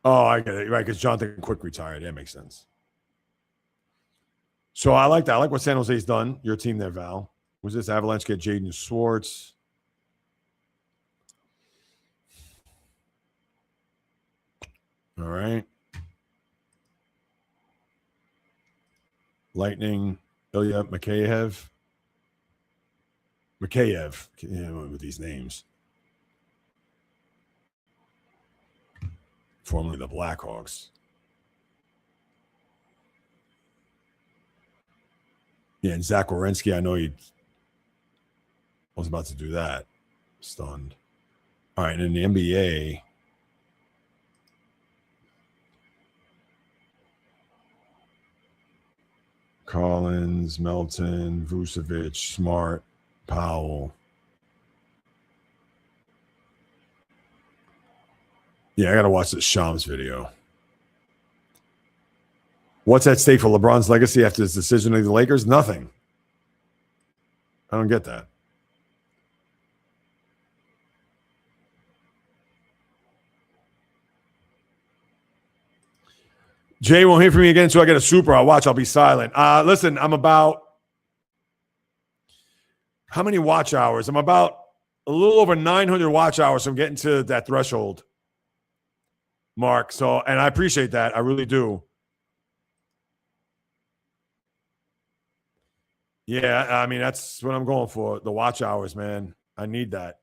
Oh, I get it. Right, because Jonathan Quick retired. That makes sense. So I like that. I like what San Jose's done. Your team there, Val. Was this Avalanche get Jaden Schwartz? All right. Lightning, Ilya Mikheyev. Mikheyev, with these names. Formerly the Blackhawks. Yeah, and Zach Werenski, I know he was about to do that. Stunned. All right, and in the NBA, Collins, Melton, Vucevic, Smart, Powell. Yeah, I got to watch this Shams video. What's at stake for LeBron's legacy after his decision to leave the Lakers? Nothing. I don't get that. Jay won't hear from me again until I get a super. I'll watch. I'll be silent. Listen, I'm about how many watch hours? I'm about a little over 900 watch hours from getting to that threshold mark. So, and I appreciate that. I really do. Yeah, I mean, that's what I'm going for. The watch hours, man. I need that.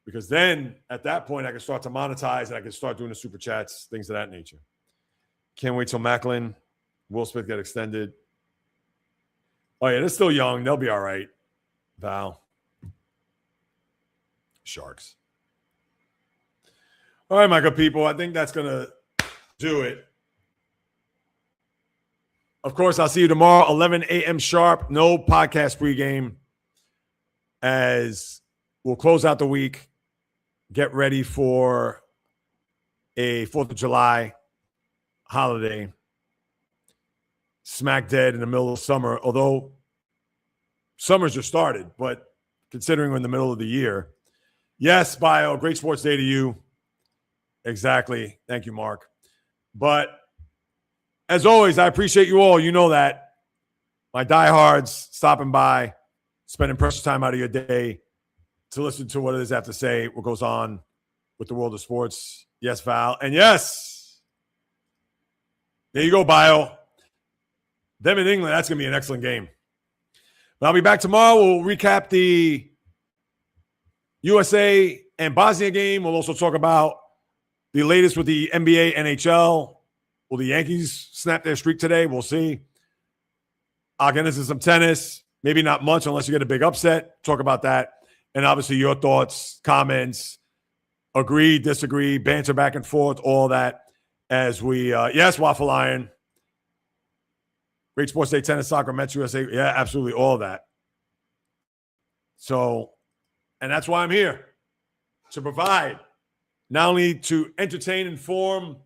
Because then at that point, I can start to monetize and I can start doing the super chats, things of that nature. Can't wait till Macklin, Will Smith get extended. Oh, yeah, they're still young. They'll be all right. Val. Sharks. All right, my good people. I think that's going to do it. Of course, I'll see you tomorrow, 11 a.m. sharp. No podcast pregame as we'll close out the week. Get ready for a 4th of July holiday. Smack dead in the middle of summer, although summer's just started, but considering we're in the middle of the year. Yes, Bio, great sports day to you. Exactly. Thank you, Mark. But as always, I appreciate you all. You know that. My diehards stopping by, spending precious time out of your day to listen to what it is I have to say, what goes on with the world of sports. Yes, Val. And yes, there you go, Bio. Them in England, that's going to be an excellent game. But I'll be back tomorrow. We'll recap the USA and Bosnia game. We'll also talk about the latest with the NBA, NHL. Will the Yankees snap their streak today? We'll see. I'll get into some tennis. Maybe not much unless you get a big upset. Talk about that. And obviously your thoughts, comments, agree, disagree, banter back and forth, all that as we, yes, Waffle Iron. Great Sports Day, tennis, soccer, Mets, USA. Yeah, absolutely, all of that. So, and that's why I'm here. to provide, not only to entertain, inform,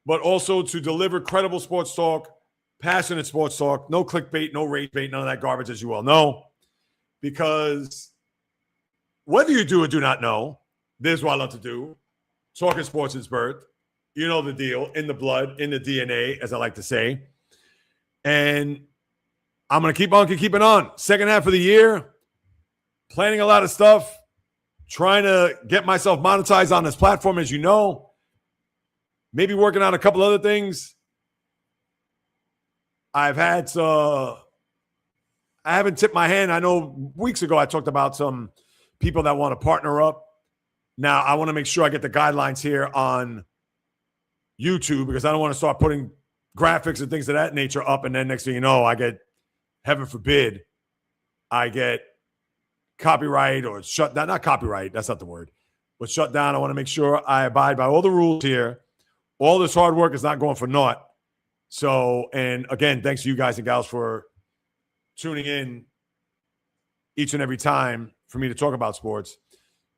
but also to deliver credible sports talk, passionate sports talk, no clickbait, no rage bait, none of that garbage, as you all know. Because whether you do or do not know, this is what I love to do. Talking sports is birth. You know the deal. In the blood, in the DNA, as I like to say. And I'm going to keep on keeping on. Second half of the year, planning a lot of stuff, trying to get myself monetized on this platform, as you know. Maybe working on a couple other things. I haven't tipped my hand. I know weeks ago I talked about some people that want to partner up. Now, I want to make sure I get the guidelines here on YouTube because I don't want to start putting graphics and things of that nature up. And then next thing you know, I get, heaven forbid, I get copyright or shut down. Not copyright. That's not the word. But shut down. I want to make sure I abide by all the rules here. All this hard work is not going for naught. So, and again, thanks to you guys and gals for tuning in each and every time for me to talk about sports.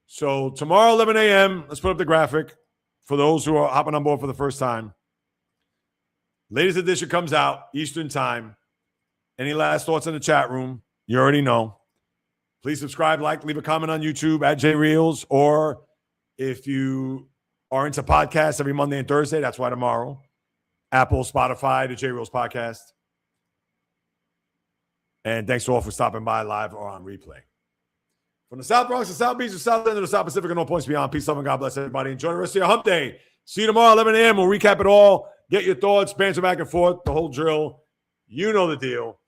So tomorrow, 11 a.m., let's put up the graphic for those who are hopping on board for the first time. Latest edition comes out, Eastern time. Any last thoughts in the chat room? You already know. Please subscribe, like, leave a comment on YouTube at JReels, or if you are into podcasts every Monday and Thursday, that's why tomorrow. Apple, Spotify, the JReels podcast. And thanks to all for stopping by live or on replay. From the South Bronx, the South Beach, the South End of the South Pacific, and all points beyond. Peace, love, and God bless everybody. Enjoy the rest of your hump day. See you tomorrow, 11 a.m. We'll recap it all. Get your thoughts, banter back and forth, the whole drill. You know the deal.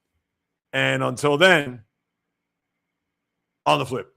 And until then, on the flip.